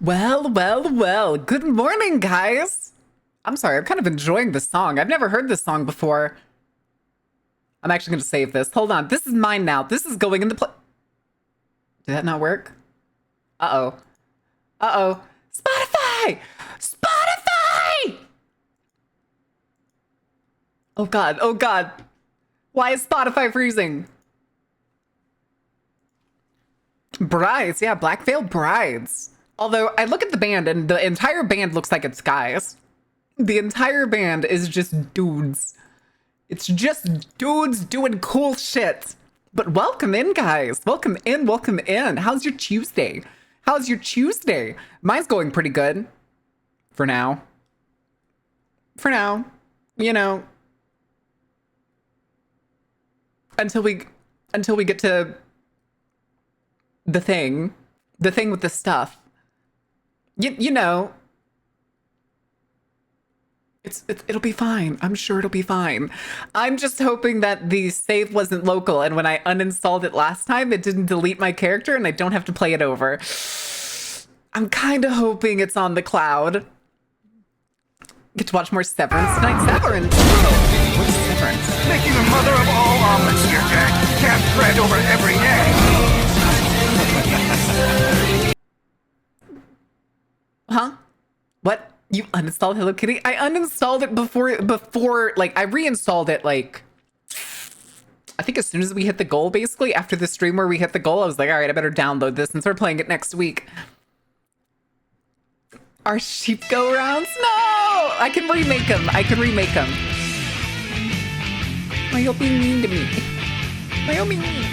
Well, well, well. Good morning, guys. I'm sorry, I'm kind of enjoying this song. I've never heard this song before. I'm actually going to save this. Hold on. This is mine now. This is going in the play. Did that not work? Uh-oh. Uh-oh. Spotify! Spotify! Oh, God. Oh, God. Why is Spotify freezing? Brides. Yeah, Black Veil Brides. Although I look at the band and the entire band looks like it's guys. The entire band is just dudes. It's just dudes doing cool shit. But welcome in, guys. Welcome in, welcome in. How's your Tuesday? How's your Tuesday? Mine's going pretty good. For now. For now. You know. Until we get to the thing. The thing with the stuff. You know. It'll be fine. I'm sure it'll be fine. I'm just hoping that the save wasn't local, and when I uninstalled it last time, it didn't delete my character, and I don't have to play it over. I'm kind of hoping it's on the cloud. Get to watch more Severance tonight. Severance? What's Severance? Making the mother of all omelets here, Jack. Can't bread over every egg. Huh? What? You uninstalled Hello Kitty? I uninstalled it before, like, I reinstalled it, like, I think as soon as we hit the goal, basically, after the stream where we hit the goal, I was like, all right, I better download this and start playing it next week. Our sheep go rounds? No! I can remake them. I can remake them. Why you being mean to me? Why you being mean?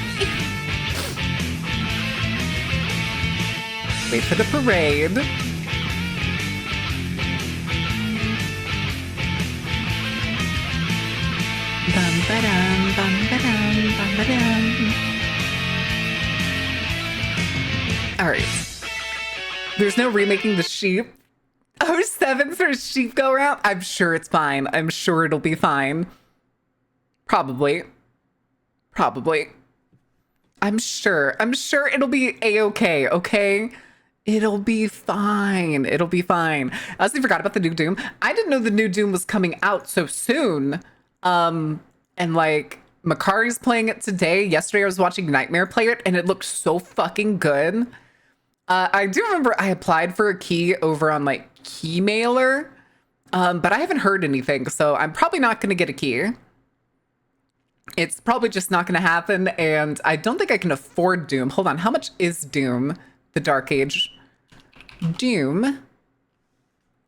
Wait for the parade. Bum ba-dum, bum ba-dum, bum ba-dum. All right. There's no remaking the sheep. Oh, 7 for sheep go around? I'm sure it's fine. I'm sure it'll be fine. Probably. Probably. I'm sure it'll be a-okay, okay? It'll be fine. It'll be fine. I honestly forgot about the new Doom. I didn't know the new Doom was coming out so soon. And like, Makari's playing it today. Yesterday I was watching Nightmare play it, and it looked so fucking good. I do remember I applied for a key over on like Keymailer, but I haven't heard anything, so I'm probably not going to get a key. It's probably just not going to happen, and I don't think I can afford Doom. Hold on, how much is Doom? The Dark Age. Doom.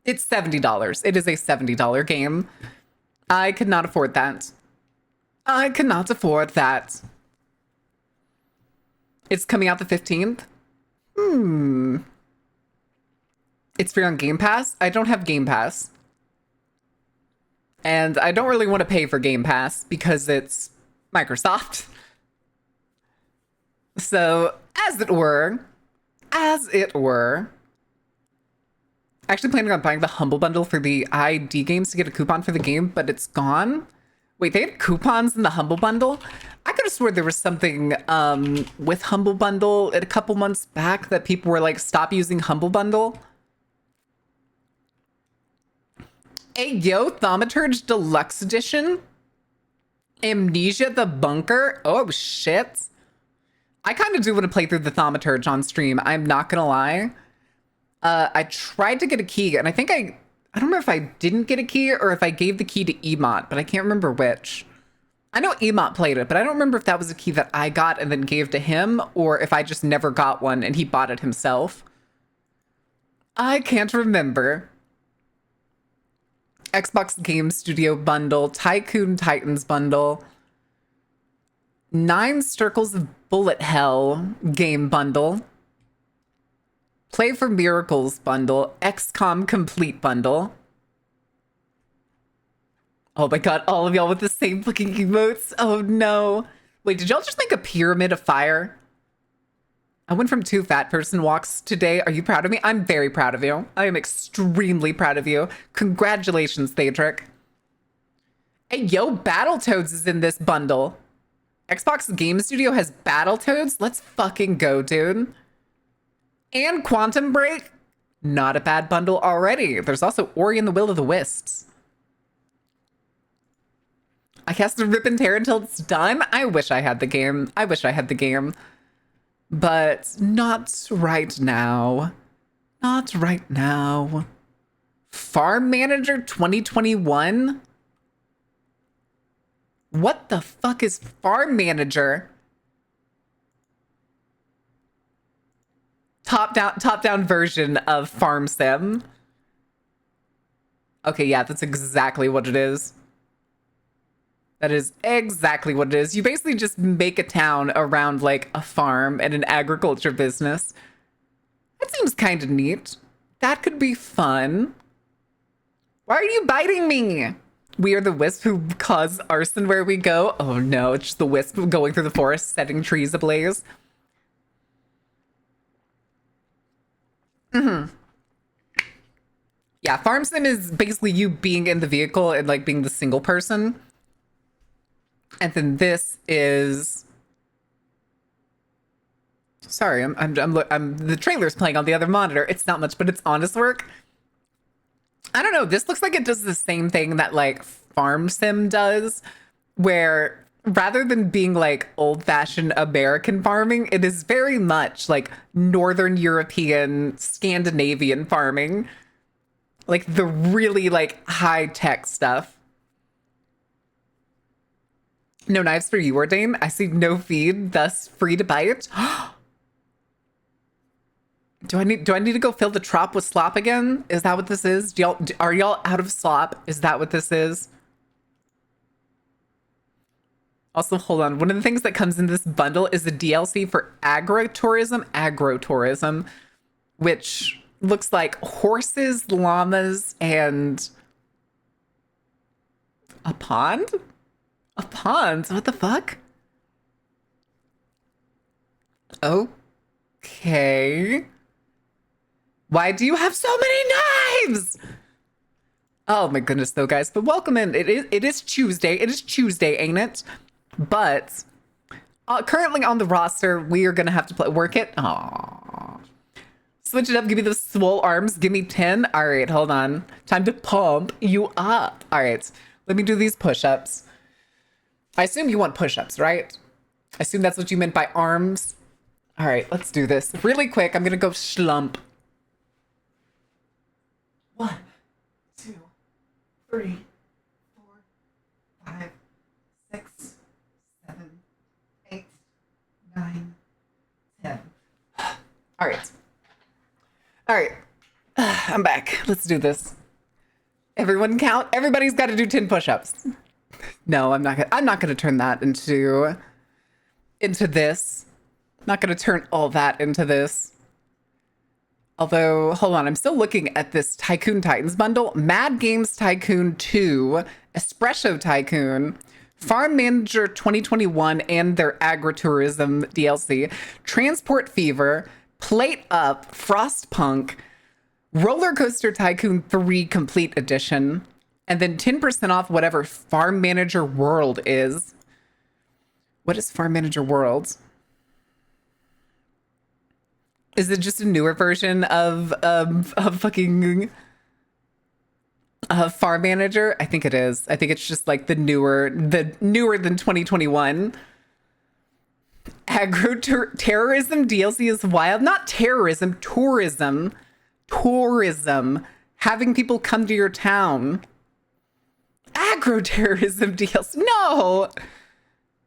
It's $70. It is a $70 game. I could not afford that. I could not afford that. It's coming out the 15th. It's free on Game Pass. I don't have Game Pass. And I don't really want to pay for Game Pass because it's Microsoft. So, as it were, actually planning on buying the Humble Bundle for the ID games to get a coupon for the game, but it's gone. Wait, they had coupons in the Humble Bundle? I could have sworn there was something with Humble Bundle a couple months back that people were like, stop using Humble Bundle. Hey, yo, Thaumaturge Deluxe Edition? Amnesia the Bunker? Oh, shit. I kind of do want to play through the Thaumaturge on stream. I'm not going to lie. I tried to get a key, and I think I don't remember if I didn't get a key or if I gave the key to Emot, but I can't remember which. I know Emot played it, but I don't remember if that was a key that I got and then gave to him, or if I just never got one and he bought it himself. I can't remember. Xbox Game Studio Bundle, Tycoon Titans Bundle, 9 Circles of Bullet Hell Game Bundle, Play for Miracles Bundle, XCOM Complete Bundle. Oh my god, all of y'all with the same fucking emotes. Oh no. Wait, did y'all just make a pyramid of fire? I went from 2 fat person walks today. Are you proud of me? I'm very proud of you. I am extremely proud of you. Congratulations, Theatric. Hey, yo, Battletoads is in this bundle. Xbox Game Studio has Battletoads? Let's fucking go, dude. And Quantum Break? Not a bad bundle already. There's also Ori and the Will of the Wisps. I cast the rip and tear until it's done. I wish I had the game. I wish I had the game. But not right now. Not right now. Farm Manager 2021? What the fuck is Farm Manager? Top down version of Farm Sim. Okay, yeah, that's exactly what it is. That is exactly what it is. You basically just make a town around like a farm and an agriculture business. That seems kind of neat. That could be fun. Why are you biting me? We are the wisp who cause arson where we go. Oh no, it's just the wisp going through the forest, setting trees ablaze. Yeah, Farm Sim is basically you being in the vehicle and like being the single person. And then this is, sorry, I'm the trailer's playing on the other monitor. It's not much, but it's honest work. I don't know. This looks like it does the same thing that like Farm Sim does, where rather than being like old-fashioned American farming, it is very much like Northern European, Scandinavian farming. Like the really like high-tech stuff. No knives for you, Ordain. I see no feed, thus free to bite. Do I need to go fill the trop with slop again? Is that what this is? Are y'all out of slop? Is that what this is? Also, hold on. One of the things that comes in this bundle is the DLC for agrotourism, which looks like horses, llamas, and a pond? A pond? What the fuck? Okay. Why do you have so many knives? Oh my goodness, though, guys. But welcome in. It is Tuesday. It is Tuesday, ain't it? But currently on the roster, we are gonna have to work it. Aww. Switch it up. Give me the swole arms. Give me 10. All right, hold on. Time to pump you up. All right, let me do these push-ups. I assume you want push-ups, right? I assume that's what you meant by arms. All right, let's do this really quick. I'm gonna go slump. 1, 2, 3, 4, 5, 6, 7, 8, 9, 10. All right. All right. I'm back. Let's do this. Everyone count. Everybody's got to do 10 push-ups. No, I'm not gonna turn that into this. I'm not gonna turn all that into this. Although, hold on, I'm still looking at this Tycoon Titans bundle. Mad Games Tycoon 2, Espresso Tycoon, Farm Manager 2021 and their Agritourism DLC, Transport Fever, Plate Up, Frostpunk, Roller Coaster Tycoon 3 Complete Edition, and then 10% off whatever Farm Manager World is. What is Farm Manager World? Is it just a newer version of fucking Farm Manager? I think it is. I think it's just like the newer than 2021. Terrorism DLC is wild. Not terrorism, tourism. Tourism. Having people come to your town. Agro-terrorism DLC. No!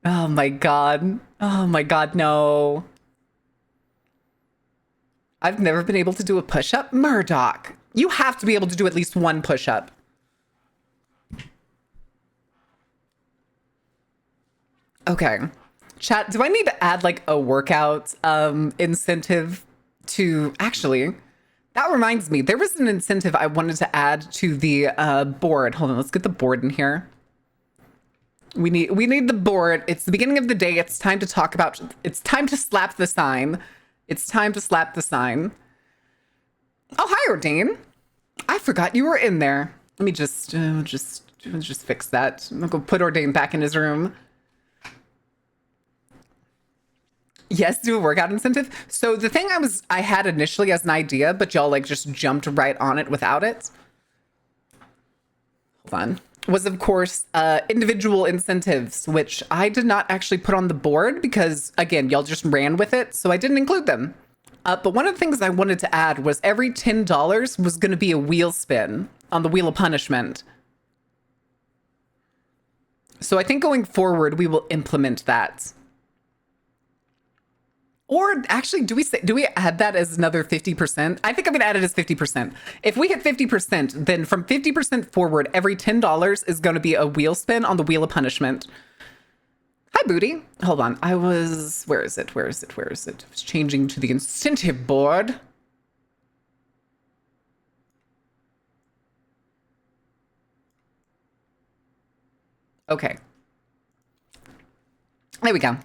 Oh my god. Oh my god, no. I've never been able to do a push-up. Murdoch, you have to be able to do at least one push-up. Okay. Chat, do I need to add like a workout incentive to... Actually, that reminds me. There was an incentive I wanted to add to the board. Hold on, let's get the board in here. We need the board. It's the beginning of the day. It's time to talk about... It's time to slap the sign. It's time to slap the sign. Oh, hi, Ordain. I forgot you were in there. Let me just fix that. I'm gonna go put Ordain back in his room. Yes, do a workout incentive. So the thing I had initially as an idea, but y'all like just jumped right on it without it. Hold on. Was of course individual incentives, which I did not actually put on the board because again, y'all just ran with it, so I didn't include them. But one of the things I wanted to add was every $10 was going to be a wheel spin on the Wheel of Punishment. So I think going forward, we will implement that. Or actually, do we add that as another 50%? I think I'm going to add it as 50%. If we hit 50%, then from 50% forward, every $10 is going to be a wheel spin on the Wheel of Punishment. Hi, Booty. Hold on. Where is it? I was changing to the incentive board. Okay. There we go.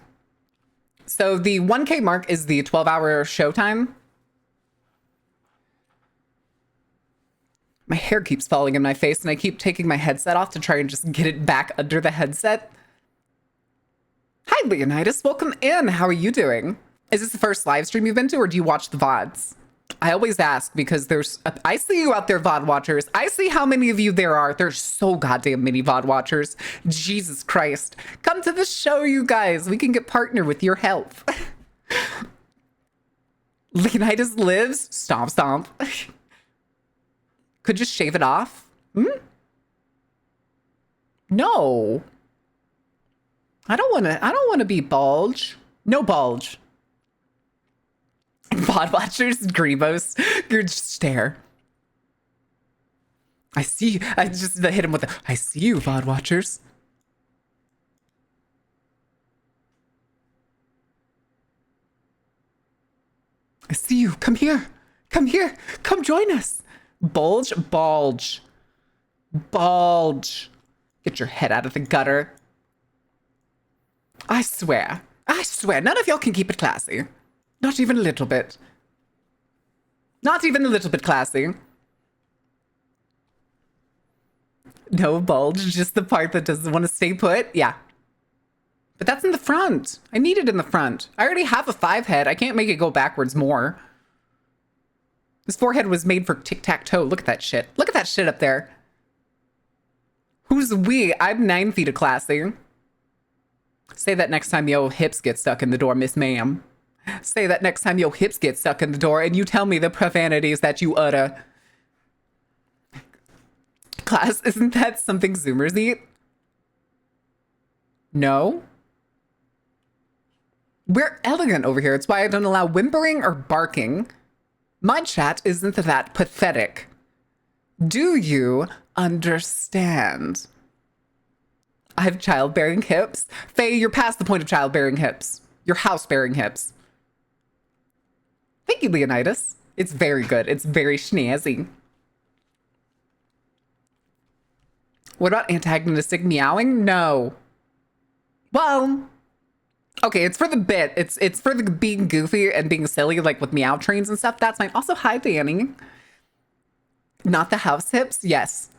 So the 1K mark is the 12-hour showtime. My hair keeps falling in my face and I keep taking my headset off to try and just get it back under the headset. Hi, Leonidas. Welcome in. How are you doing? Is this the first live stream you've been to or do you watch the VODs? I always ask because I see you out there, VOD watchers. I see how many of you there are. There's so goddamn many VOD watchers. Jesus Christ. Come to the show, you guys. We can get partnered with your help. Leonidas lives. Stomp, stomp. Could just shave it off? No. I don't want to be bulge. No bulge. VOD watchers, Grievos, your stare. I see you. I just hit him with I see you, VOD watchers. I see you. Come here. Come here. Come join us. Bulge, bulge. Bulge. Get your head out of the gutter. I swear, none of y'all can keep it classy. Not even a little bit. Not even a little bit classy. No bulge, just the part that doesn't want to stay put. Yeah. But that's in the front. I need it in the front. I already have a 5 head. I can't make it go backwards more. This forehead was made for tic-tac-toe. Look at that shit. Look at that shit up there. Who's we? I'm 9 feet of classy. Say that next time your hips get stuck in the door, Miss Ma'am. Say that next time your hips get stuck in the door and you tell me the profanities that you utter. Class, isn't that something Zoomers eat? No? We're elegant over here. It's why I don't allow whimpering or barking. My chat isn't that pathetic. Do you understand? I have childbearing hips. Faye, you're past the point of childbearing hips. You're house-bearing hips. Thank you, Leonidas. It's very good. It's very snazzy. What about antagonistic meowing? No. Well, okay, it's for the bit. It's for the being goofy and being silly, like with meow trains and stuff. That's fine. Also, hi, Danny. Not the house hips? Yes.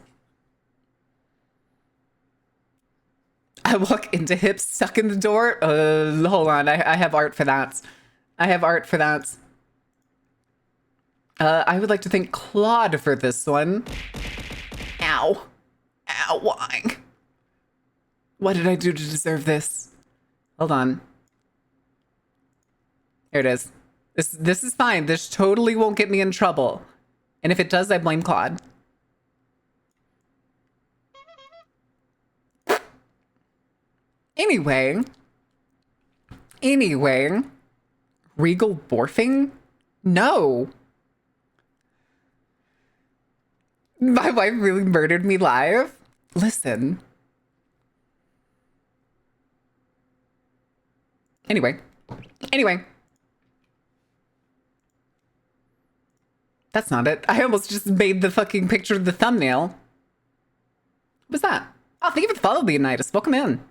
I walk into hips stuck in the door. Hold on. I have art for that. I have art for that. I would like to thank Claude for this one. Ow. Ow, why? What did I do to deserve this? Hold on. Here it is. This is fine. This totally won't get me in trouble. And if it does, I blame Claude. Anyway. Regal Borfing? No. My wife really murdered me live? Listen. Anyway. That's not it. I almost just made the fucking picture of the thumbnail. What was that? Oh, thank you for the follow, Leonidas. Welcome in.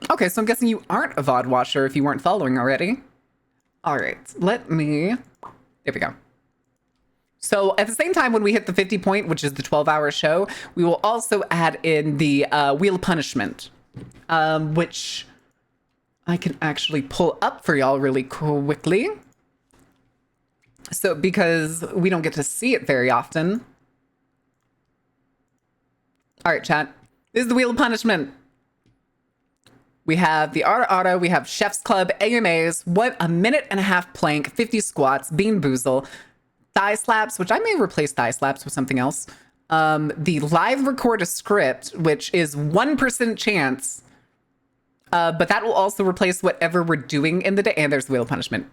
Okay, so I'm guessing you aren't a VOD watcher if you weren't following already. All right, there we go. So at the same time, when we hit the 50 point, which is the 12-hour show, we will also add in the Wheel of Punishment, which I can actually pull up for y'all really quickly. So, because we don't get to see it very often. All right, chat. This is the Wheel of Punishment. We have the Auto, we have Chef's Club, AMAs, what, a minute and a half plank, 50 squats, Bean Boozle, thigh slaps, which I may replace thigh slaps with something else. The live record a script, which is 1% chance, but that will also replace whatever we're doing in the day. And there's the Wheel of Punishment.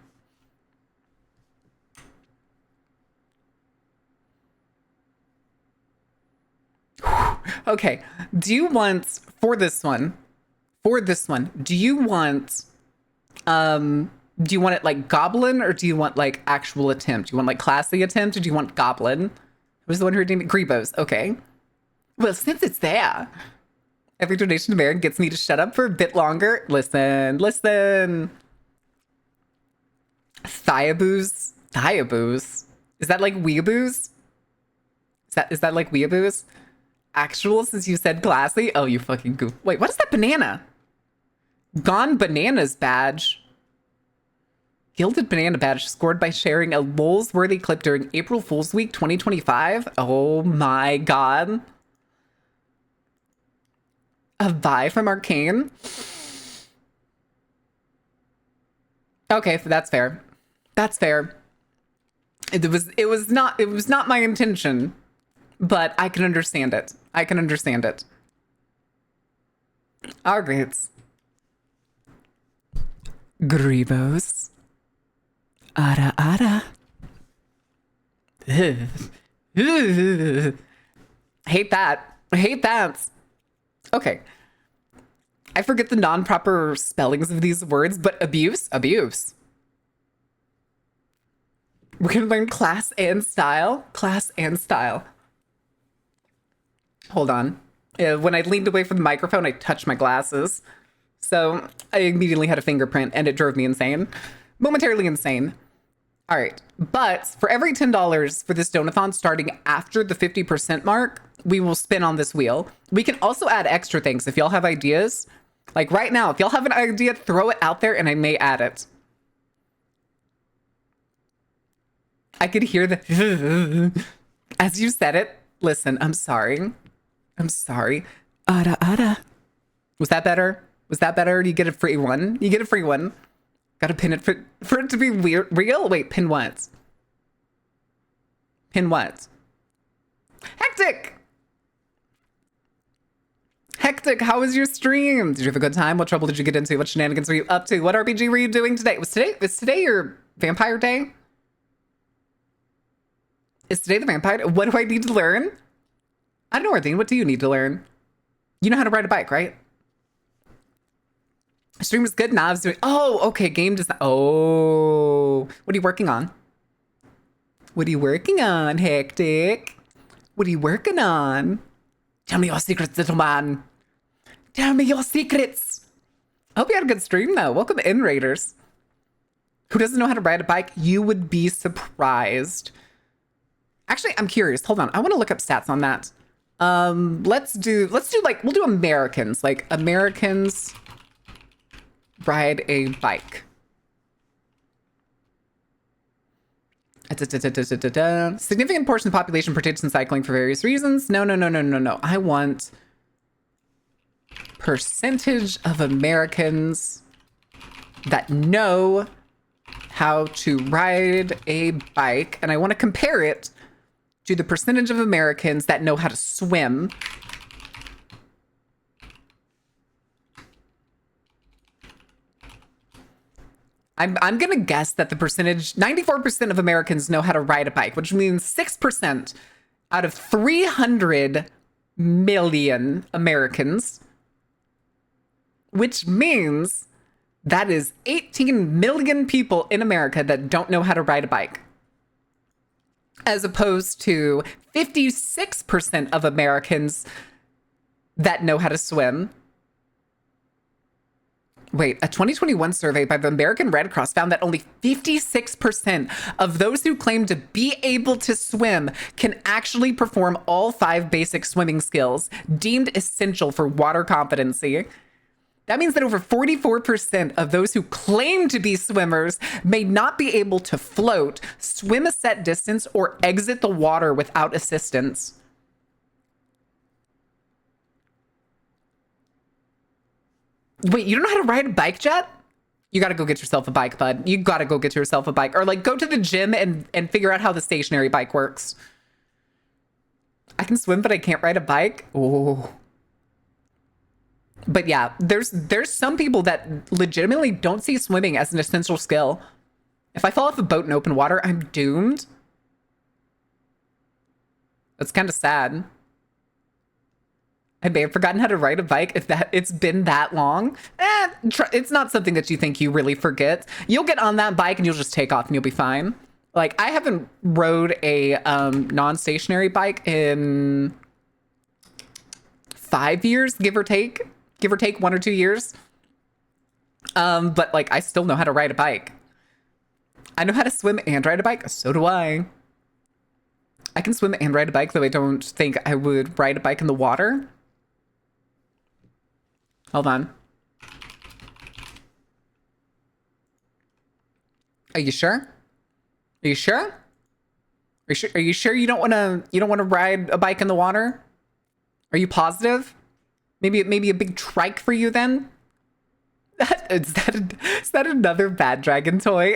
Okay, do you want, for this one, do you want it like goblin, or do you want like actual attempt? Do you want like classy attempt, or do you want goblin? Who's the one who redeemed it? Grebos. Okay. Well, since it's there, every donation to Baron gets me to shut up for a bit longer. Listen. Thiaboos. Is that like weeaboos? Is that like weeaboos? Actual, since you said classy? Oh, you fucking goof. Wait, what is that banana? Gone Bananas badge. Gilded Banana badge scored by sharing a Lulz-worthy clip during April Fool's Week 2025. Oh my god. A Vi from Arcane? Okay, that's fair. That's fair. It was not my intention, but I can understand it. All right. Grebos. Ara. Hate that. Okay. I forget the non-proper spellings of these words, but abuse. We're gonna learn class and style. Hold on. When I leaned away from the microphone, I touched my glasses. So I immediately had a fingerprint and it drove me insane. Momentarily insane. All right. But for every $10 for this donathon starting after the 50% mark, we will spin on this wheel. We can also add extra things if y'all have ideas. Like right now, if y'all have an idea, throw it out there and I may add it. I could hear the as you said it. Listen, I'm sorry. Ara. Was that better? You get a free one. Gotta pin it for it to be real. Wait, pin what? Hectic, how was your stream? Did you have a good time? What trouble did you get into? What shenanigans were you up to? What RPG were you doing today? Was today your vampire day? Is today the vampire day? What do I need to learn? I don't know, Ardeen. What do you need to learn? You know how to ride a bike, right? Stream was good. Nah, I was doing... Oh, okay. Game design. Oh. What are you working on? Hectic? What are you working on? Tell me your secrets, little man. Tell me your secrets. I hope you had a good stream, though. Welcome in, Raiders. Who doesn't know how to ride a bike? You would be surprised. Actually, I'm curious. Hold on. I want to look up stats on that. Let's do like, we'll do Americans. Like, Americans ride a bike. Significant portion of the population partakes in cycling for various reasons. No. I want percentage of Americans that know how to ride a bike, and I want to compare it to the percentage of Americans that know how to swim. I'm gonna guess that the percentage, 94% of Americans know how to ride a bike, which means 6% out of 300 million Americans, which means that is 18 million people in America that don't know how to ride a bike, as opposed to 56% of Americans that know how to swim. Wait, a 2021 survey by the American Red Cross found that only 56% of those who claim to be able to swim can actually perform all 5 basic swimming skills deemed essential for water competency. That means that over 44% of those who claim to be swimmers may not be able to float, swim a set distance, or exit the water without assistance. Wait, you don't know how to ride a bike, Jet? You gotta go get yourself a bike, bud. You gotta go get yourself a bike. Or like go to the gym and figure out how the stationary bike works. I can swim, but I can't ride a bike. Oh. But yeah, there's some people that legitimately don't see swimming as an essential skill. If I fall off a boat in open water, I'm doomed. That's kind of sad. I may have forgotten how to ride a bike if it's been that long. It's not something that you think you really forget. You'll get on that bike and you'll just take off and you'll be fine. Like, I haven't rode a non-stationary bike in 5 years, give or take 1 or 2 years. But like, I still know how to ride a bike. I know how to swim and ride a bike. So do I. I can swim and ride a bike, though I don't think I would ride a bike in the water. Hold on. Are you sure? Are you sure? Are you sure you don't want to ride a bike in the water? Are you positive? Maybe a big trike for you then? Is that another bad dragon toy?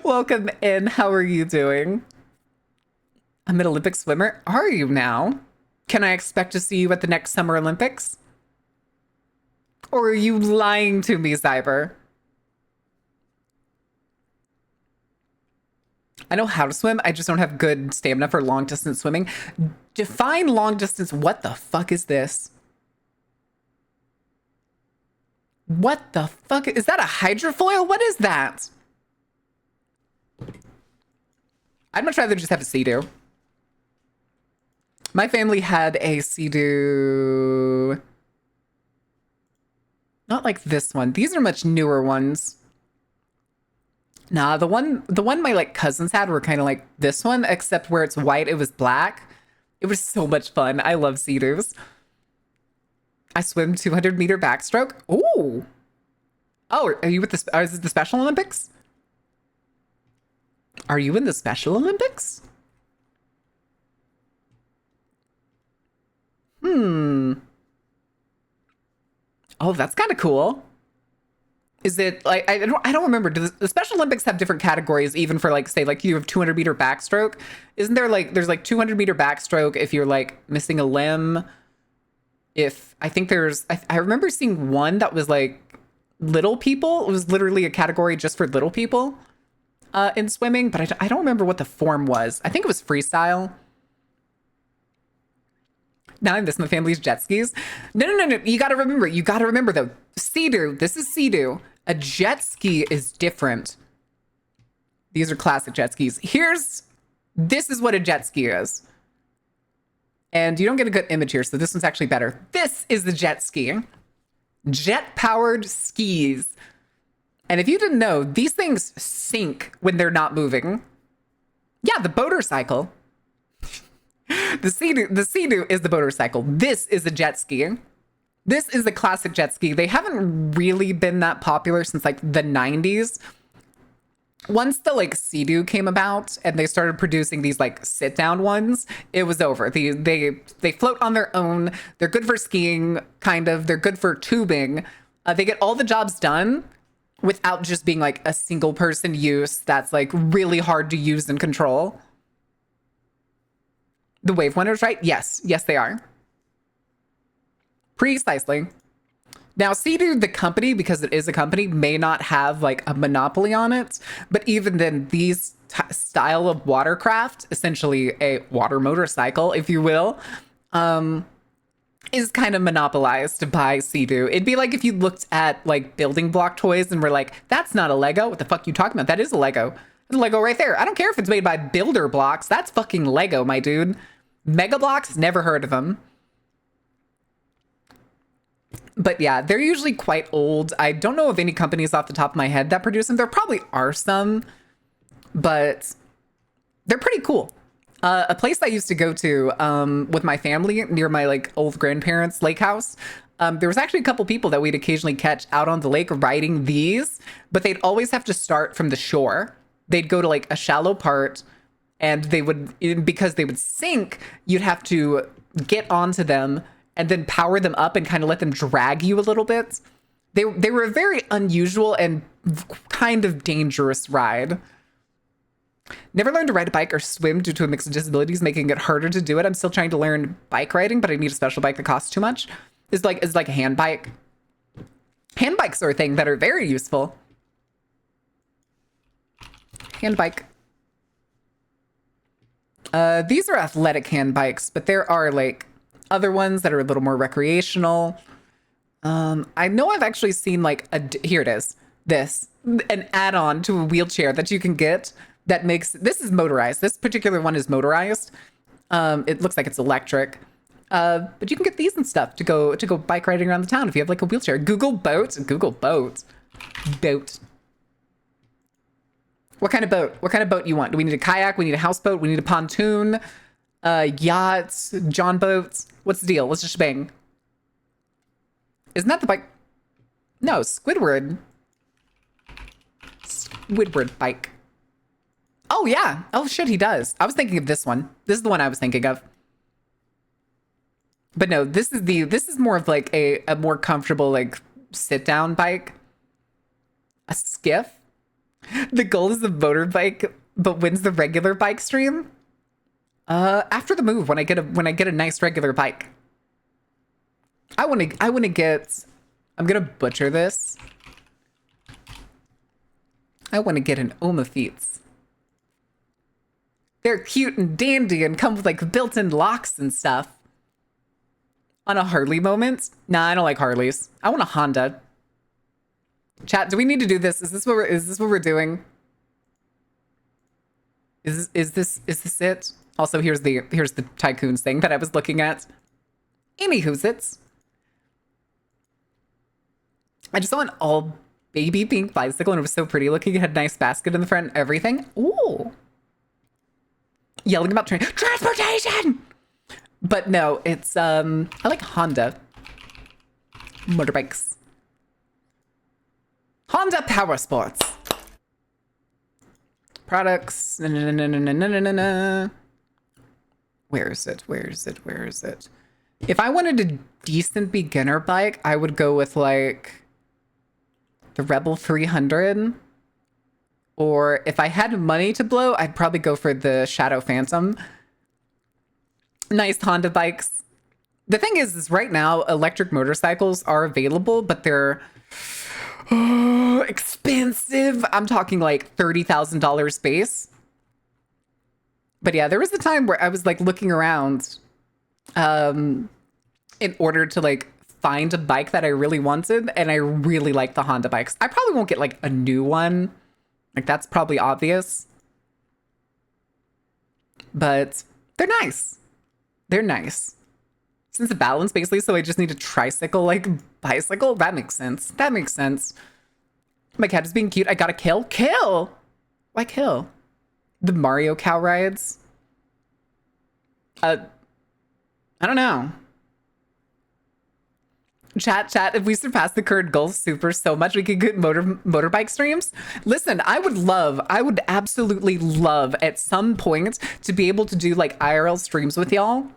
Welcome in. How are you doing? I'm an Olympic swimmer. Are you now? Can I expect to see you at the next Summer Olympics? Or are you lying to me, Cyber? I know how to swim. I just don't have good stamina for long distance swimming. Define long distance. What the fuck is this? What the fuck? Is that a hydrofoil? What is that? I'd much rather just have a Sea-Doo. My family had a Sea-Doo. Not like this one. These are much newer ones. Nah, the one my like cousins had were kind of like this one, except where it's white, it was black. It was so much fun. I love Sea-Doos. I swim 200-meter backstroke. Ooh. Oh, are you with is it the Special Olympics? Are you in the Special Olympics? Oh, that's kind of cool. Is it like, I don't remember. Do the Special Olympics have different categories, even for like, say, like you have 200-meter backstroke? Isn't there like, there's like 200-meter backstroke if you're like missing a limb? If I think there's, I remember seeing one that was like little people. It was literally a category just for little people in swimming, but I don't remember what the form was. I think it was freestyle. Now I miss my family's jet skis. No. You gotta remember though. Sea-Doo, this is Sea-Doo. A jet ski is different. These are classic jet skis. This is what a jet ski is. And you don't get a good image here, so this one's actually better. This is the jet ski. Jet-powered skis. And if you didn't know, these things sink when they're not moving. Yeah, the motorcycle. The Sea-Doo is the motorcycle. This is a jet ski. This is the classic jet ski. They haven't really been that popular since like the 90s. Once the like Sea-Doo came about and they started producing these like sit down ones, it was over. They float on their own. They're good for skiing, kind of. They're good for tubing. They get all the jobs done without just being like a single person use that's like really hard to use and control. The Wave Winners, right? Yes, they are. Precisely. Now, Sea-Doo, the company, because it is a company, may not have like a monopoly on it. But even then, these style of watercraft, essentially a water motorcycle, if you will, is kind of monopolized by Sea-Doo. It'd be like if you looked at like building block toys and were like, that's not a Lego. What the fuck you talking about? That is a Lego. There's a Lego right there. I don't care if it's made by Builder Blocks. That's fucking Lego, my dude. Mega Blocks, never heard of them. But yeah, they're usually quite old. I don't know of any companies off the top of my head that produce them. There probably are some, but they're pretty cool. A place I used to go to with my family near my like old grandparents' lake house. There was actually a couple people that we'd occasionally catch out on the lake riding these, but they'd always have to start from the shore. They'd go to like a shallow part, and they would, because they would sink, you'd have to get onto them and then power them up and kind of let them drag you a little bit. They were a very unusual and kind of dangerous ride. Never learned to ride a bike or swim due to a mix of disabilities, making it harder to do it. I'm still trying to learn bike riding, but I need a special bike that costs too much. It's like a hand bike. Hand bikes are a thing that are very useful. Hand bike. These are athletic hand bikes, but there are like other ones that are a little more recreational. I know I've actually seen like here it is. An add-on to a wheelchair that you can get that makes, this is motorized. This particular one is motorized. It looks like it's electric. But you can get these and stuff to go bike riding around the town if you have like a wheelchair. Google boat. Boat. What kind of boat? What kind of boat you want? Do we need a kayak? We need a houseboat. We need a pontoon, yachts, John boats. What's the deal? What's the shebang? Isn't that the bike? No, Squidward. Squidward bike. Oh yeah. Oh shit, he does. I was thinking of this one. This is the one I was thinking of. But no, this is more of like a more comfortable like sit down bike. A skiff. The goal is the motorbike, but when's the regular bike stream? After the move, when I get a nice regular bike. I wanna get, I'm gonna butcher this. I wanna get an Omafeets. They're cute and dandy and come with like built-in locks and stuff. On a Harley moment? Nah, I don't like Harleys. I want a Honda. Chat, do we need to do this? Is this what we're doing? Is this it? Also, here's the Tycoons thing that I was looking at. Anywho's it's. I just saw an all baby pink bicycle and it was so pretty looking. It had a nice basket in the front and everything. Ooh. Yelling about transportation! But no, it's I like Honda motorbikes. Honda Power Sports. Products. Where is it? If I wanted a decent beginner bike, I would go with like the Rebel 300. Or if I had money to blow, I'd probably go for the Shadow Phantom. Nice Honda bikes. The thing is right now, electric motorcycles are available, but they're expensive. I'm talking like $30,000 base. But yeah, there was a time where I was like looking around in order to like find a bike that I really wanted, and I really like the Honda bikes. I probably won't get like a new one. Like that's probably obvious. But they're nice. They're nice. Since the balance basically, so I just need a tricycle like bicycle. That makes sense. That makes sense. My cat is being cute. I gotta kill. Kill! Why kill? The Mario cow rides? I don't know. Chat, if we surpass the current goal super so much, we could get motorbike streams. Listen, I would absolutely love at some point to be able to do like IRL streams with y'all,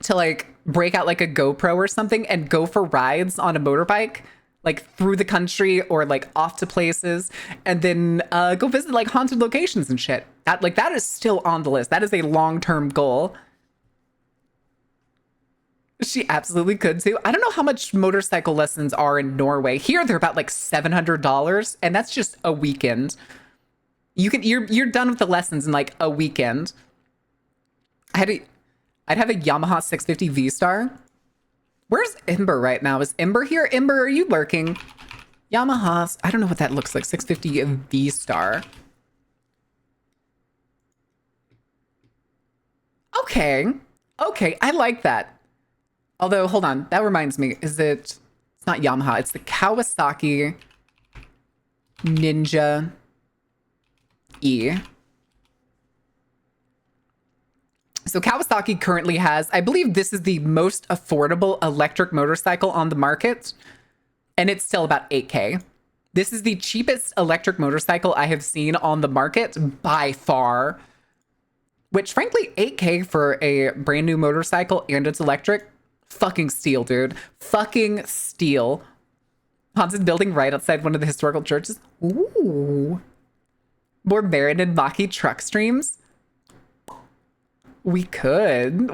to like break out like a GoPro or something and go for rides on a motorbike, like through the country or like off to places, and then go visit like haunted locations and shit. That is still on the list. That is a long-term goal. She absolutely could too. I don't know how much motorcycle lessons are in Norway. Here they're about like $700, and that's just a weekend. You're done with the lessons in like a weekend. I'd have a Yamaha 650 V-Star. Where's Ember right now? Is Ember here? Ember, are you lurking? Yamaha, I don't know what that looks like. 650 V-Star. Okay, I like that. Although, hold on, that reminds me, it's not Yamaha, it's the Kawasaki Ninja E. So Kawasaki currently has, I believe this is the most affordable electric motorcycle on the market, and it's still about 8K. This is the cheapest electric motorcycle I have seen on the market by far. Which, frankly, 8K for a brand new motorcycle and it's electric, fucking steal, dude. Fucking steal. Haunted building right outside one of the historical churches. Ooh. More Baron and Maki truck streams. We could.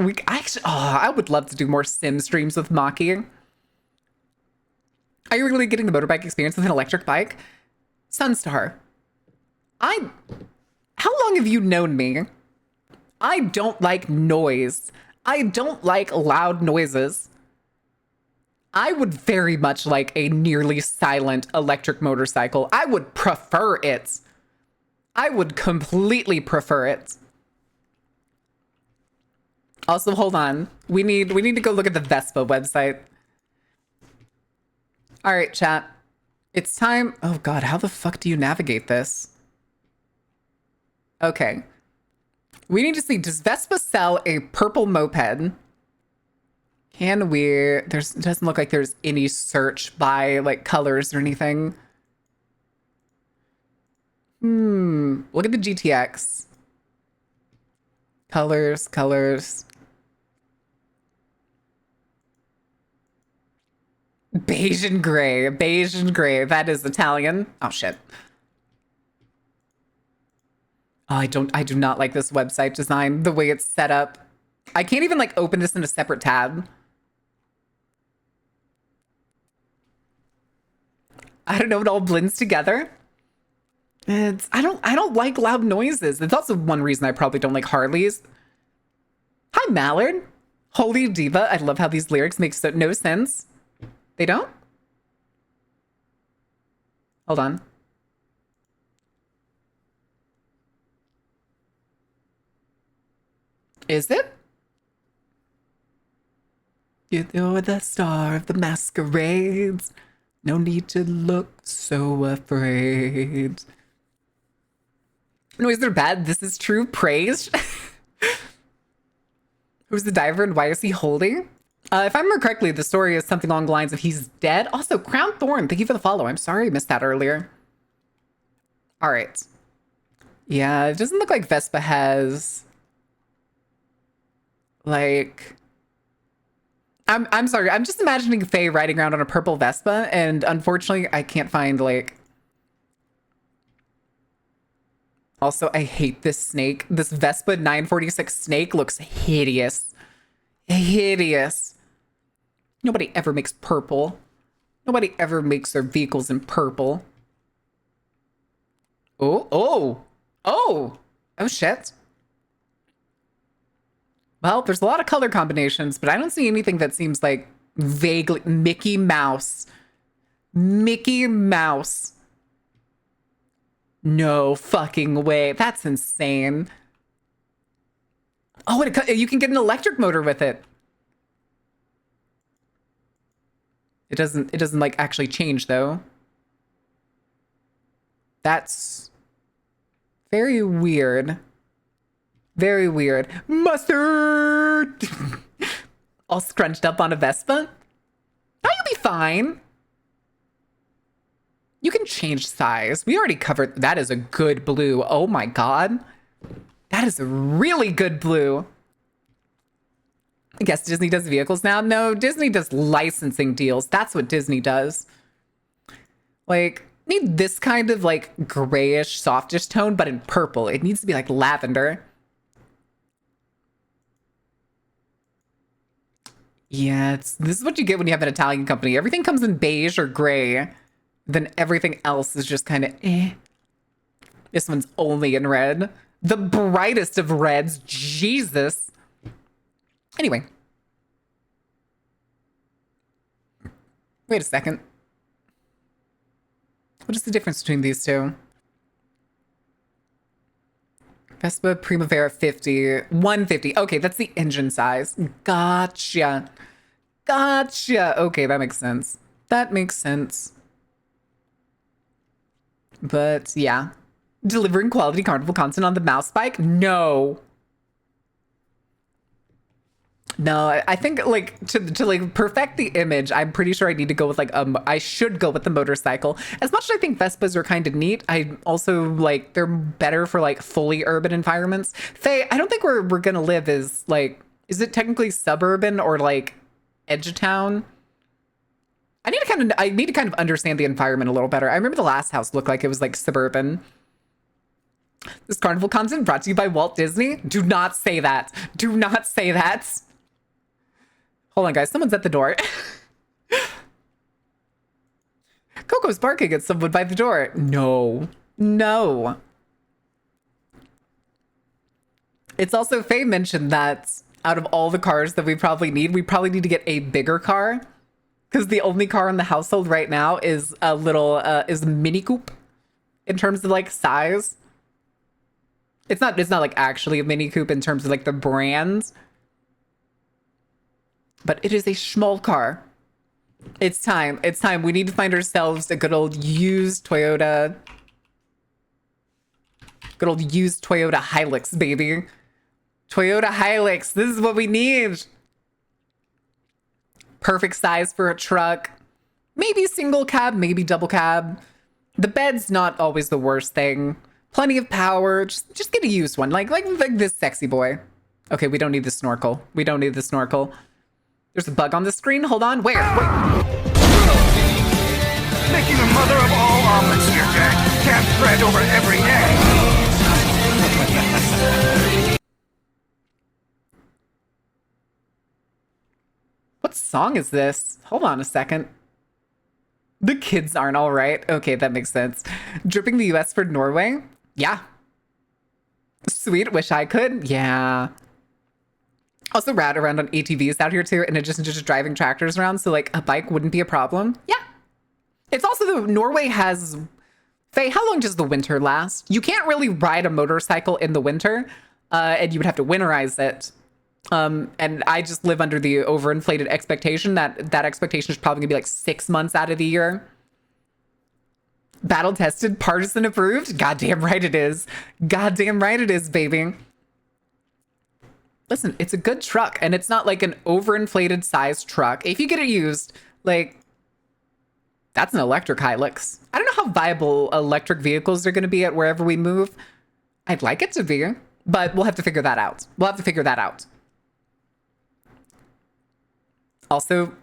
I would love to do more sim streams with Maki. Are you really getting the motorbike experience with an electric bike? Sunstar. How long have you known me? I don't like noise. I don't like loud noises. I would very much like a nearly silent electric motorcycle. I would prefer it. I would completely prefer it. Also, hold on. We need to go look at the Vespa website. All right, chat. It's time. Oh God, how the fuck do you navigate this? Okay. We need to see, does Vespa sell a purple moped? Can we, it doesn't look like there's any search by like colors or anything. Look at the GTX. Colors. Beige and gray. That is Italian. Oh shit. Oh, I do not like this website design, the way it's set up. I can't even like open this in a separate tab. I don't know, it all blends together. I don't like loud noises. It's also one reason I probably don't like Harleys. Hi, Mallard. Holy diva. I love how these lyrics make no sense. They don't? Hold on. Is it? You're the star of the masquerades. No need to look so afraid. Noise are bad. This is true praise. Who's the diver and why is he holding? If I remember correctly, the story is something along the lines of he's dead. Also, Crown Thorn, thank you for the follow. I'm sorry I missed that earlier. All right. Yeah, it doesn't look like Vespa has... like... I'm sorry, I'm just imagining Faye riding around on a purple Vespa, and unfortunately, I can't find, like... Also, I hate this snake. This Vespa 946 snake looks hideous. Hideous. Nobody ever makes purple. Nobody ever makes their vehicles in purple. Oh, shit. Well, there's a lot of color combinations, but I don't see anything that seems like vaguely Mickey Mouse. Mickey Mouse. No fucking way. That's insane. Oh, you can get an electric motor with it. It doesn't like actually change though. That's very weird. Very weird. Mustard! All scrunched up on a Vespa? Oh, you'll be fine. You can change size. We already covered. That is a good blue. Oh my God. That is a really good blue. I guess Disney does vehicles now. No, Disney does licensing deals. That's what Disney does. Like, need this kind of like grayish, softish tone, but in purple. It needs to be like lavender. Yeah, this is what you get when you have an Italian company. Everything comes in beige or gray. Then everything else is just kind of eh. This one's only in red. The brightest of reds. Jesus. Anyway. Wait a second. What is the difference between these two? Vespa Primavera 50, 150. Okay, that's the engine size. Gotcha. Okay, that makes sense. But yeah. Delivering quality carnival content on the mouse bike? No. No, I think like to like perfect the image, I'm pretty sure I need to go with like I should go with the motorcycle. As much as I think Vespas are kind of neat, I also like they're better for like fully urban environments. Faye, I don't think we're gonna live is like, is it technically suburban or like edge of town? I need to kind of understand the environment a little better. I remember the last house looked like it was like suburban. This carnival content brought to you by Walt Disney. Do not say that. Do not say that. Hold on, guys. Someone's at the door. Coco's barking at someone by the door. No. No. It's also, Faye mentioned that out of all the cars that we probably need to get a bigger car. Because the only car in the household right now is a little, is a Mini Coupe in terms of like size. It's not like actually a Mini Coupe in terms of like the brand. But it is a small car. It's time. It's time. We need to find ourselves a good old used Toyota. Good old used Toyota Hilux, baby. Toyota Hilux. This is what we need. Perfect size for a truck. Maybe single cab, maybe double cab. The bed's not always the worst thing. Plenty of power. Just get a used one. Like this sexy boy. Okay, we don't need the snorkel. We don't need the snorkel. There's a bug on the screen. Hold on. Where? Wait. Making a mother of all omelets here, Jack. Can't spread over every egg. What song is this? Hold on a second. The kids aren't all right. Okay, that makes sense. Dripping the US for Norway? Yeah. Sweet. Wish I could. Yeah. Also rad around on ATVs out here too, and it just driving tractors around, so like a bike wouldn't be a problem. Yeah. It's also the Norway has Faye, how long does the winter last? You can't really ride a motorcycle in the winter, and you would have to winterize it. And I just live under the overinflated expectation that expectation is probably gonna be like 6 months out of the year. Battle tested, partisan approved. Goddamn right it is. Goddamn right it is, baby. Listen, it's a good truck, and it's not like an overinflated size truck. If you get it used, like, that's an electric Hilux. I don't know how viable electric vehicles are going to be at wherever we move. I'd like it to be, but we'll have to figure that out. We'll have to figure that out. Also,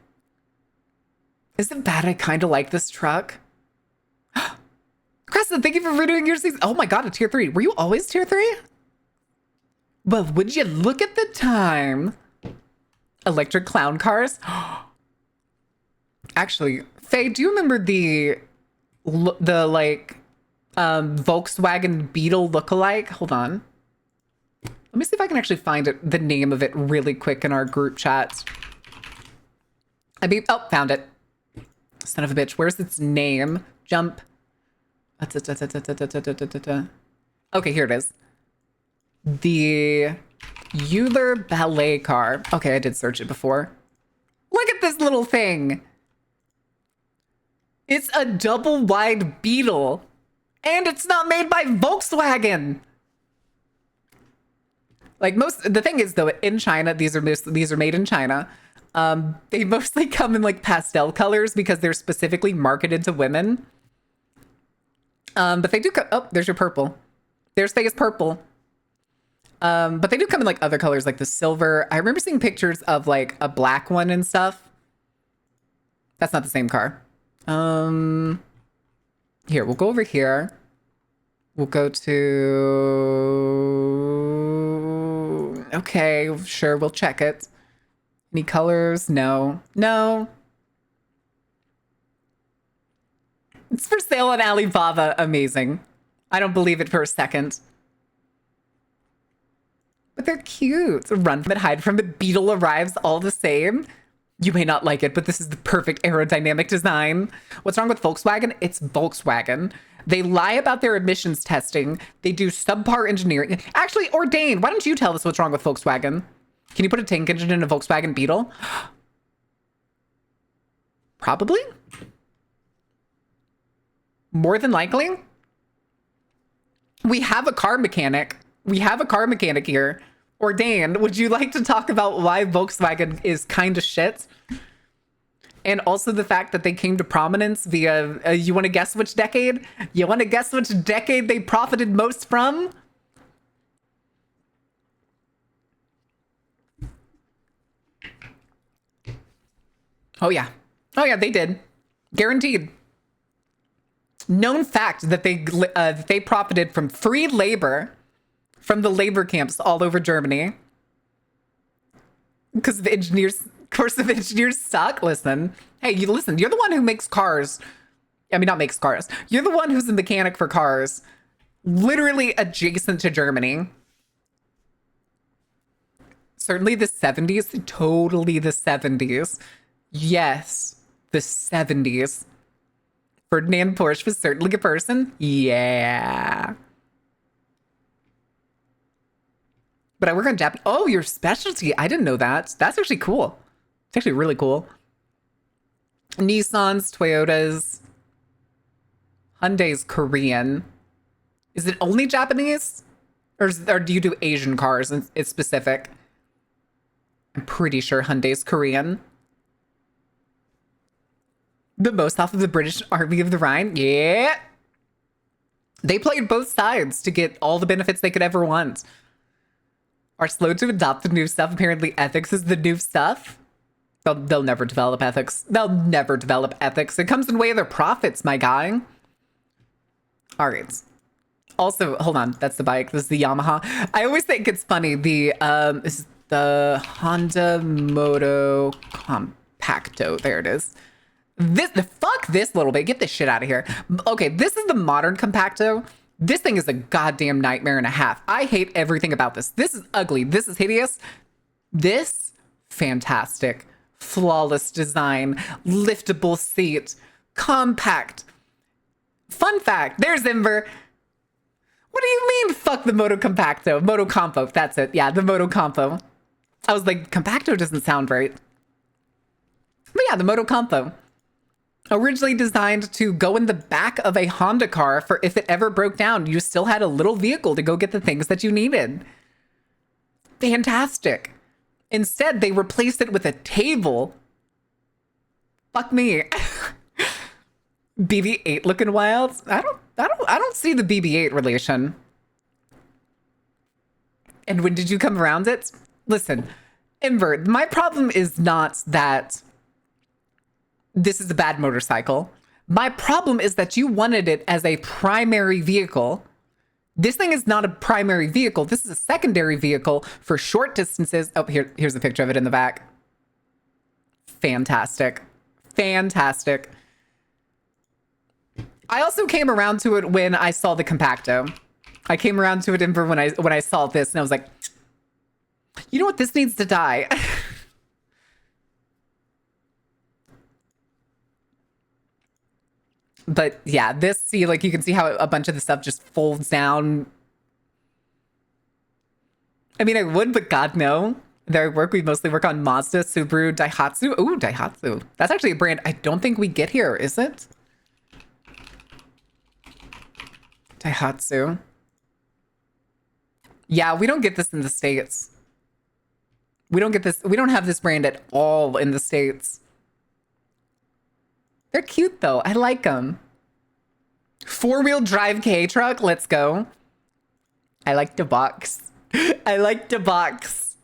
isn't bad I kind of like this truck? Crescent, thank you for renewing your season. Oh my god, a tier 3. Were you always tier 3? Well, would you look at the time? Electric clown cars? Actually, Faye, do you remember the Volkswagen Beetle lookalike? Hold on. Let me see if I can actually find it, the name of it really quick in our group chat. Oh, found it. Son of a bitch. Where's its name? Jump. Okay, here it is. The Euler Ballet car. Okay, I did search it before. Look at this little thing. It's a double wide Beetle. And it's not made by Volkswagen. Like the thing is though, in China, these are made in China. They mostly come in like pastel colors because they're specifically marketed to women. But they do oh, there's your purple. There's Faye's purple. But they do come in like other colors, like the silver. I remember seeing pictures of like a black one and stuff. That's not the same car. Here, we'll go over here. We'll go to... Okay, sure, we'll check it. Any colors? No. No. It's for sale on Alibaba. Amazing. I don't believe it for a second. But they're cute. Run from it, hide from it. Beetle arrives all the same. You may not like it, but this is the perfect aerodynamic design. What's wrong with Volkswagen? It's Volkswagen. They lie about their emissions testing. They do subpar engineering. Actually, Ordain, why don't you tell us what's wrong with Volkswagen? Can you put a tank engine in a Volkswagen Beetle? Probably. More than likely. We have a car mechanic. We have a car mechanic here. Ordained, would you like to talk about why Volkswagen is kind of shit? And also the fact that they came to prominence via, you want to guess which decade? You want to guess which decade they profited most from? Oh yeah. Oh yeah, they did. Guaranteed. Known fact that they profited from free labor from the labor camps all over Germany. Because the engineers, of course, the engineers suck. Listen, hey, listen, you're the one who makes cars. I mean, not makes cars. You're the one who's a mechanic for cars, literally adjacent to Germany. Certainly the 70s, totally the 70s. Yes, the 70s. Ferdinand Porsche was certainly a person. Yeah. But I work on Japanese. Oh, your specialty. I didn't know that. That's actually cool. It's actually really cool. Nissans, Toyotas. Hyundai's Korean. Is it only Japanese? Or do you do Asian cars? It's specific. I'm pretty sure Hyundai's Korean. The most off of the British Army of the Rhine? Yeah. They played both sides to get all the benefits they could ever want. Are slow to adopt the new stuff. Apparently ethics is the new stuff. They'll never develop ethics. They'll never develop ethics. It comes in the way of their profits, my guy. All right. Also, hold on. That's the bike. This is the Yamaha. I always think it's funny. This is the Honda Moto Compacto. There it is. Fuck this little bit. Get this shit out of here. Okay, this is the modern Compacto. This thing is a goddamn nightmare and a half. I hate everything about this. This is ugly. This is hideous. This, fantastic. Flawless design. Liftable seat. Compact. Fun fact. There's Ember. What do you mean, fuck the Moto Compacto? Moto Compo. That's it. Yeah, the Moto Compo. I was like, Compacto doesn't sound right. But yeah, the Moto Compo. Originally designed to go in the back of a Honda car for if it ever broke down, you still had a little vehicle to go get the things that you needed. Fantastic. Instead, they replaced it with a table. Fuck me. BB-8 looking wild. I don't see the BB-8 relation. And when did you come around it? Listen, Ember, my problem is not that this is a bad motorcycle. My problem is that you wanted it as a primary vehicle. This thing is not a primary vehicle. This is a secondary vehicle for short distances. Oh, here's a picture of it in the back. Fantastic. Fantastic. I also came around to it when I saw the Compacto. I came around to it when I saw this, and I was like, you know what? This needs to die. But yeah, this, see, like, you can see how a bunch of the stuff just folds down. I mean, I would, but God, no. We mostly work on Mazda, Subaru, Daihatsu. Ooh, Daihatsu. That's actually a brand I don't think we get here, is it? Daihatsu. Yeah, we don't get this in the States. We don't get this. We don't have this brand at all in the States. They're cute, though. I like them. Four-wheel drive K-truck. Let's go. I like the box. I like the box.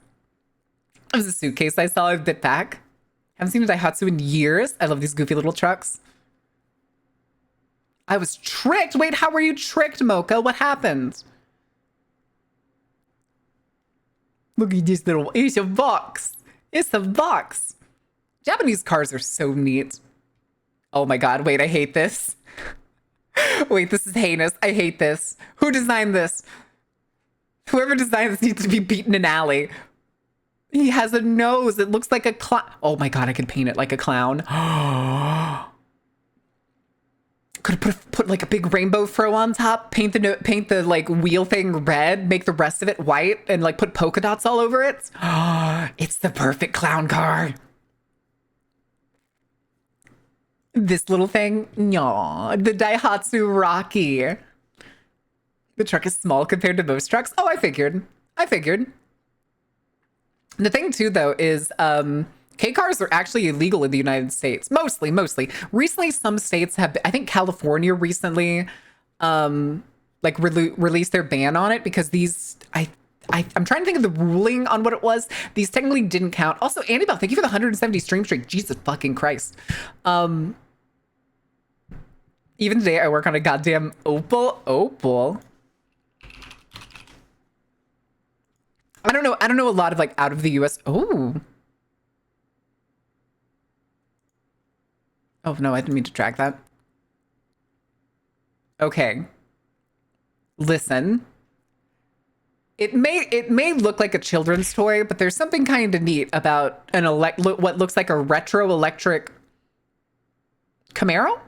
It was a suitcase I saw a bit back. Haven't seen a Daihatsu in years. I love these goofy little trucks. I was tricked. Wait, how were you tricked, Mocha? What happened? Look at this little... It's a box. It's a box. Japanese cars are so neat. Oh my God, wait, I hate this. Wait, this is heinous. I hate this. Who designed this? Whoever designed this needs to be beaten in an alley. He has a nose. It looks like a clown. Oh my God, I could paint it like a clown. Could put like a big rainbow fro on top, paint the like wheel thing red, make the rest of it white, and like put polka dots all over it. It's the perfect clown car. This little thing, no, the Daihatsu Rocky. The truck is small compared to most trucks. Oh, I figured. The thing too, though, is K cars are actually illegal in the United States. Mostly. Recently, some states have. I think California recently, like released their ban on it because these. I'm trying to think of the ruling on what it was. These technically didn't count. Also, Annabelle, thank you for the 170 stream streak. Jesus fucking Christ. Even today, I work on a goddamn Opal. I don't know a lot of like out of the US. Oh no, I didn't mean to track that. Okay. Listen. It may look like a children's toy, but there's something kind of neat about what looks like a retro electric Camaro?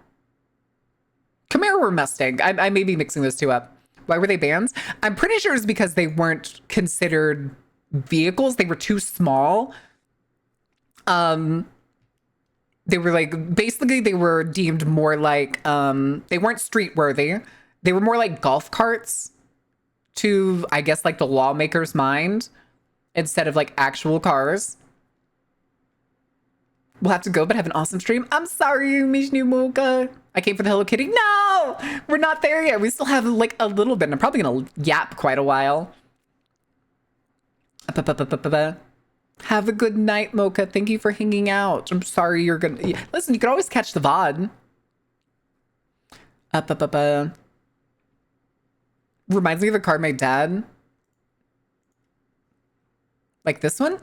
Camaro or Mustang? I may be mixing those two up. Why were they banned? I'm pretty sure it's because they weren't considered vehicles. They were too small. They were like, basically they were deemed more like, they weren't street worthy. They were more like golf carts to, I guess, like the lawmaker's mind instead of like actual cars. We'll have to go, but have an awesome stream. I'm sorry, Mishnu Mocha. I came for the Hello Kitty. No, we're not there yet. We still have like a little bit. And I'm probably gonna yap quite a while. Have a good night, Mocha. Thank you for hanging out. I'm sorry you're gonna listen. You can always catch the VOD. Reminds me of a car my dad. Like this one.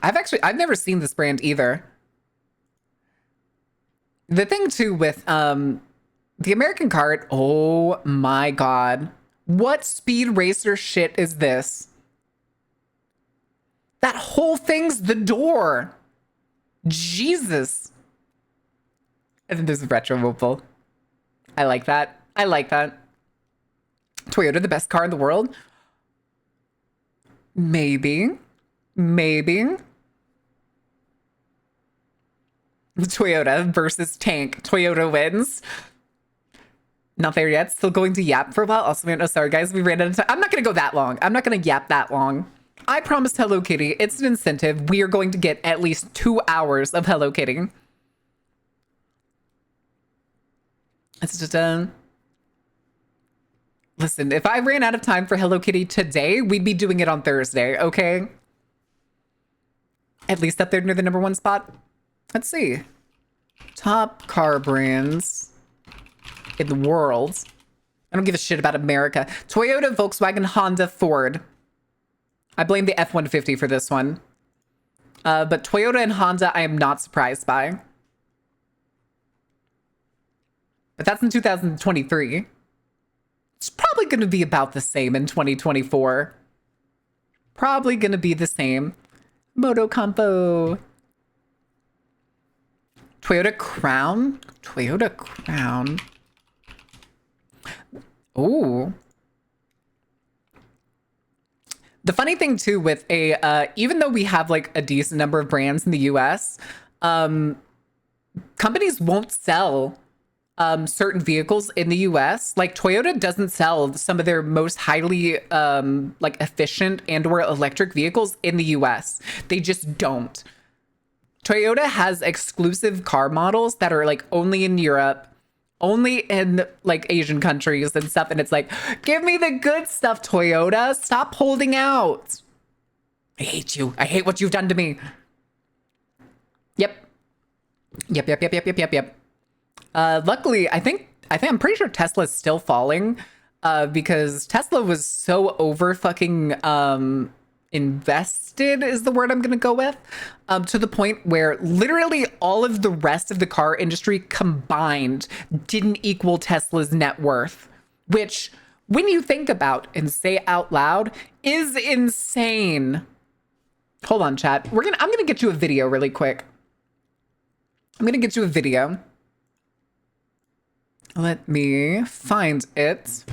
I've never seen this brand either. The thing too with the American cart, oh my god. What speed racer shit is this? That whole thing's the door. Jesus. And then there's a retro Opal. I like that. I like that. Toyota, the best car in the world? Maybe. Toyota versus tank. Toyota wins. Not there yet. Still going to yap for a while. Also, man, oh, sorry, guys. We ran out of time. I'm not going to go that long. I'm not going to yap that long. I promised Hello Kitty. It's an incentive. We are going to get at least 2 hours of Hello Kitty. It's just listen, if I ran out of time for Hello Kitty today, we'd be doing it on Thursday, okay? At least up there near the #1 spot. Let's see. Top car brands in the world. I don't give a shit about America. Toyota, Volkswagen, Honda, Ford. I blame the F-150 for this one. But Toyota and Honda, I am not surprised by. But that's in 2023. It's probably going to be about the same in 2024. Probably going to be the same. Moto Compo. Toyota Crown? Toyota Crown. Ooh. The funny thing too with even though we have like a decent number of brands in the US, companies won't sell certain vehicles in the US. Like Toyota doesn't sell some of their most highly like efficient and or electric vehicles in the US. They just don't. Toyota has exclusive car models that are like only in Europe, only in like Asian countries and stuff. And it's like, give me the good stuff, Toyota. Stop holding out. I hate you. I hate what you've done to me. Yep. Luckily, I'm pretty sure Tesla's still falling because Tesla was so over fucking invested is the word I'm going to go with, to the point where literally all of the rest of the car industry combined didn't equal Tesla's net worth, which when you think about and say out loud is insane. Hold on, chat. I'm going to get you a video really quick. I'm going to get you a video. Let me find it.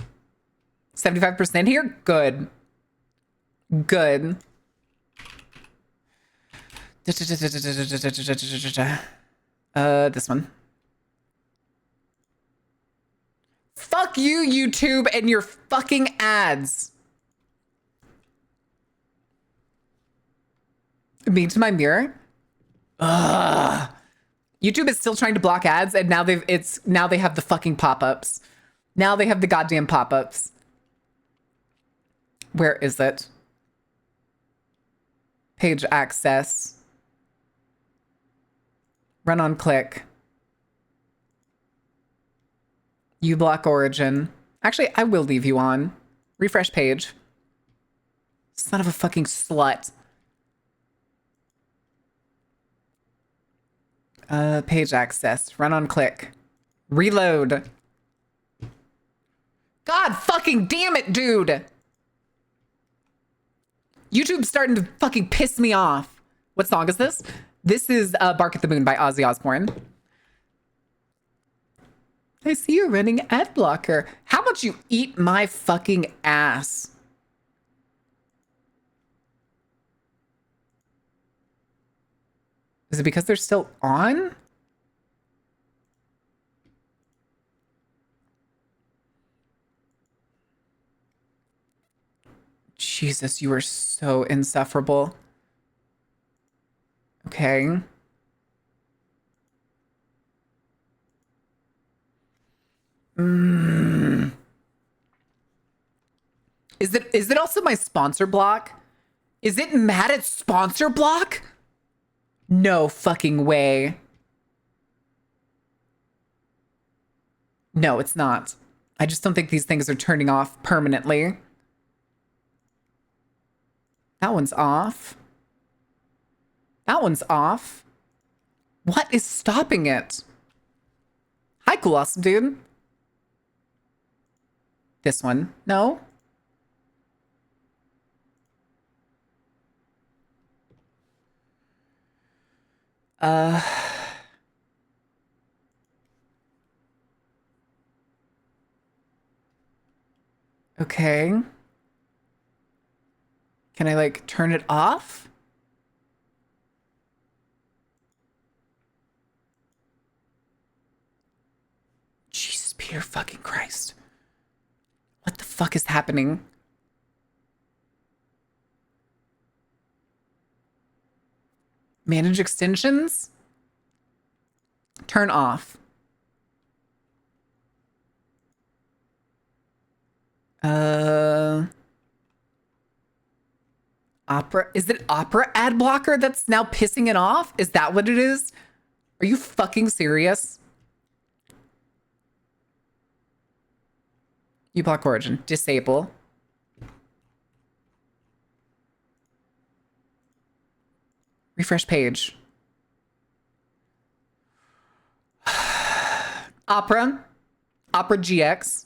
75% here? Good. Good. This one. Fuck you, YouTube, and your fucking ads. Me to my mirror. Ugh. YouTube is still trying to block ads, and now they have the fucking pop-ups. Now they have the goddamn pop-ups. Where is it? Page access. Run on click. uBlock origin. Actually, I will leave you on. Refresh page. Son of a fucking slut. Page access. Run on click. Reload. God fucking damn it, dude. YouTube's starting to fucking piss me off. What song is this? This is Bark at the Moon by Ozzy Osbourne. I see you're running ad blocker. How about you eat my fucking ass? Is it because they're still on? Jesus, you are so insufferable. Okay. Is it also my sponsor block? Is it mad at sponsor block? No fucking way. No, it's not. I just don't think these things are turning off permanently. That one's off. That one's off. What is stopping it? Hi, cool, awesome dude. This one. No? Okay. Can I like turn it off? Jesus, Peter fucking Christ. What the fuck is happening? Manage extensions? Turn off. Opera? Is it Opera ad blocker that's now pissing it off? Is that what it is? Are you fucking serious? uBlock origin. Disable. Refresh page. Opera. Opera GX.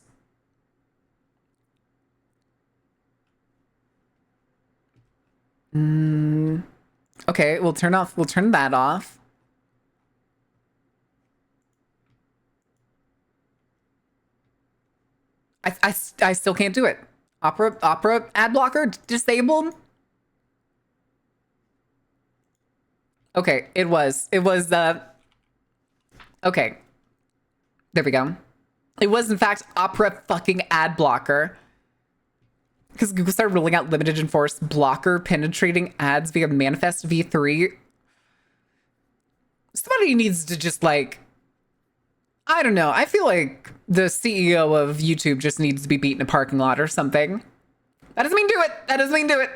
Okay, we'll turn that off. I still can't do it. Opera ad blocker disabled. Okay, it was okay. There we go. It was in fact Opera fucking ad blocker. Because Google started rolling out limited enforced blocker penetrating ads via Manifest v3. Somebody needs to just like, I don't know. I feel like the CEO of YouTube just needs to be beat in a parking lot or something. That doesn't mean do it. That doesn't mean do it.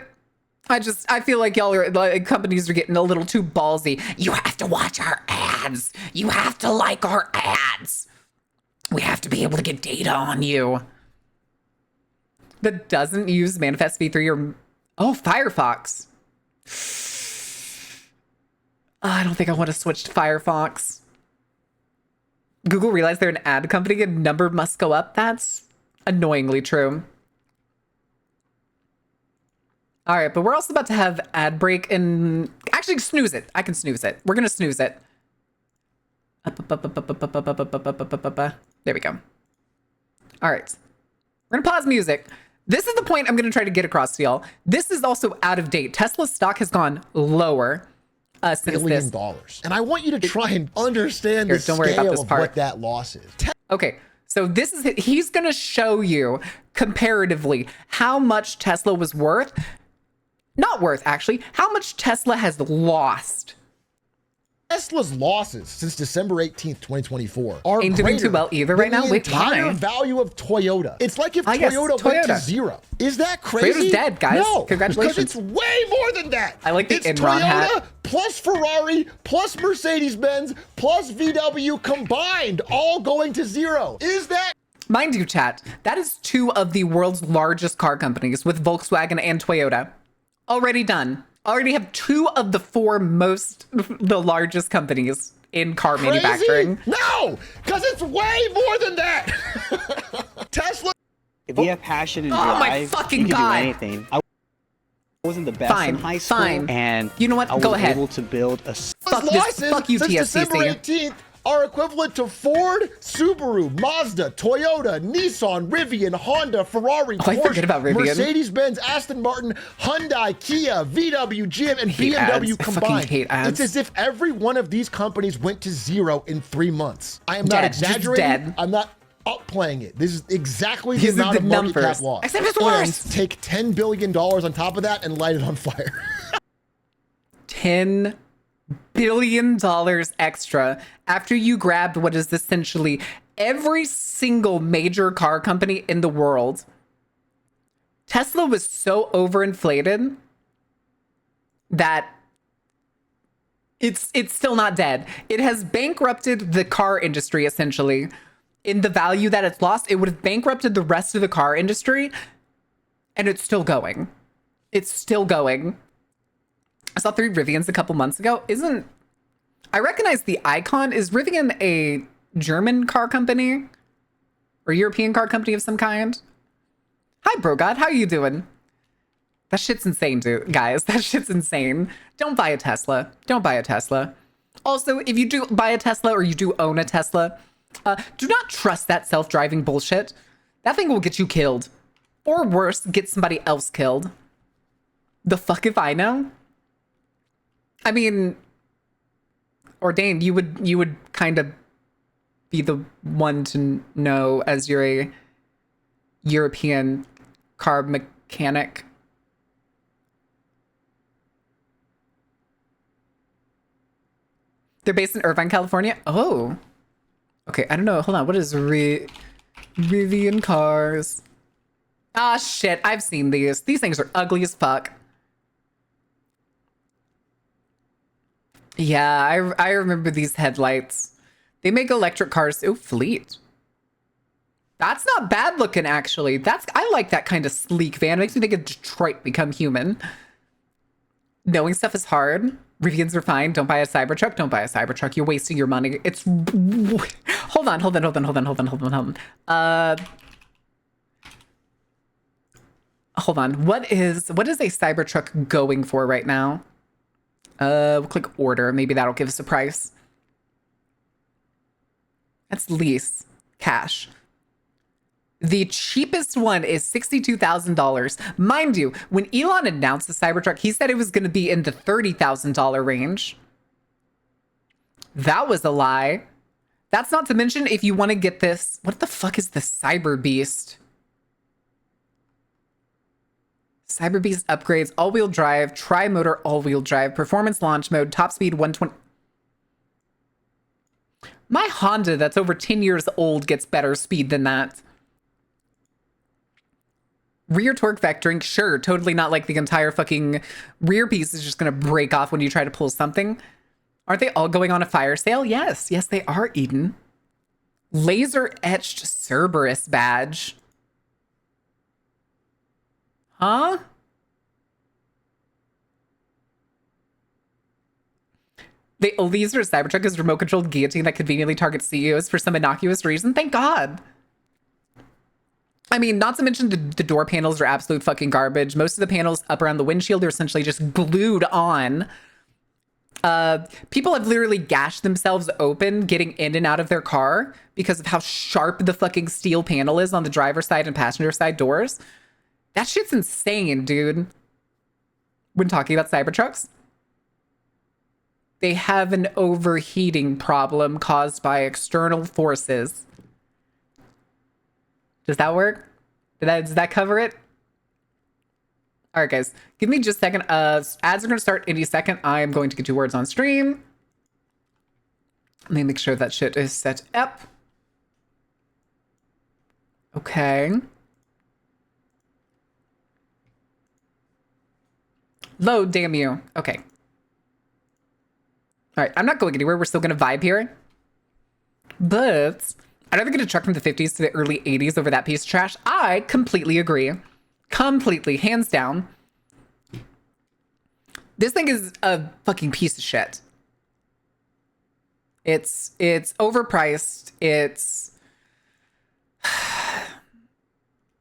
I feel like y'all are, like, companies are getting a little too ballsy. You have to watch our ads. You have to like our ads. We have to be able to get data on you. That doesn't use Manifest v3 or... Oh, Firefox. I don't think I want to switch to Firefox. Google realized they're an ad company and number must go up. That's annoyingly true. All right, but we're also about to have ad break and... Actually, snooze it. I can snooze it. We're going to snooze it. There we go. All right. We're going to pause music. This is the point I'm going to try to get across to y'all. This is also out of date. Tesla's stock has gone lower since this. $1 billion. And I want you to try and understand the scale of what that loss is. Okay, so this is he's going to show you comparatively how much Tesla was worth Not worth, actually. How much Tesla has lost? Tesla's losses since December 18th, 2024 are ain't doing too well either right now. Wait, entire value of Toyota. It's like if Toyota went to zero. Is that crazy? Toyota's dead, guys. No, congratulations. Because it's way more than that. I like the it's Enron Toyota hat. plus Ferrari plus Mercedes-Benz plus VW combined, all going to zero. Is that? Mind you, chat, that is 2 of the world's largest car companies with Volkswagen and Toyota. Already done. Already have 2 of the 4 the largest companies in car manufacturing. No, because it's way more than that. Tesla. If you have passion and drive, my fucking you can God. do anything. I wasn't the best in high school, and you know what? I was Go ahead. able to build a. Fuck you, since TSCC. December 18th are equivalent to Ford, Subaru, Mazda, Toyota, Nissan, Rivian, Honda, Ferrari, Porsche, Mercedes-Benz, Aston Martin, Hyundai, Kia, VW, GM, and BMW combined. It's as if every one of these companies went to zero in 3 months. I am not exaggerating. I'm not upplaying it. This is exactly the amount of market cap loss. Except it's worse. And take $10 billion on top of that and light it on fire. $10 billion extra after you grabbed what is essentially every single major car company in the world. Tesla was so overinflated that it's still not dead. It has bankrupted the car industry essentially. In the value that it's lost, it would have bankrupted the rest of the car industry, and it's still going. It's still going. I saw 3 Rivians a couple months ago. I recognize the icon. Is Rivian a German car company or European car company of some kind? Hi, Brogod. How you doing? That shit's insane, dude. Guys, that shit's insane. Don't buy a Tesla. Don't buy a Tesla. Also, if you do buy a Tesla or you do own a Tesla, do not trust that self-driving bullshit. That thing will get you killed. Or worse, get somebody else killed. The fuck if I know? I mean, Ordained, you would kind of be the one to know as you're a European car mechanic. They're based in Irvine, California. Oh. Okay, I don't know. Hold on. What is Rivian cars? Ah, shit. I've seen these. These things are ugly as fuck. Yeah, I remember these headlights. They make electric cars. Oh, Fleet. That's not bad looking, actually. I like that kind of sleek van. It makes me think of Detroit Become Human. Knowing stuff is hard. Rivians are fine. Don't buy a Cybertruck. Don't buy a Cybertruck. You're wasting your money. It's... Hold on. What is a Cybertruck going for right now? We'll click order. Maybe that'll give us a price. That's lease. Cash. The cheapest one is $62,000. Mind you, when Elon announced the Cybertruck, he said it was going to be in the $30,000 range. That was a lie. That's not to mention if you want to get this. What the fuck is the Cyber Beast? Cyber Beast upgrades, all-wheel drive, tri-motor all-wheel drive, performance launch mode, top speed 120. My Honda that's over 10 years old gets better speed than that. Rear torque vectoring, sure, totally not like the entire fucking rear piece is just gonna break off when you try to pull something. Aren't they all going on a fire sale? Yes, they are, Eden. Laser etched Cerberus badge. Huh? The laser Cybertruck is a remote-controlled guillotine that conveniently targets CEOs for some innocuous reason. Thank God. I mean, not to mention the door panels are absolute fucking garbage. Most of the panels up around the windshield are essentially just glued on. People have literally gashed themselves open getting in and out of their car because of how sharp the fucking steel panel is on the driver's side and passenger side doors. That shit's insane, dude. When talking about Cybertrucks, they have an overheating problem caused by external forces. Does that work? Does that cover it? All right, guys, give me just a second. Ads are going to start any second. I'm going to get 2 words on stream. Let me make sure that shit is set up. Okay. Load, damn you. Okay. All right, I'm not going anywhere. We're still going to vibe here. But I'd rather get a truck from the 50s to the early 80s over that piece of trash. I completely agree. Completely. Hands down. This thing is a fucking piece of shit. It's overpriced. It's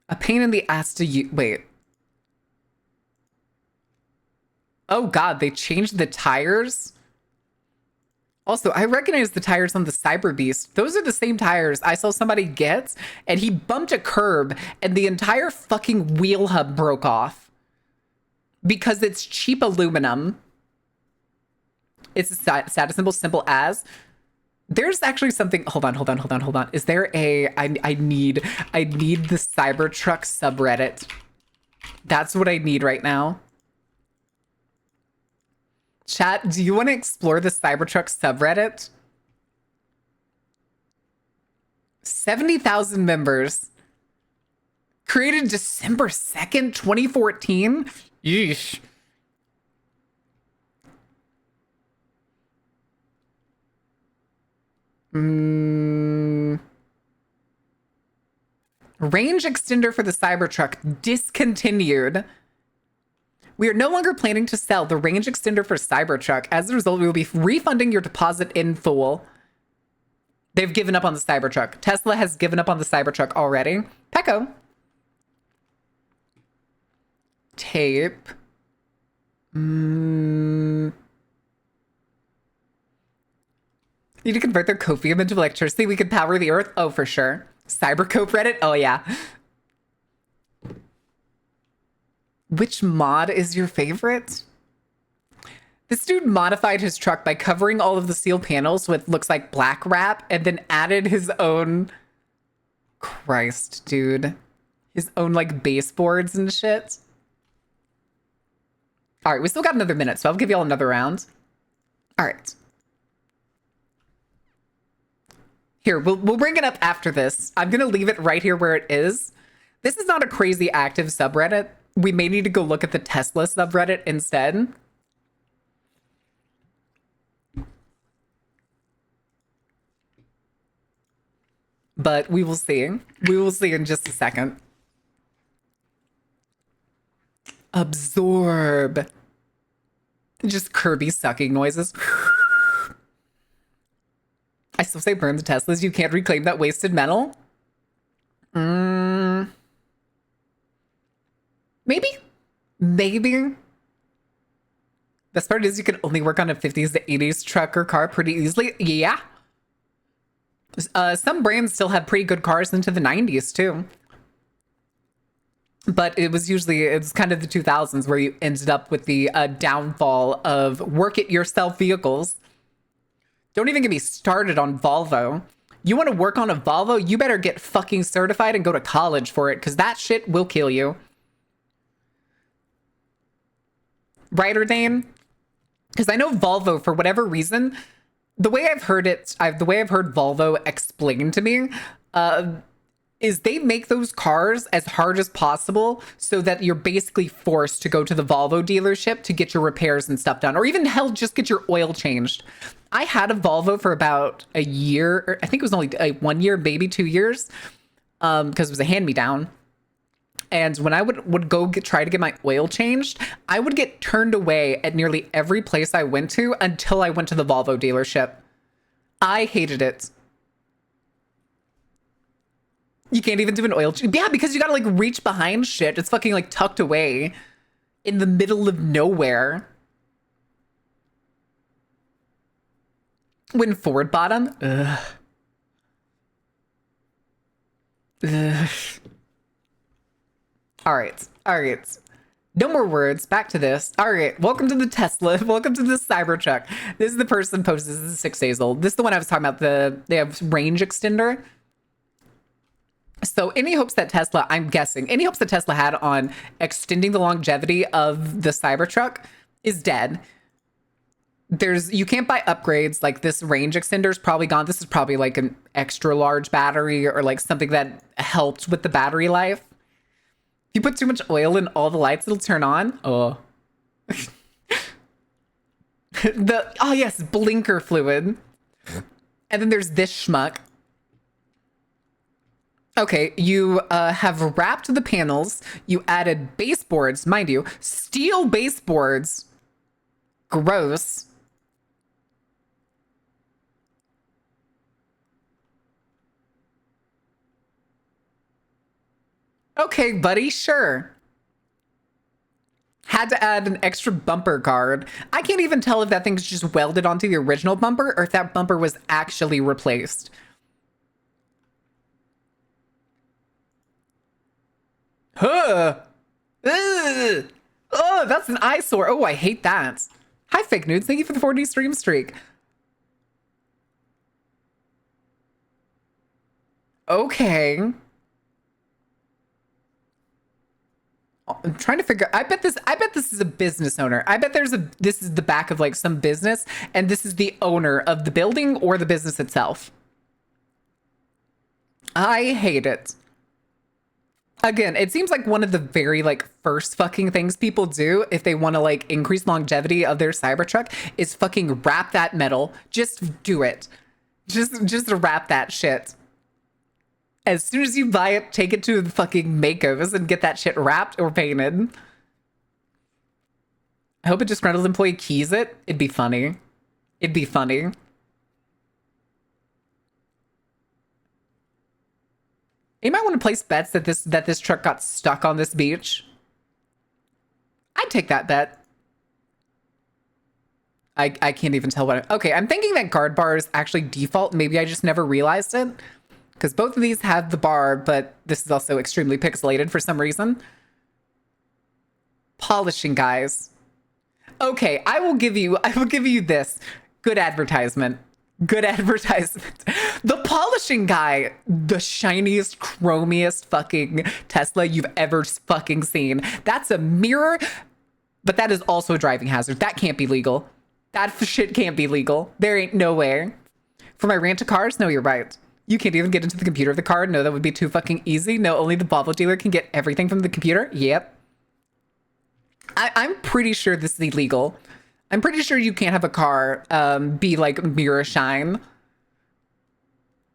a pain in the ass to use. Wait. Oh God, they changed the tires? Also, I recognize the tires on the Cyber Beast. Those are the same tires I saw somebody get, and he bumped a curb, and the entire fucking wheel hub broke off. Because it's cheap aluminum. It's a status symbol, simple as. There's actually something. Hold on. Is there a? I need the Cybertruck subreddit. That's what I need right now. Chat, do you want to explore the Cybertruck subreddit? 70,000 members. Created December 2nd, 2014. Yeesh. Range extender for the Cybertruck discontinued. We are no longer planning to sell the range extender for Cybertruck. As a result, we will be refunding your deposit in full. They've given up on the Cybertruck. Tesla has given up on the Cybertruck already. Pecco. Tape. Need to convert their copium into electricity. We could power the earth. Oh, for sure. Cybercope Reddit. Oh, yeah. Which mod is your favorite? This dude modified his truck by covering all of the steel panels with looks like black wrap and then added his own... Christ, dude. His own, like, baseboards and shit. All right, we still got another minute, so I'll give y'all another round. All right. Here, we'll bring it up after this. I'm going to leave it right here where it is. This is not a crazy active subreddit. We may need to go look at the Tesla subreddit instead. But we will see. We will see in just a second. Absorb. Just Kirby sucking noises. I still say burn the Teslas. You can't reclaim that wasted metal. Maybe. Best part is you can only work on a 50s to 80s truck or car pretty easily. Yeah. Some brands still have pretty good cars into the 90s too. But it's kind of the 2000s where you ended up with the downfall of work-it-yourself vehicles. Don't even get me started on Volvo. You want to work on a Volvo? You better get fucking certified and go to college for it, because that shit will kill you. Right, Dane? Because I know Volvo, for whatever reason, the way I've heard Volvo explained to me, is they make those cars as hard as possible so that you're basically forced to go to the Volvo dealership to get your repairs and stuff done, or even hell, just get your oil changed. I had a Volvo for about a year, or I think it was only 1 year, maybe 2 years, because it was a hand-me-down. And when I would go try to get my oil changed, I would get turned away at nearly every place I went to until I went to the Volvo dealership. I hated it. You can't even do an oil change. Yeah, because you gotta like reach behind shit. It's fucking like tucked away in the middle of nowhere. When Ford bought them. Ugh. Ugh. All right. No more words. Back to this. All right. Welcome to the Tesla. Welcome to the Cybertruck. This is the person posted. This is 6 days old. This is the one I was talking about. They have range extender. So any hopes that Tesla, I'm guessing, any hopes that Tesla had on extending the longevity of the Cybertruck is dead. You can't buy upgrades. Like this range extender is probably gone. This is probably like an extra large battery or like something that helped with the battery life. If you put too much oil in all the lights, it'll turn on. Oh. Oh yes, blinker fluid. And then there's this schmuck. Okay, you have wrapped the panels. You added baseboards, mind you, steel baseboards. Gross. Okay, buddy, sure. Had to add an extra bumper guard. I can't even tell if that thing's just welded onto the original bumper or if that bumper was actually replaced. Huh. Ugh. Oh, that's an eyesore. Oh, I hate that. Hi, Fake Nudes. Thank you for the 4D stream streak. Okay. I'm trying to figure. I bet this is a business owner. I bet this is the back of like some business, and this is the owner of the building or the business itself. I hate it. Again, it seems like one of the very like first fucking things people do if they want to like increase longevity of their Cybertruck is fucking wrap that metal. Just do it. Just wrap that shit. As soon as you buy it, take it to the fucking makeovers and get that shit wrapped or painted. I hope a disgruntled employee keys it. It'd be funny. It'd be funny. You might want to place bets that this truck got stuck on this beach. I'd take that bet. I can't even tell what. Okay, I'm thinking that guard bar is actually default. Maybe I just never realized it. Because both of these have the bar, but this is also extremely pixelated for some reason. Polishing guys. Okay, I will give you this. Good advertisement. Good advertisement. The polishing guy, the shiniest, chromiest fucking Tesla you've ever fucking seen. That's a mirror, but that is also a driving hazard. That can't be legal. That shit can't be legal. There ain't no way. For my rant to cars? No, you're right. You can't even get into the computer of the car. No, that would be too fucking easy. No, only the Volvo dealer can get everything from the computer. Yep. I'm pretty sure this is illegal. I'm pretty sure you can't have a car be like mirror shine.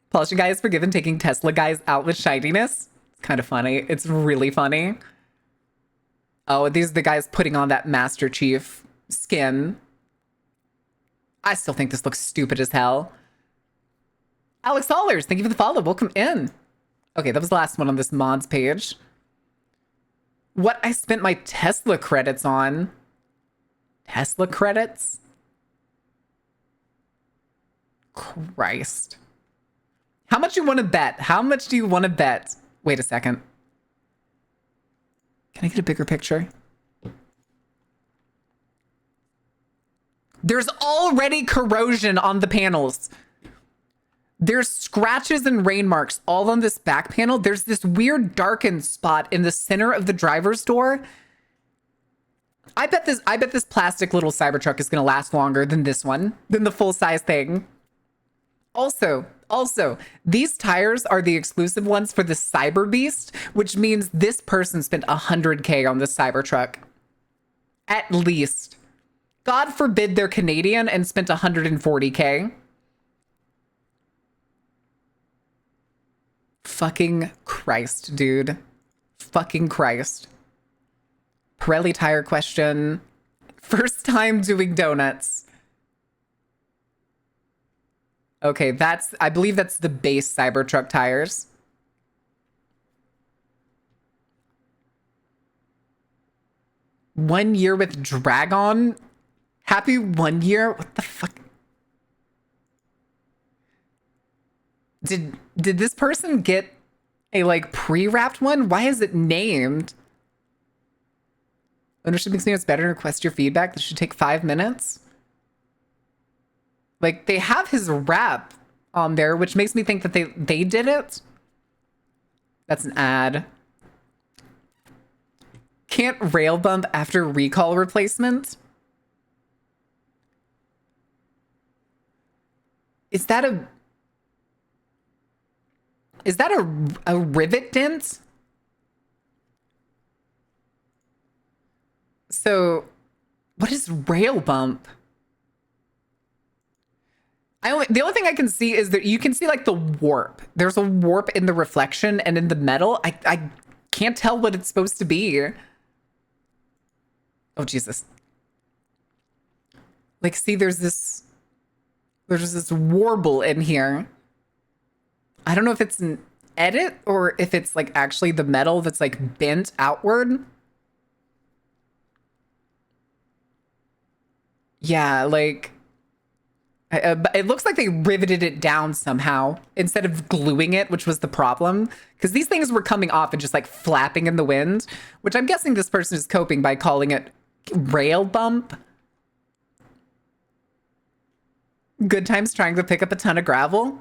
Polishing guy is forgiven, taking Tesla guys out with shininess. It's kind of funny. It's really funny. Oh, these are the guys putting on that Master Chief skin. I still think this looks stupid as hell. Alex Hollers, thank you for the follow. Welcome in. Okay, that was the last one on this mods page. What I spent my Tesla credits on. Tesla credits? Christ. How much you want to bet? How much do you want to bet? Wait a second. Can I get a bigger picture? There's already corrosion on the panels. There's scratches and rain marks all on this back panel. There's this weird darkened spot in the center of the driver's door. I bet this plastic little Cybertruck is going to last longer than this one, than the full-size thing. Also, these tires are the exclusive ones for the Cyber Beast, which means this person spent $100K on this Cybertruck. At least. God forbid they're Canadian and spent $140K. Fucking Christ, dude. Fucking Christ. Pirelli tire question. First time doing donuts. Okay, I believe that's the base Cybertruck tires. One year with Dragon? Happy 1 year? What the fuck? Did this person get a like pre-wrapped one? Why is it named? Ownership makes me it's better to request your feedback. This should take 5 minutes. Like they have his wrap on there, which makes me think that they did it. That's an ad. Can't rail bump after recall replacement? Is that a rivet dent? So what is rail bump? The only thing I can see is that you can see like the warp. There's a warp in the reflection and in the metal. I can't tell what it's supposed to be. Oh, Jesus. Like, see, there's this warble in here. I don't know if it's an edit or if it's like actually the metal that's like bent outward. Yeah, like it looks like they riveted it down somehow instead of gluing it, which was the problem. Because these things were coming off and just like flapping in the wind, which I'm guessing this person is coping by calling it rail bump. Good times trying to pick up a ton of gravel.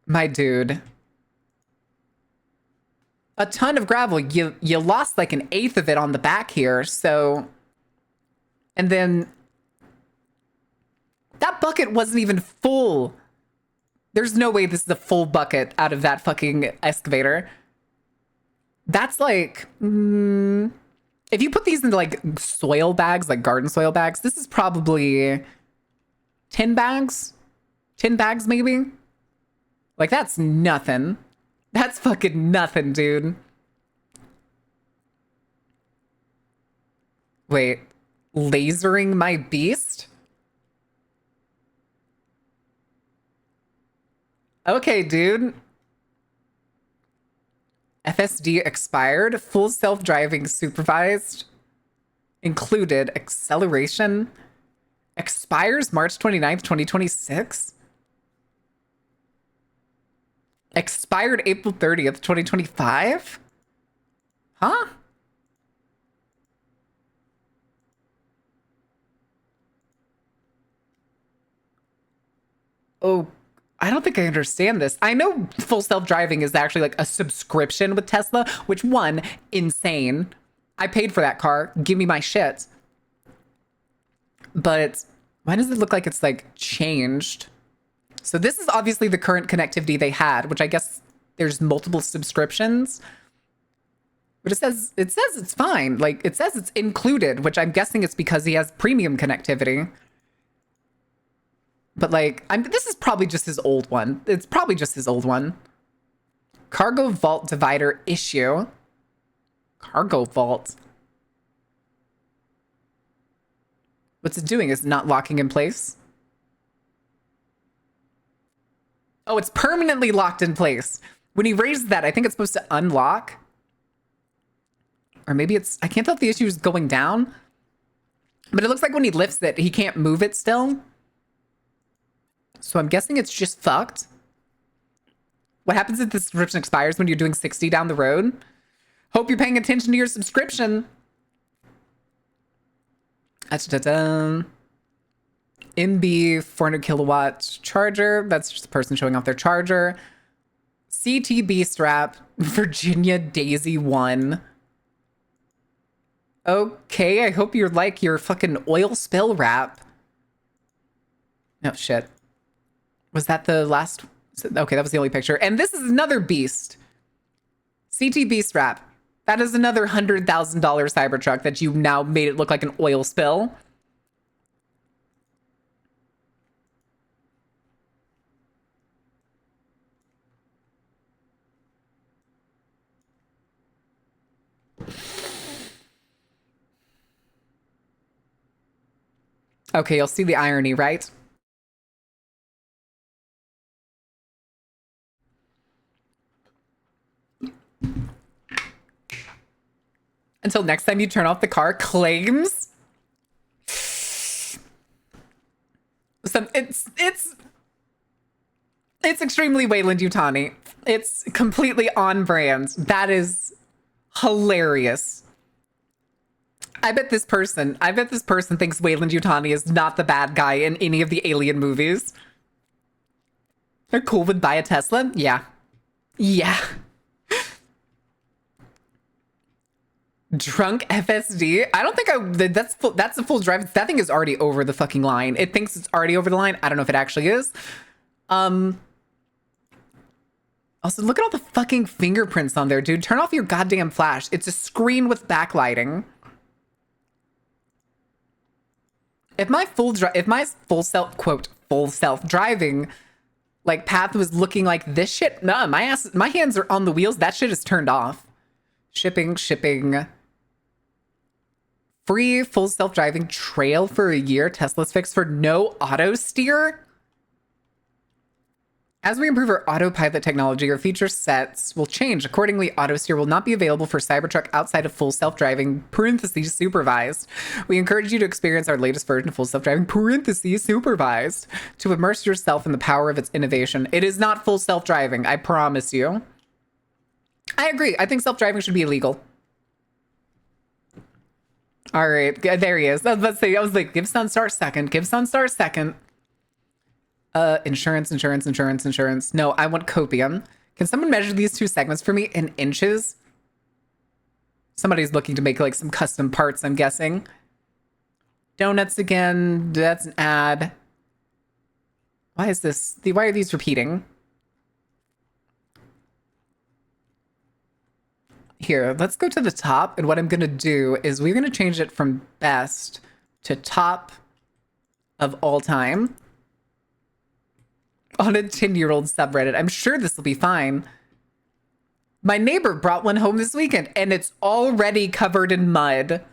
My dude. A ton of gravel. You lost like an eighth of it on the back here, so... And then... That bucket wasn't even full. There's no way this is a full bucket out of that fucking excavator. That's like... if you put these into like soil bags, like garden soil bags, this is probably 10 bags? 10 bags maybe? Like, that's nothing. That's fucking nothing, dude. Wait, lasering my beast? Okay, dude. FSD expired. Full self-driving supervised. Included. Acceleration. Expires March 29th, 2026. Expired April 30th, 2025? Huh? Oh, I don't think I understand this. I know full self-driving is actually like a subscription with Tesla, which one, insane. I paid for that car. Give me my shit. But why does it look like it's like changed? So this is obviously the current connectivity they had, which I guess there's multiple subscriptions. But it says it's fine. Like, it says it's included, which I'm guessing it's because he has premium connectivity. But like, this is probably just his old one. It's probably just his old one. Cargo vault divider issue. Cargo vault. What's it doing? Is it not locking in place? Oh, it's permanently locked in place. When he raises that, I think it's supposed to unlock. Or maybe it's... I can't tell if the issue is going down. But it looks like when he lifts it, he can't move it still. So I'm guessing it's just fucked. What happens if the subscription expires when you're doing 60 down the road? Hope you're paying attention to your subscription. MB 400 kilowatt charger. That's just a person showing off their charger. CTB strap. Virginia Daisy 1. Okay, I hope you're like your fucking oil spill wrap. No, shit. Was that the last? Okay, that was the only picture. And this is another beast. CTB strap. That is another $100,000 Cybertruck that you now made it look like an oil spill. Okay, you'll see the irony, right? Until next time you turn off the car, claims. It's extremely Weyland-Yutani. It's completely on brand. That is hilarious. I bet this person thinks Weyland-Yutani is not the bad guy in any of the Alien movies. They're cool with buy a Tesla? Yeah. Yeah. Drunk FSD? I don't think that's a full drive. That thing is already over the fucking line. It thinks it's already over the line. I don't know if it actually is. Also, look at all the fucking fingerprints on there, dude. Turn off your goddamn flash. It's a screen with backlighting. If my full self driving like path was looking like this shit, no, my hands are on the wheels. That shit is turned off. Shipping. Free full self-driving trail for a year. Tesla's fix for no auto steer. As we improve our autopilot technology, our feature sets will change. Accordingly, auto steer will not be available for Cybertruck outside of full self-driving (supervised). We encourage you to experience our latest version of full self-driving (supervised) to immerse yourself in the power of its innovation. It is not full self-driving, I promise you. I agree. I think self-driving should be illegal. All right, there he is. I was like, give Sunstar a second. Insurance. No, I want copium. Can someone measure these two segments for me in inches? Somebody's looking to make like some custom parts, I'm guessing. Donuts again. That's an ad. Why are these repeating? Here, let's go to the top. And what I'm going to do is we're going to change it from best to top of all time on a 10-year-old subreddit. I'm sure this will be fine. My neighbor brought one home this weekend and it's already covered in mud.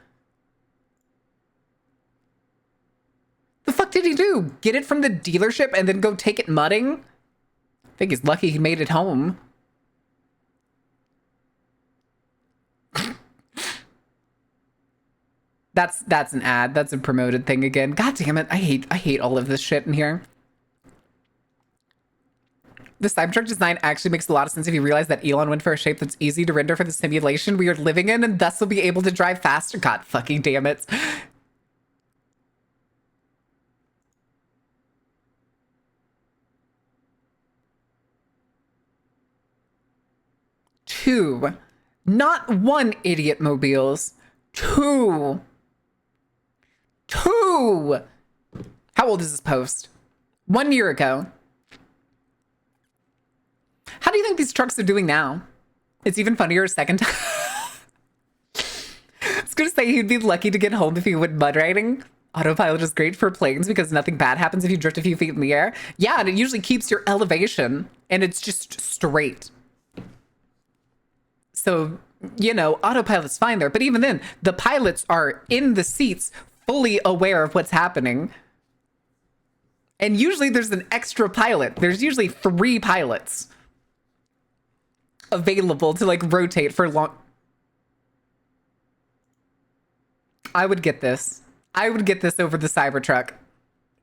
The fuck did he do? Get it from the dealership and then go take it mudding? I think he's lucky he made it home. That's an ad. That's a promoted thing again. God damn it. I hate all of this shit in here. The Cybertruck design actually makes a lot of sense if you realize that Elon went for a shape that's easy to render for the simulation we are living in and thus will be able to drive faster. God fucking damn it. Two. Not one idiot mobiles. Two. How old is this post? 1 year ago. How do you think these trucks are doing now? It's even funnier a second time. I was gonna say he'd be lucky to get home if he went mud riding. Autopilot is great for planes because nothing bad happens if you drift a few feet in the air. Yeah, and it usually keeps your elevation and it's just straight. So, you know, autopilot's fine there. But even then, the pilots are in the seats fully aware of what's happening. And usually there's an extra pilot. There's usually 3 pilots available to like rotate for long. I would get this. I would get this over the Cybertruck.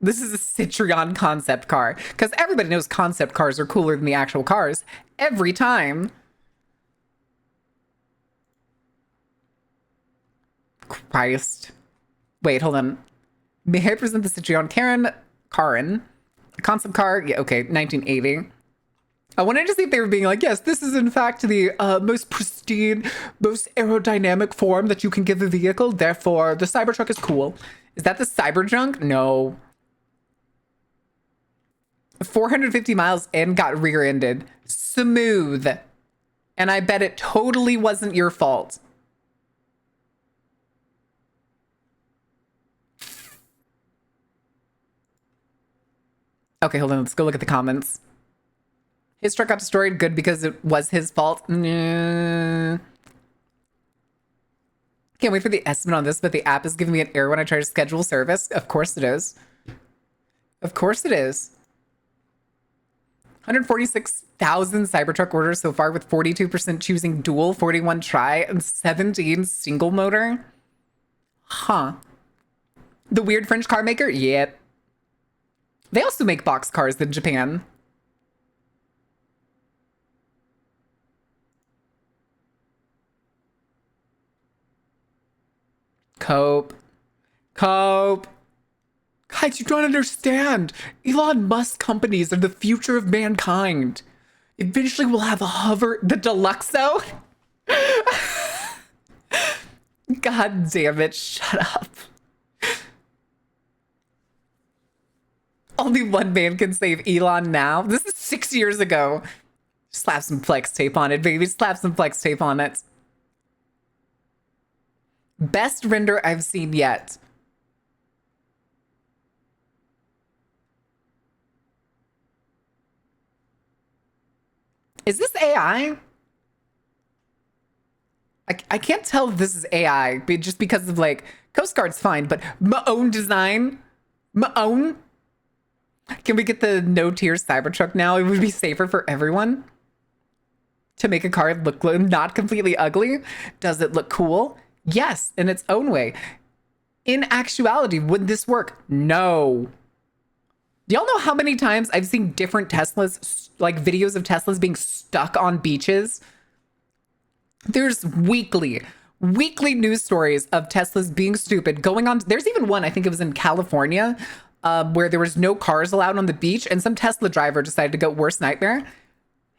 This is a Citroen concept car because everybody knows concept cars are cooler than the actual cars every time. Christ. Wait, hold on. May I present the Citroen Karin? Concept car? Yeah, okay, 1980. I wanted to see if they were being like, yes, this is in fact the most pristine, most aerodynamic form that you can give a vehicle. Therefore, the Cybertruck is cool. Is that the Cyberjunk? No. 450 miles and got rear-ended. Smooth. And I bet it totally wasn't your fault. Okay, hold on. Let's go look at the comments. His truck got destroyed. Good because it was his fault. Can't wait for the estimate on this, but the app is giving me an error when I try to schedule service. Of course it is. Of course it is. 146,000 Cybertruck orders so far with 42% choosing dual, 41 tri, and 17 single motor. Huh. The weird French car maker? Yep. They also make box cars in Japan. Cope. Guys, you don't understand. Elon Musk companies are the future of mankind. Eventually we'll have the Deluxo. God damn it, shut up. Only one man can save Elon now. This is 6 years ago. Slap some flex tape on it, baby. Slap some flex tape on it. Best render I've seen yet. Is this AI? I can't tell if this is AI, but just because of like, Coast Guard's fine, but my own design? My own? Can we get the no tears Cybertruck now? It would be safer for everyone to make a car look not completely ugly. Does it look cool? Yes, in its own way. In actuality, would this work? No. Do y'all know how many times I've seen different Teslas, like videos of Teslas being stuck on beaches? There's weekly news stories of Teslas being stupid, going on. There's even one, I think it was in California, where there was no cars allowed on the beach, and some Tesla driver decided to go worst nightmare.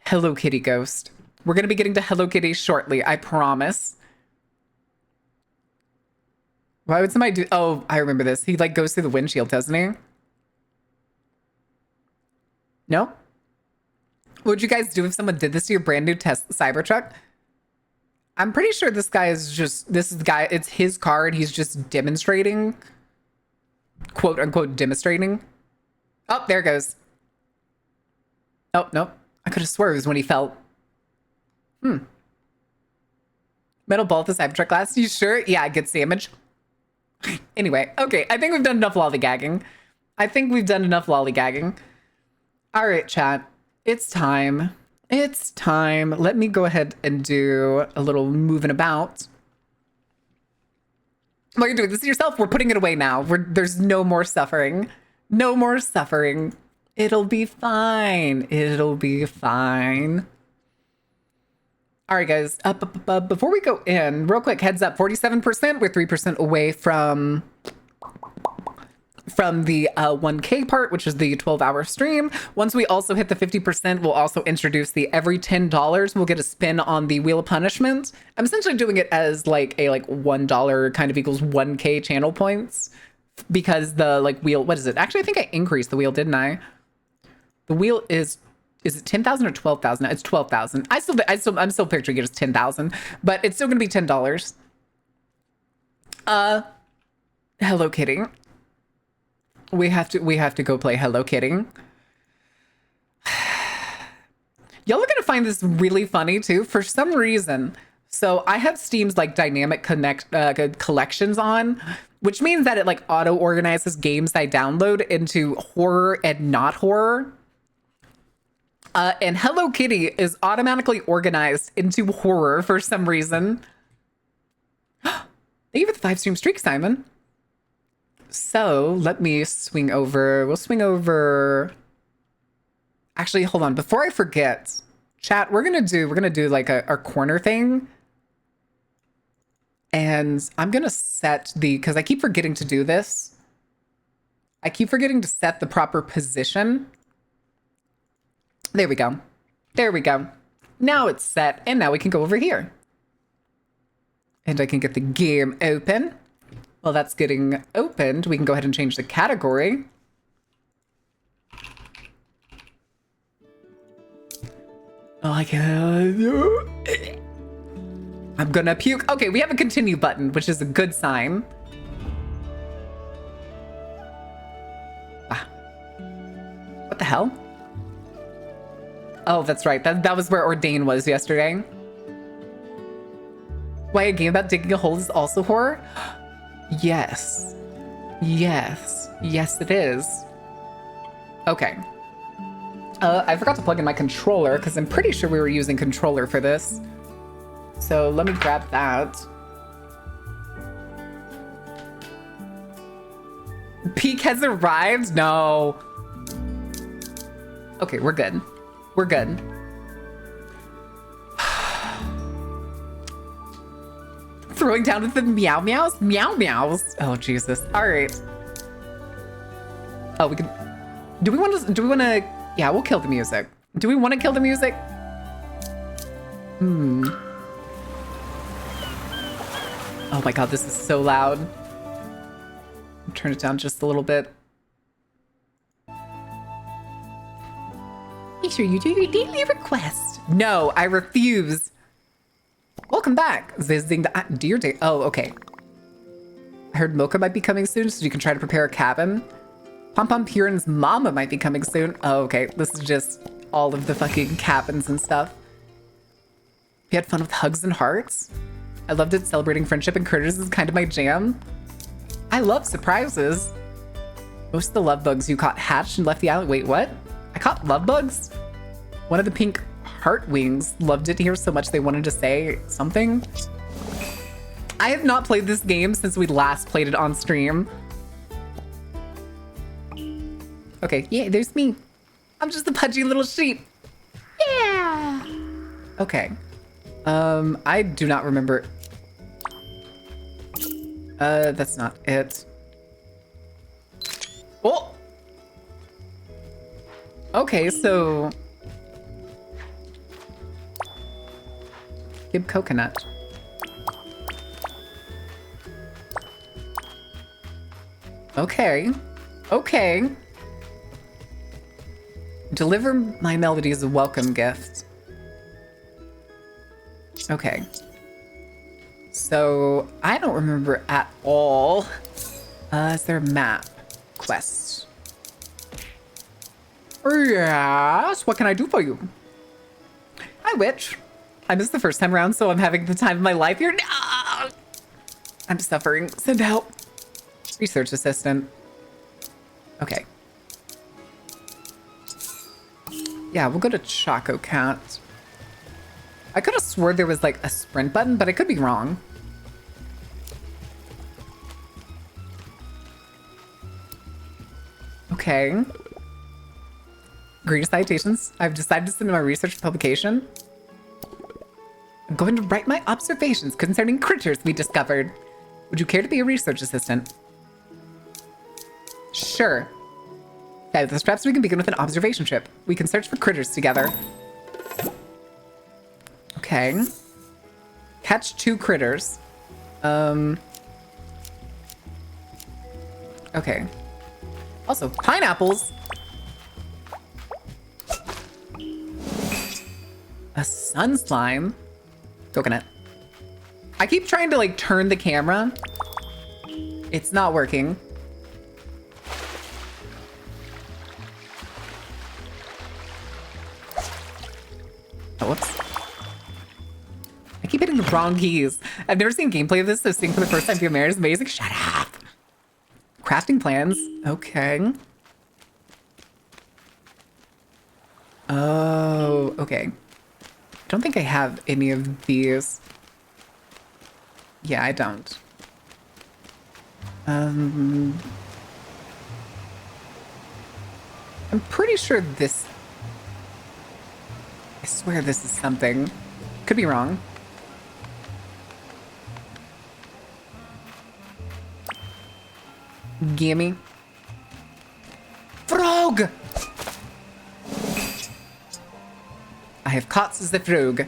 Hello Kitty ghost. We're going to be getting to Hello Kitty shortly, I promise. Why would somebody do... Oh, I remember this. He like goes through the windshield, doesn't he? No? What would you guys do if someone did this to your brand new Cybertruck? I'm pretty sure this guy is just... This is the guy... It's his car and he's just demonstrating. Quote unquote demonstrating. Oh, there it goes. Oh, no. I could have swore it was when he fell. Metal ball at the Cybertruck glass. You sure? Yeah, it gets damage. Anyway, okay. I think we've done enough lollygagging. All right, chat. It's time. It's time. Let me go ahead and do a little moving about. While you're doing this yourself, we're putting it away now. There's no more suffering. No more suffering. It'll be fine. It'll be fine. All right, guys. Before we go in, real quick, heads up, 47%. We're 3% away from the 1K part, which is the 12-hour stream. Once we also hit the 50%, we'll also introduce the every $10 we'll get a spin on the Wheel of Punishment. I'm essentially doing it as like a $1 kind of equals 1K channel points, because the wheel, what is it? Actually, I think I increased the wheel, didn't I? The wheel is it 10,000 or 12,000? It's 12,000. I'm still picturing it as 10,000, but it's still gonna be $10. Hello Kitty. We have to go play Hello Kitty. Y'all are gonna find this really funny too, for some reason. So I have Steam's like dynamic collections on, which means that it like auto organizes games I download into horror and not horror. And Hello Kitty is automatically organized into horror for some reason. Thank you for the 5-stream streak, Simon. So let me swing over. We'll swing over. Actually, hold on. Before I forget, chat, we're gonna do like our corner thing. And I'm gonna set because I keep forgetting to do this. I keep forgetting to set the proper position. There we go. There we go. Now it's set, and now we can go over here. And I can get the game open. While that's getting opened, we can go ahead and change the category. Oh, I can. I'm gonna puke. Okay, we have a continue button, which is a good sign. What the hell? Oh, that's right. That was where Ordain was yesterday. Why a game about digging a hole is also horror? Yes. Yes. Yes, it is. Okay. I forgot to plug in my controller because I'm pretty sure we were using controller for this. So let me grab that. Peak has arrived? No. Okay, we're good. We're good. Throwing down with the meow meows? Meow meows. Oh, Jesus. All right. Oh, we can... Do we want to... Yeah, we'll kill the music. Do we want to kill the music? Oh my god, this is so loud. Turn it down just a little bit. Make sure you do your daily request. No, I refuse. Welcome back. Visiting the Deer Day. Oh, okay. I heard Mocha might be coming soon, so you can try to prepare a cabin. Pom Pom Purin's mama might be coming soon. Oh, okay. This is just all of the fucking cabins and stuff. You had fun with hugs and hearts. I loved it. Celebrating friendship and critters is kind of my jam. I love surprises. Most of the love bugs you caught hatched and left the island. Wait, what? I caught love bugs? One of the pink heart wings loved it here so much they wanted to say something. I have not played this game since we last played it on stream. Okay, yeah, there's me. I'm just a pudgy little sheep. Yeah. Okay. I do not remember. That's not it. Oh! Okay, so... Give coconut. Okay. Okay. Deliver my melody as a welcome gift. Okay. So, I don't remember at all. Is there a map? Quest. Yes, what can I do for you? Hi, witch. I missed the first time around, so I'm having the time of my life here. No! I'm suffering. Send help. Research assistant. Okay. Yeah, we'll go to Choco Cat. I could have swore there was like a sprint button, but I could be wrong. Okay. Great citations. I've decided to submit my research for publication. I'm going to write my observations concerning critters we discovered. Would you care to be a research assistant? Sure. Fabulous. Perhaps we can begin with an observation trip. We can search for critters together. Okay. Catch 2 critters. Okay. Also, pineapples. A sun slime. Coconut. I keep trying to like turn the camera. It's not working. Oh, whoops. I keep hitting the wrong keys. I've never seen gameplay of this, so seeing for the first time via Mare is amazing. Shut up. Crafting plans. Okay. Oh, okay. I don't think I have any of these. Yeah, I don't. I'm pretty sure this... I swear this is something. Could be wrong. Gimme. Frog! I have caught the frog.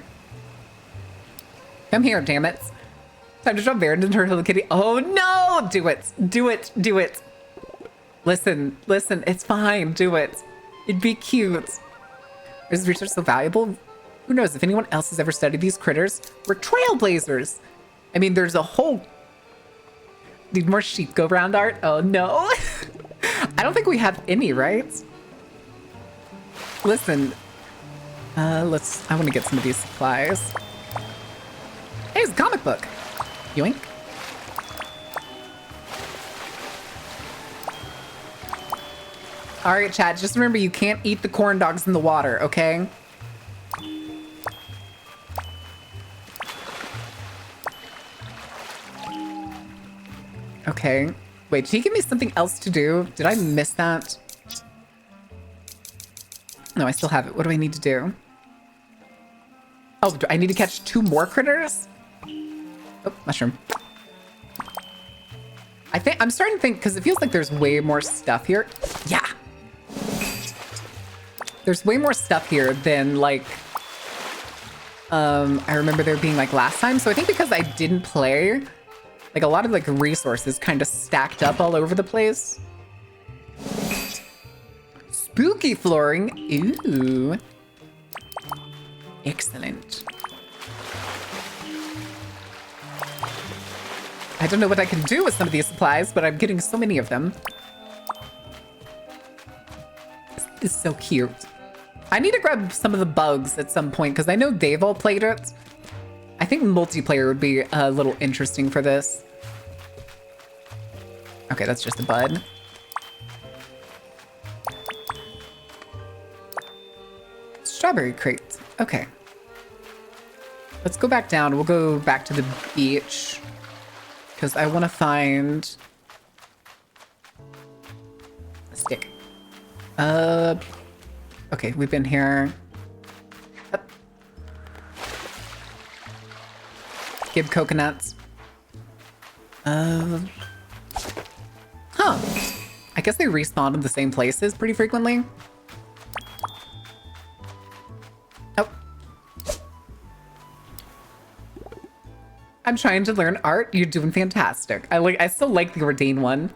Come here, damn it. Time to drop Baron into her Hello Kitty. Oh no! Do it. Do it. Do it. Listen. Listen. It's fine. Do it. It'd be cute. Is research so valuable? Who knows? If anyone else has ever studied these critters, we're trailblazers. I mean, there's a whole... Need more sheep go round art? Oh no. I don't think we have any, right? Listen. I want to get some of these supplies. Hey, it's a comic book. Yoink. All right, chat, just remember you can't eat the corn dogs in the water, okay? Okay. Wait, did he give me something else to do? Did I miss that? No, I still have it. What do I need to do? Oh, do I need to catch 2 more critters? Oh, mushroom. I'm starting to think, because it feels like there's way more stuff here. Yeah. There's way more stuff here than like, I remember there being like last time. So I think because I didn't play, like a lot of like resources kind of stacked up all over the place. Spooky flooring. Ooh. Excellent. I don't know what I can do with some of these supplies, but I'm getting so many of them. This is so cute. I need to grab some of the bugs at some point because I know they've all played it. I think multiplayer would be a little interesting for this. Okay, that's just a bud. Strawberry crate. Okay. Let's go back down. We'll go back to the beach because I want to find a stick. Okay, we've been here. Up. Give coconuts. Huh. I guess they respawn in the same places pretty frequently. Oh. I'm trying to learn art. You're doing fantastic. I still like the Ordain one.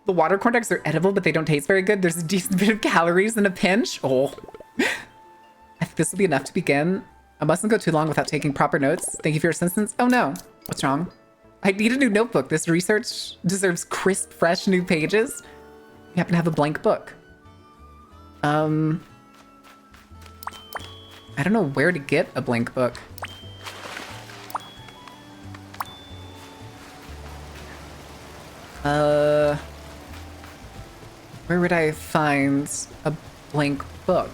The water corn dogs are edible, but they don't taste very good. There's a decent bit of calories in a pinch. Oh. I think this will be enough to begin. I mustn't go too long without taking proper notes. Thank you for your assistance. Oh no. What's wrong? I need a new notebook. This research deserves crisp, fresh new pages. You happen to have a blank book. I don't know where to get a blank book. Where would I find a blank book?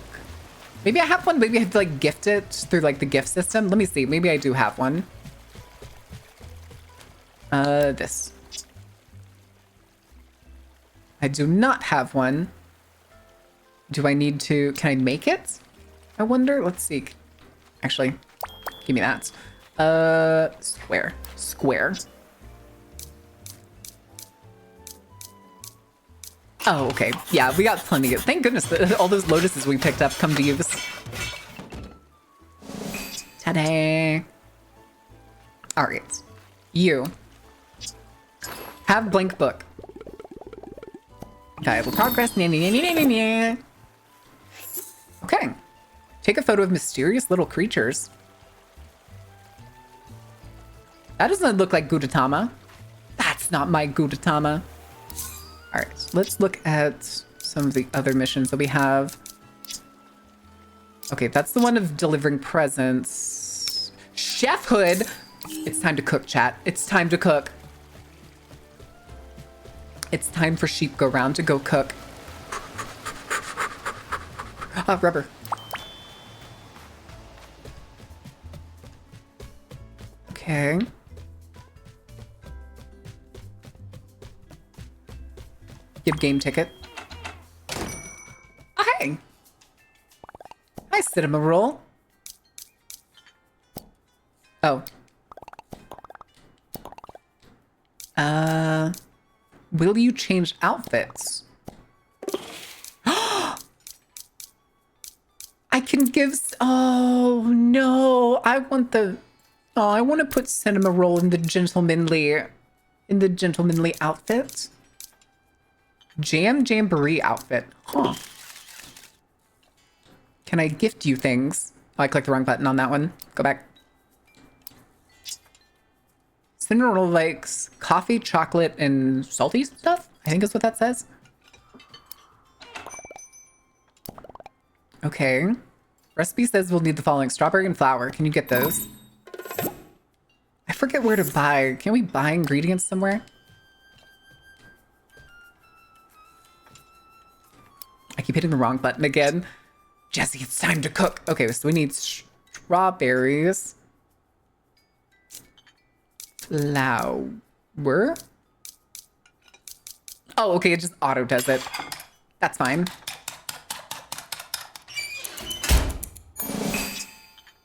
Maybe I have one. Maybe I have to like gift it through like the gift system. Let me see. Maybe I do have one. This. I do not have one. Do I need to, can I make it? I wonder, let's see. Actually, give me that. Square. Oh, okay. Yeah, we got plenty of, thank goodness that all those lotuses we picked up come to use. Ta-da! All right. You have blank book. Valuable progress. Okay. Take a photo of mysterious little creatures. That doesn't look like Gudetama. That's not my Gudetama. All right, let's look at some of the other missions that we have. Okay, that's the one of delivering presents. Chefhood. It's time to cook, chat. It's time to cook. It's time for Sheep Go Round to go cook. Ah, rubber. Okay. Give game ticket. Oh, hey. Hi, Cinema Roll. Oh. Will you change outfits? I can give... Oh, no. I want the... Oh, I want to put Cinema Roll in the gentlemanly outfit. Jamboree outfit. Huh. Can I gift you things? Oh, I clicked the wrong button on that one. Go back. Cinema Roll likes coffee, chocolate, and salty stuff? I think is what that says. Okay. Recipe says we'll need the following: strawberry and flour. Can you get those? I forget where to buy. Can we buy ingredients somewhere? I keep hitting the wrong button again. Jesse, it's time to cook. Okay, so we need strawberries. Flour. Oh, okay, it just auto does it. That's fine.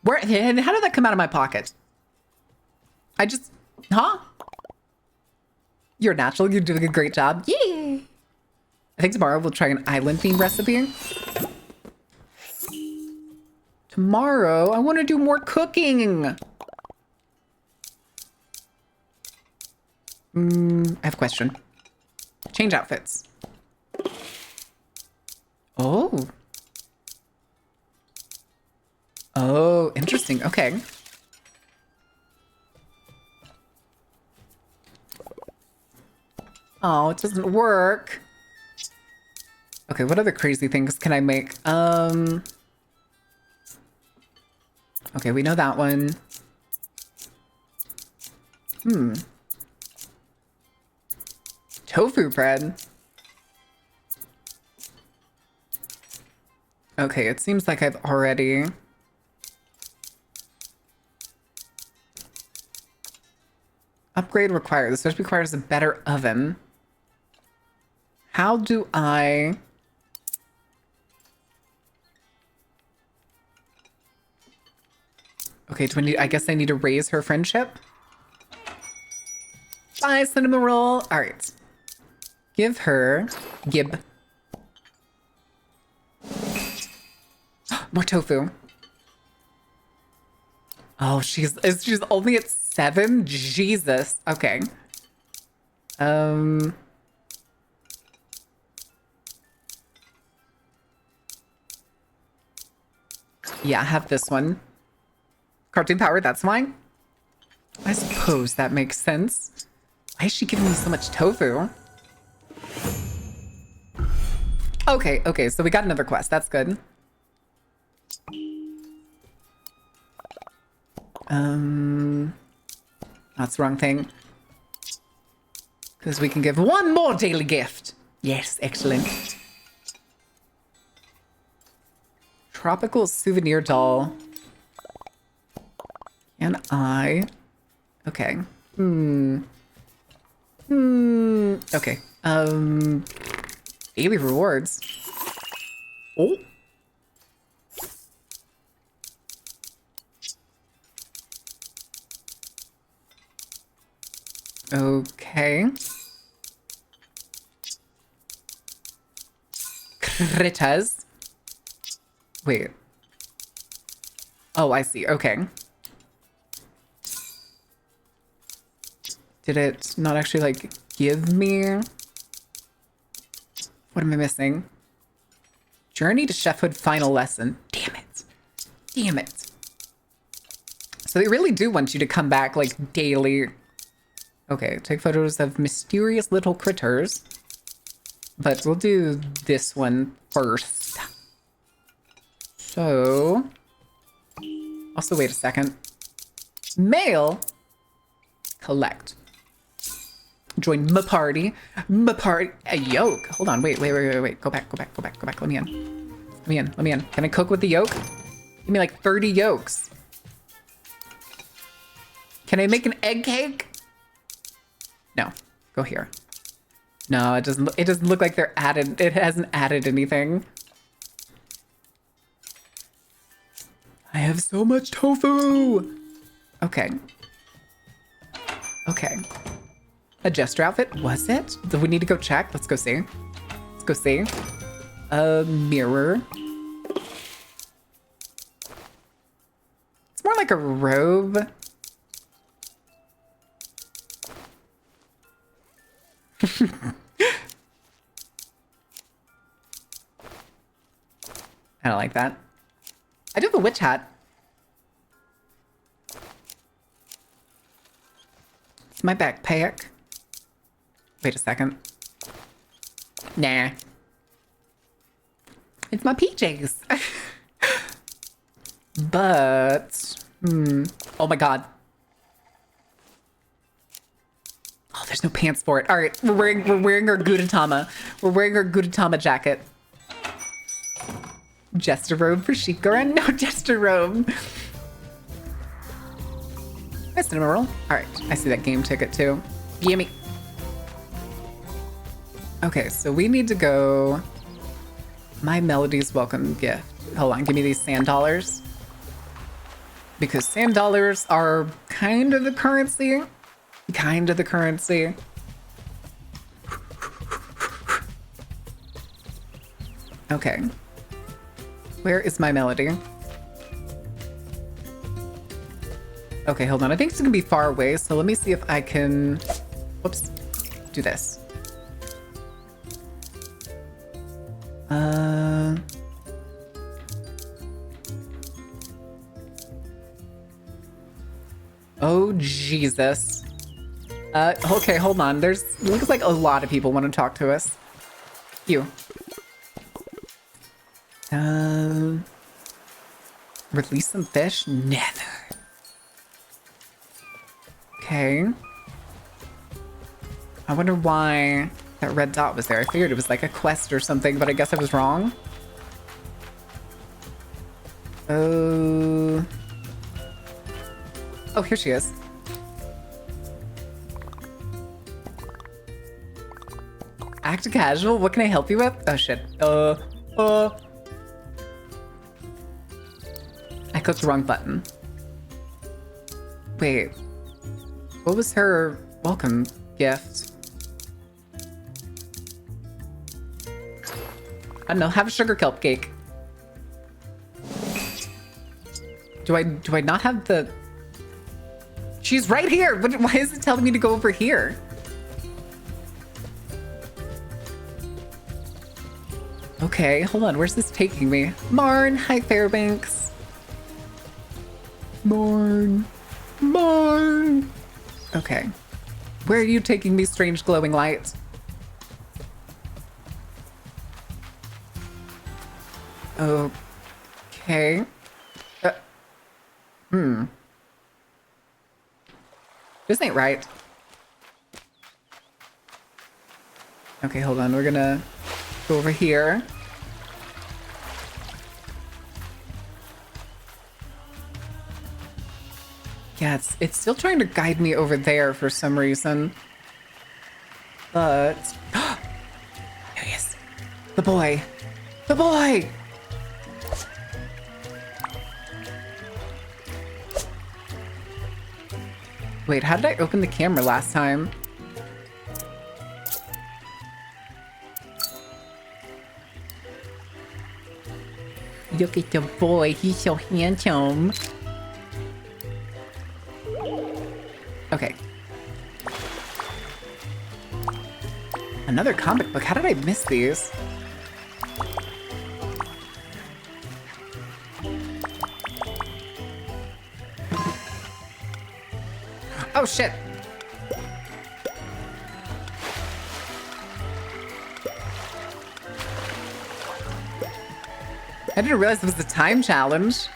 Where? How did that come out of my pocket? I just... Huh? You're natural. You're doing a great job. Yay! I think tomorrow we'll try an island theme recipe. Tomorrow, I want to do more cooking. I have a question. Change outfits. Oh. Oh, interesting. Okay. Oh, it doesn't work. Okay, what other crazy things can I make? Okay, we know that one. Tofu bread. Okay, it seems like I've already... Upgrade required. This just requires a better oven. How do I... Okay, do I need... I guess I need to raise her friendship. Bye, cinnamon roll. All right. Give her... Gib. More tofu. Oh, she's only at 7? Jesus. Okay. Yeah, have this one. Cartoon power, that's fine. I suppose that makes sense. Why is she giving me so much tofu? Okay, so we got another quest. That's good. That's the wrong thing. Because we can give one more daily gift. Yes, excellent. Tropical souvenir doll. Can I... Okay. Okay. Daily rewards. Oh. Okay. Critters. Wait. Oh, I see. Okay. Did it not actually, like, give me... What am I missing? Journey to Chefhood final lesson. Damn it. Damn it. So they really do want you to come back, like, daily. Okay, take photos of mysterious little critters. But we'll do this one first. So... Also, wait a second. Mail. Collect. Join my party. My party. A yolk. Hold on. Wait. Go back. Let me in. Can I cook with the yolk? Give me like 30 yolks. Can I make an egg cake? No. Go here. No, it doesn't look like they're added. It hasn't added anything. I have so much tofu. Okay. Adjust your outfit. Was it? Do we need to go check? Let's go see. A mirror. It's more like a robe. I don't like that. I do have a witch hat. It's my backpack. Wait a second. Nah. It's my PJs. But... Oh my god. Oh, there's no pants for it. All right, we're wearing our Gudetama. We're wearing our Gudetama jacket. Jester robe for Shikara? No Jester robe. Nice cinnamon roll. All right, I see that game ticket too. Gimme. Okay, so we need to go. My Melody's welcome gift. Hold on, give me these sand dollars. Because sand dollars are kind of the currency. Okay. Where is my melody? Okay, hold on. I think it's gonna be far away, so let me see if I can, whoops, do this. Oh, Jesus. Okay, hold on. Looks like a lot of people want to talk to us. You. Release some fish? Never. Okay. I wonder why that red dot was there. I figured it was like a quest or something, but I guess I was wrong. Oh, here she is. Act casual? What can I help you with? Oh, shit. I clicked the wrong button. Wait. What was her welcome gift? I don't know. Have a sugar kelp cake. Do I not have the... She's right here! Why is it telling me to go over here? Okay, hold on. Where's this taking me? Marn! Hi, Fairbanks. Marn. Marn! Okay. Where are you taking me, strange glowing light? Okay. This ain't right. Okay, hold on. We're gonna go over here. Yeah, it's still trying to guide me over there for some reason. But... There he is. The boy. The boy! Wait, how did I open the camera last time? Look at the boy, he's so handsome. Okay. Another comic book. How did I miss these? Oh, shit. I didn't realize it was a time challenge.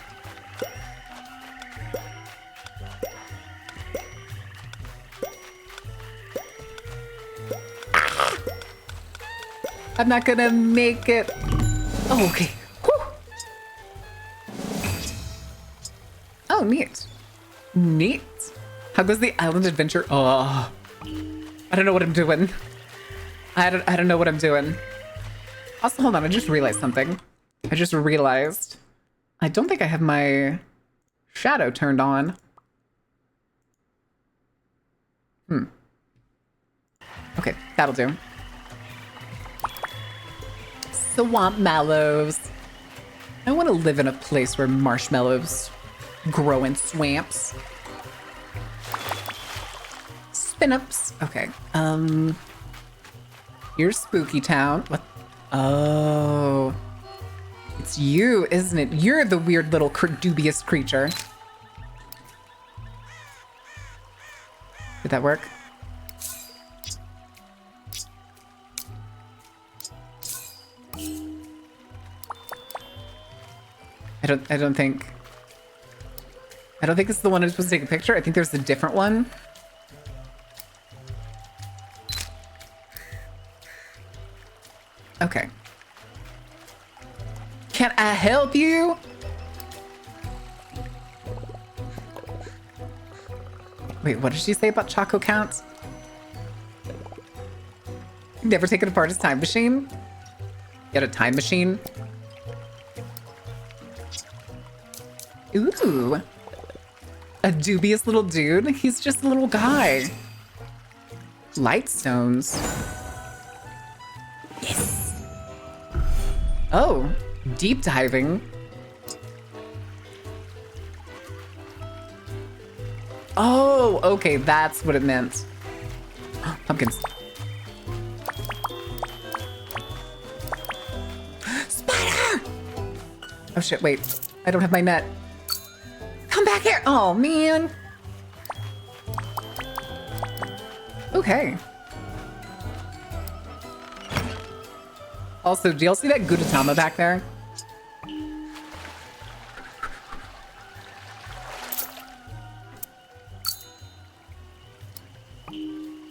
I'm not gonna make it. Oh, okay. Whew. Oh, neat. Neat. How goes the island adventure? Oh, I don't know what I'm doing. I don't know what I'm doing. Also, hold on. I just realized something. I just realized I don't think I have my shadow turned on. Okay, that'll do. Swamp mallows. I want to live in a place where marshmallows grow in swamps. Spin-ups. Okay. Here's Spooky Town. What? Oh. It's you, isn't it? You're the weird little dubious creature. Did that work? I don't think it's the one I'm supposed to take a picture. I think there's a different one. Okay. Can I help you? Wait, what did she say about Choco counts? Never taken apart his time machine? Get a time machine? Ooh. A dubious little dude? He's just a little guy. Light stones. Yes. Oh, deep diving. Oh, okay, that's what it meant. Pumpkins. Spider! Oh shit, wait. I don't have my net. Come back here! Oh, man. Okay. Also, do y'all see that Gudetama back there?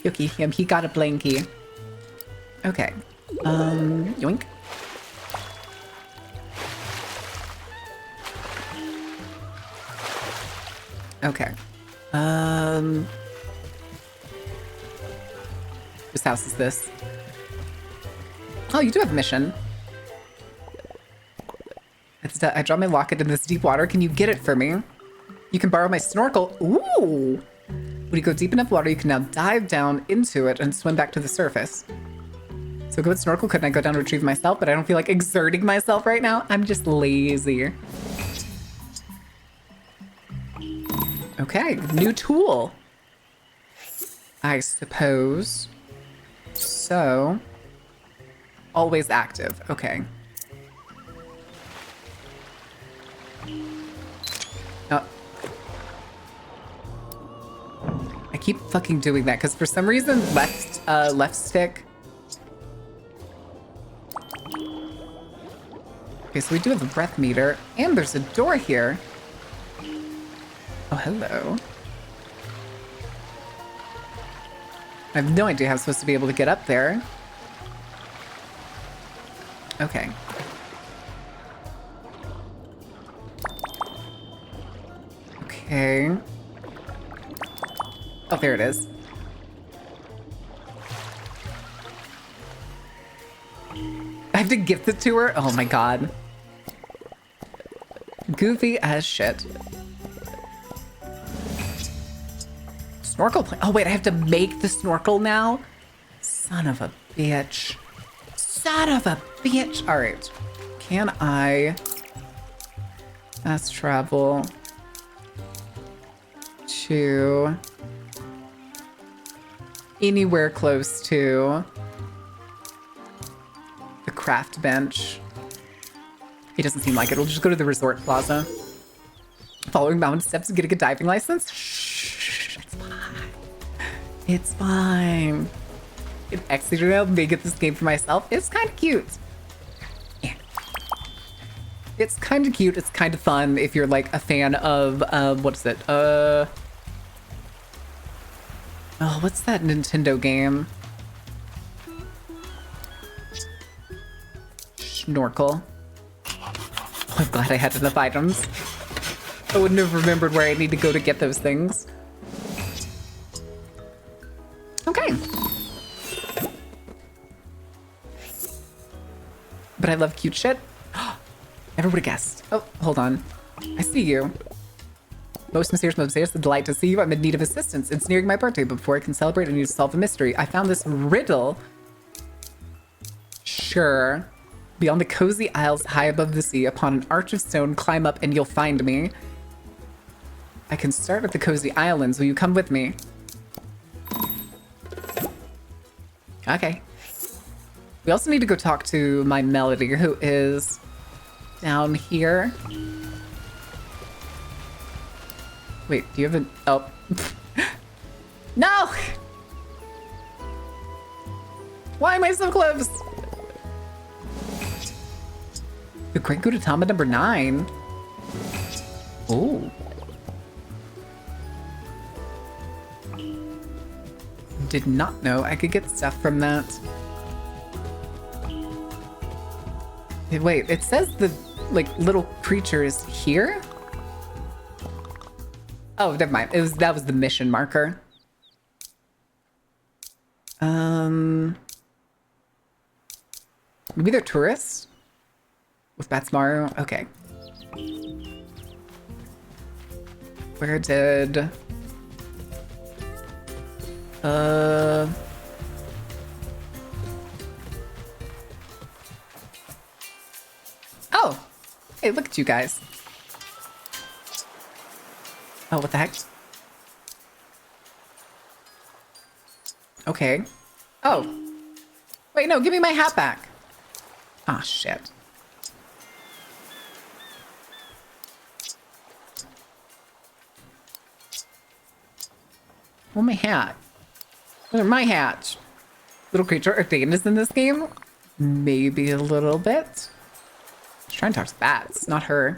Yuki, him, he got a blankie. Okay. Yoink. Okay. Whose house is this? Oh, you do have a mission. I dropped my locket in this deep water. Can you get it for me? You can borrow my snorkel. Ooh! When you go deep enough water, you can now dive down into it and swim back to the surface. So good snorkel, couldn't I go down and retrieve myself? But I don't feel like exerting myself right now. I'm just lazy. Okay, new tool. I suppose. So, always active. Okay. Oh. I keep fucking doing that because for some reason left stick. Okay, so we do have a breath meter and there's a door here. Oh, hello. I have no idea how I'm supposed to be able to get up there. Okay. Okay. Oh, there it is. I have to gift it to her? Oh my god. Goofy as shit. Snorkel plane. Oh wait, I have to make the snorkel now? Son of a bitch. Son of a bitch. All right. Can I fast travel to anywhere close to the craft bench? It doesn't seem like it. We'll just go to the resort plaza. Following mountain steps to get a diving license. Shh, it's fine. It's fine. If Exeter may get this game for myself, it's kind of cute. Yeah. It's kind of cute. It's kind of fun if you're like a fan of, what is it? Oh, what's that Nintendo game? Snorkel. Oh, I'm glad I had enough items. I wouldn't have remembered where I need to go to get those things. Okay. But I love cute shit. Never would have guessed. Oh, hold on. I see you. Most mysterious, a delight to see you. I'm in need of assistance. It's nearing my birthday, but before I can celebrate, I need to solve a mystery. I found this riddle. Sure. Beyond the cozy isles high above the sea, upon an arch of stone, climb up and you'll find me. I can start at the cozy islands. Will you come with me? Okay. We also need to go talk to my Melody, who is down here. Wait, do you have an... Oh. No! Why am I so close? The Great Gudetama number 9. Oh. Did not know I could get stuff from that. Wait, it says the like little creature is here? Oh, never mind. That was the mission marker. Maybe they're tourists? With Batsmaru? Okay. Where did... Hey, look at you guys. Oh, what the heck? Okay. Oh. Wait, no, give me my hat back. Ah, shit. Oh, my hat. Where's my hat? Little creature. Are Dana's in this game? Maybe a little bit. I was trying to talk to bats, not her.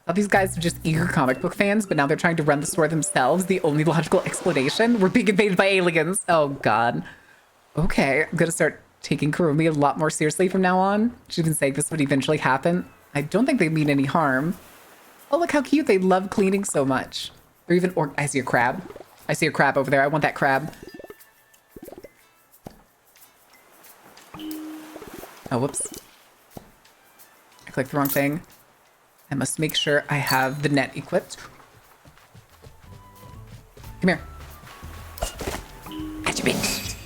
All these guys are just eager comic book fans, but now they're trying to run the store themselves. The only logical explanation. We're being invaded by aliens. Oh, God. Okay, I'm gonna start taking Kurumi a lot more seriously from now on. She's been saying this would eventually happen. I don't think they mean any harm. Oh, look how cute. They love cleaning so much. Or even, I see a crab. I see a crab over there. I want that crab. Oh, whoops. I clicked the wrong thing. I must make sure I have the net equipped. Come here. Gotcha, bitch.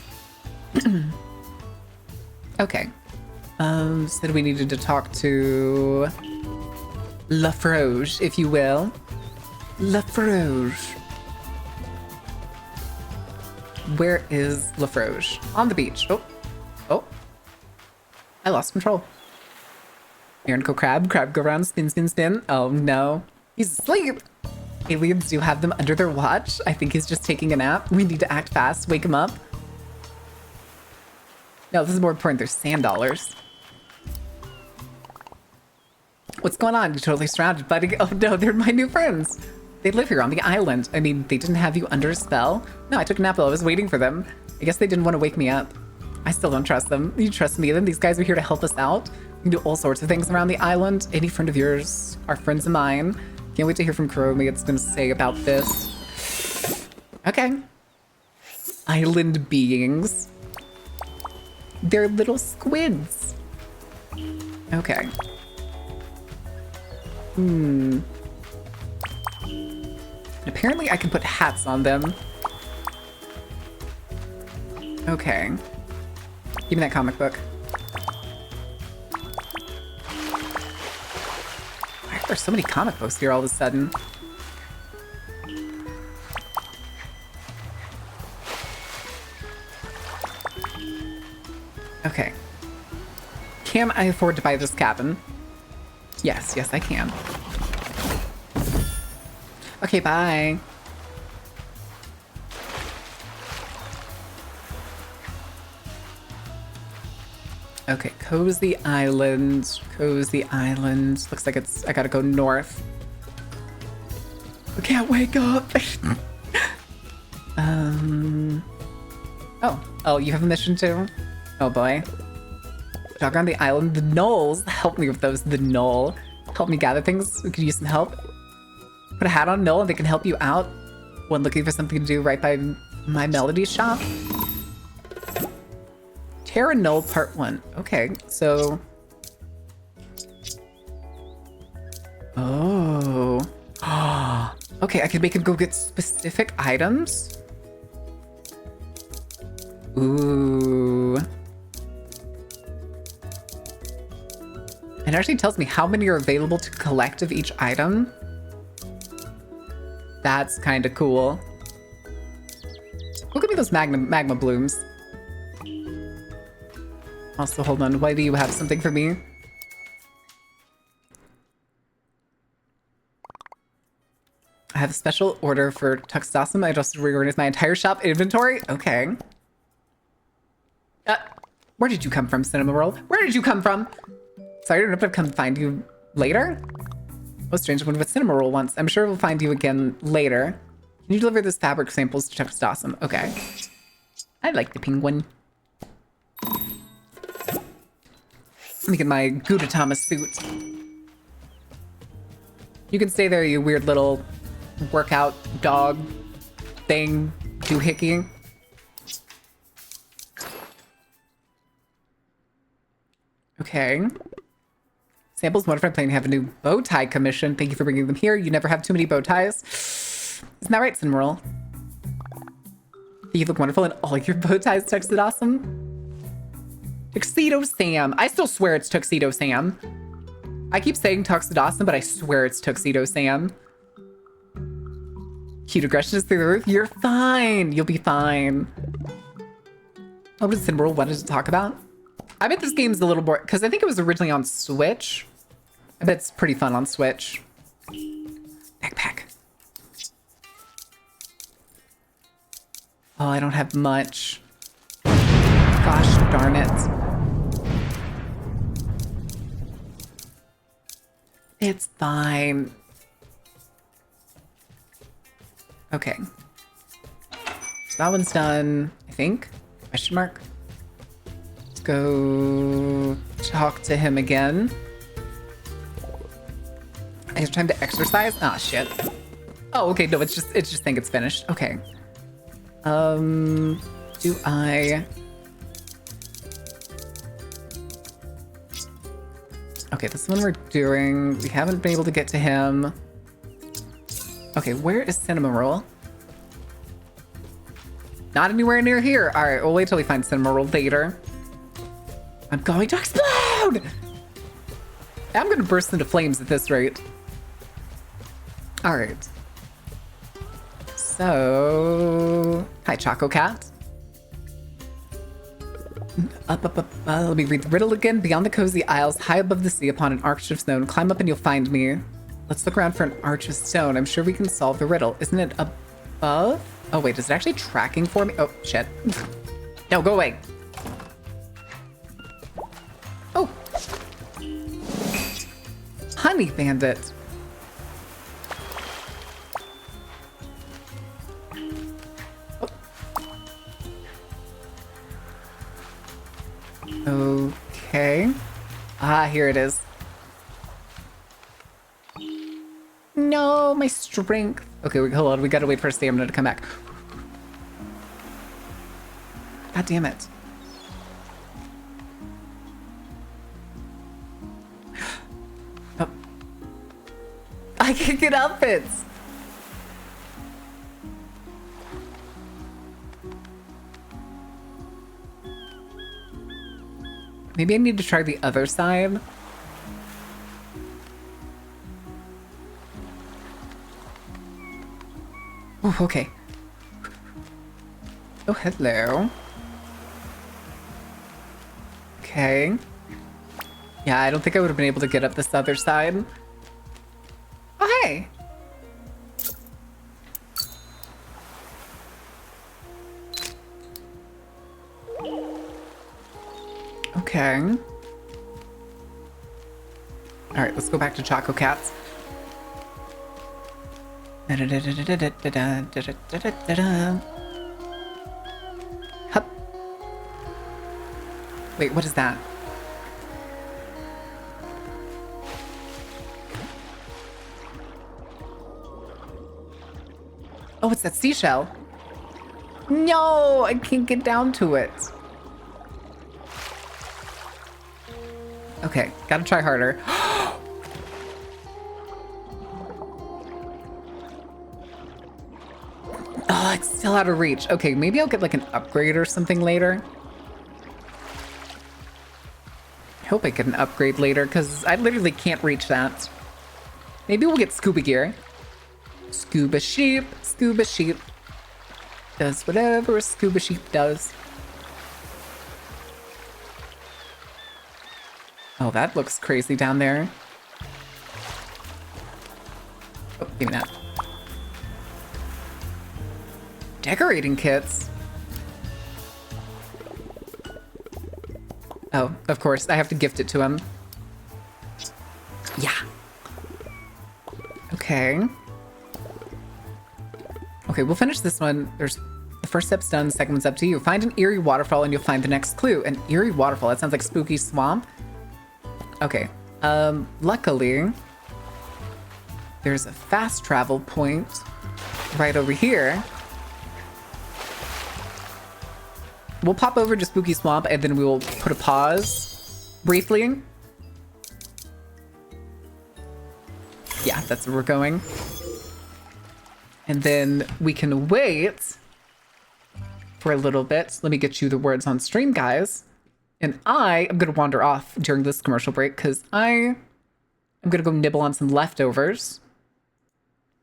Okay. Said we needed to talk to Lafroge, if you will. Lafroge. Where is Lafroge? On the beach. Oh. Oh. I lost control. Go crab go around, spin, spin, spin. Oh no, he's asleep. Aliens do have them under their watch. I think he's just taking a nap. We need to act fast, wake him up. No, this is more important. There's sand dollars. What's going on? You're totally surrounded, buddy. Oh no, they're my new friends. They live here on the island. I mean, they didn't have you under a spell. No, I took a nap while I was waiting for them. I guess they didn't want to wake me up. I still don't trust them. You trust me then? These guys are here to help us out. We can do all sorts of things around the island. Any friend of yours are friends of mine. Can't wait to hear from Kurumi. It's going to say about this. Okay. Island beings. They're little squids. Okay. And apparently I can put hats on them. Okay. Give me that comic book. Why are there so many comic books here all of a sudden? Okay. Can I afford to buy this cabin? Yes, yes I can. Okay, bye. Okay, Cozy Island. Cozy Island. Looks like I gotta go north. I can't wake up. Oh, you have a mission too? Oh boy. Jog around the island. The gnolls. Help me with those. The gnoll. Help me gather things. We could use some help. Put a hat on Gnoll and they can help you out when looking for something to do right by my melody shop. Terra Null Part 1. Okay, so... Oh. Okay, I can make him go get specific items. Ooh. It actually tells me how many are available to collect of each item. That's kind of cool. Look at me those magma blooms. Also, hold on. Why do you have something for me? I have a special order for Tuxdosum. I just reorganized my entire shop inventory. Okay. Where did you come from, Cinema World? Where did you come from? Sorry, I don't have to come find you later. Oh, strange. I wonder what Cinema Roll wants. I'm sure we'll find you again later. Can you deliver this fabric samples to Tuxdosum? Okay. I like the penguin. Let me get my Gudetama suit. You can stay there, you weird little workout dog thing, doohickey. Okay. Samples modified plane have a new bow tie commission. Thank you for bringing them here. You never have too many bow ties. Isn't that right, Cinmerl? You look wonderful in all your bow ties, Tuxedo Sam. I still swear it's Tuxedo Sam. I keep saying Tuxedo, but I swear it's Tuxedo Sam. Cute aggression is through the roof. You're fine. You'll be fine. What was Cinnamoroll wanted to talk about? I bet this game's a little more, because I think it was originally on Switch. I bet it's pretty fun on Switch. Backpack. Oh, I don't have much. Gosh darn it. It's fine. Okay. So that one's done, I think. Question mark. Let's go talk to him again. I have time to exercise? Ah, shit. Oh, okay, no, it's just think it's finished. Okay. Do I... Okay, this one we're doing. We haven't been able to get to him. Okay, where is Cinnamoroll? Not anywhere near here. All right, we'll wait till we find Cinnamoroll later. I'm going to explode! I'm gonna burst into flames at this rate. All right. So, hi, Choco Cat. Up. Let me read the riddle again. Beyond the cozy isles, high above the sea, upon an arch of stone. Climb up and you'll find me. Let's look around for an arch of stone. I'm sure we can solve the riddle. Isn't it above? Oh, wait, is it actually tracking for me? Oh, shit. No, go away. Oh. Honey Bandit. Oh. Okay. Ah, here it is. No, my strength. Okay, hold on. We gotta wait for stamina to come back. God damn it. Oh. I can get outfits. Maybe I need to try the other side. Oh, okay. Oh, hello. Okay. Yeah, I don't think I would have been able to get up this other side. Oh, hey. Okay. All right, let's go back to Choco Cats. Hup. Wait, what is that? Oh, it's that seashell. No, I can't get down to it. Okay, gotta try harder. Oh, it's still out of reach. Okay, maybe I'll get like an upgrade or something later. I hope I get an upgrade later because I literally can't reach that. Maybe we'll get scuba gear. Scuba sheep does whatever a scuba sheep does. Oh, that looks crazy down there. Oh, give me that. Decorating kits. Oh, of course, I have to gift it to him. Yeah. Okay. Okay, we'll finish this one. There's the first step's done, the second one's up to you. Find an eerie waterfall and you'll find the next clue. An eerie waterfall, that sounds like spooky swamp. Okay, luckily, there's a fast travel point right over here. We'll pop over to Spooky Swamp and then we will put a pause briefly. Yeah, that's where we're going. And then we can wait for a little bit. Let me get you the words on stream, guys. And I am going to wander off during this commercial break because I I'm gonna go nibble on some leftovers.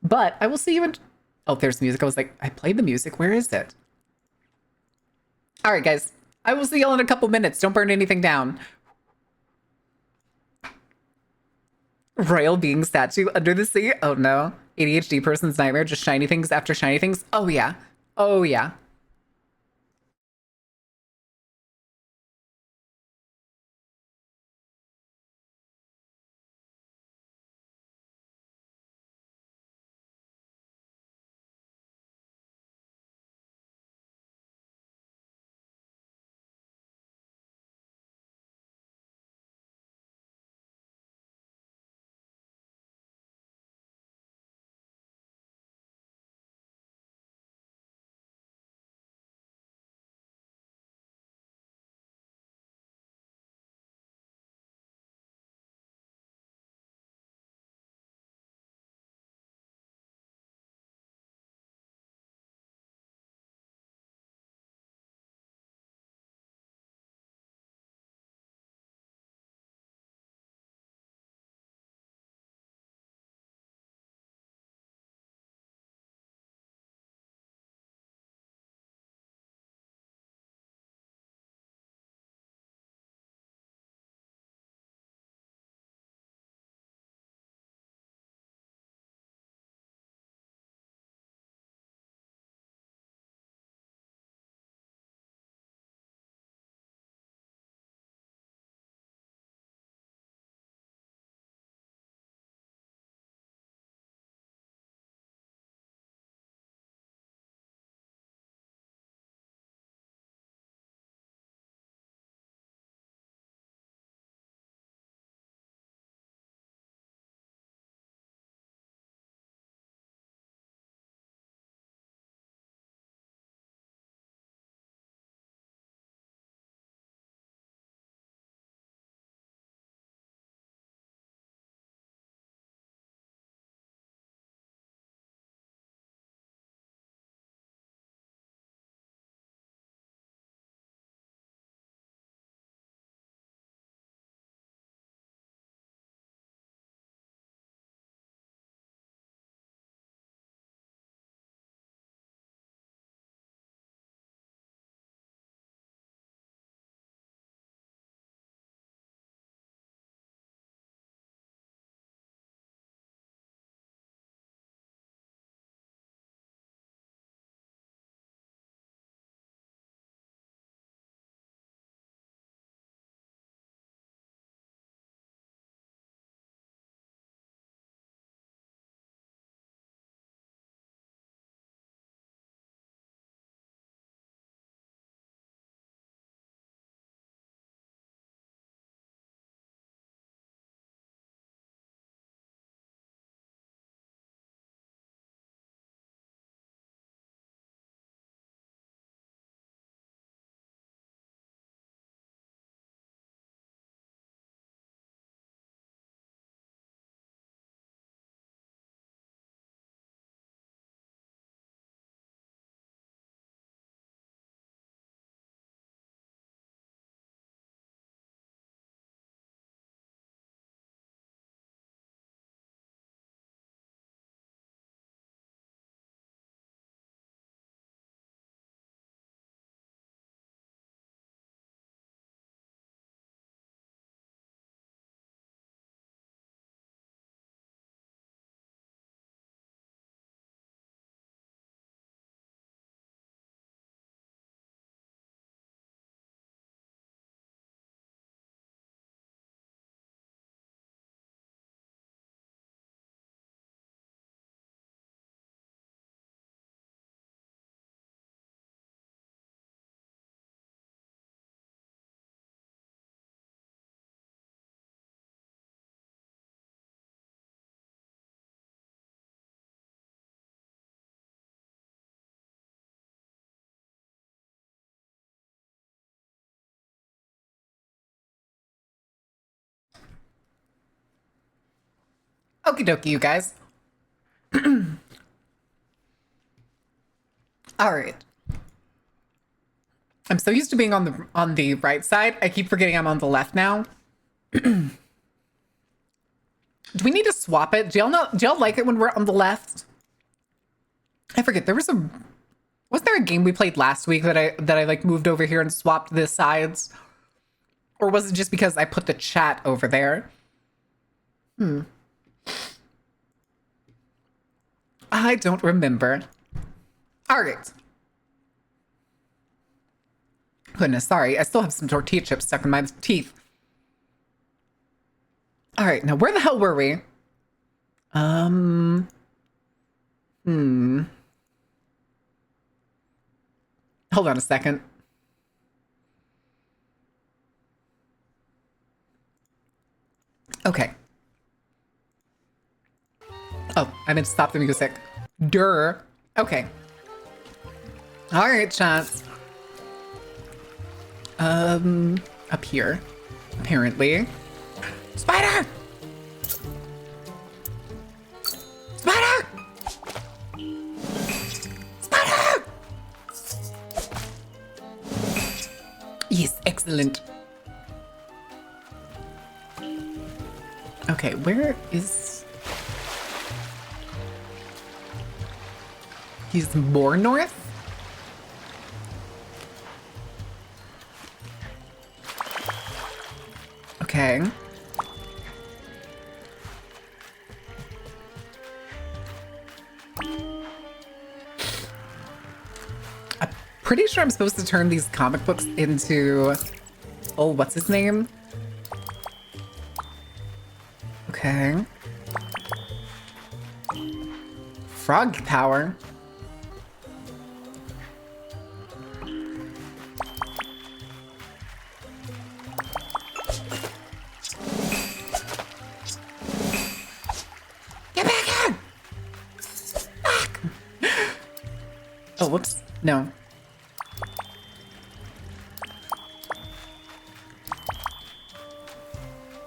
But I will see you in... Oh, there's the music. I was like, I played the music. Where is it? All right, guys. I will see y'all in a couple minutes. Don't burn anything down. Royal being statue under the sea? Oh, no. ADHD person's nightmare. Just shiny things after shiny things? Oh, yeah. Oh, yeah. Okie dokie, you guys. All right. I'm so used to being on the right side. I keep forgetting I'm on the left now. Do we need to swap it? Do y'all like it when we're on the left? I forget. Was there a game we played last week that I like moved over here and swapped the sides? Or was it just because I put the chat over there? I don't remember. All right. Goodness, sorry. I still have some tortilla chips stuck in my teeth. All right, now where the hell were we? Hold on a second. Okay. Oh, I meant to stop the music. Durr. Okay. All right, chance. Up here, apparently. Spider! Spider! Spider! Yes, excellent. Okay, where is... He's more north? Okay. I'm pretty sure I'm supposed to turn these comic books into... Oh, what's his name? Okay. Frog power. Get back here! Back! Oh, whoops. No.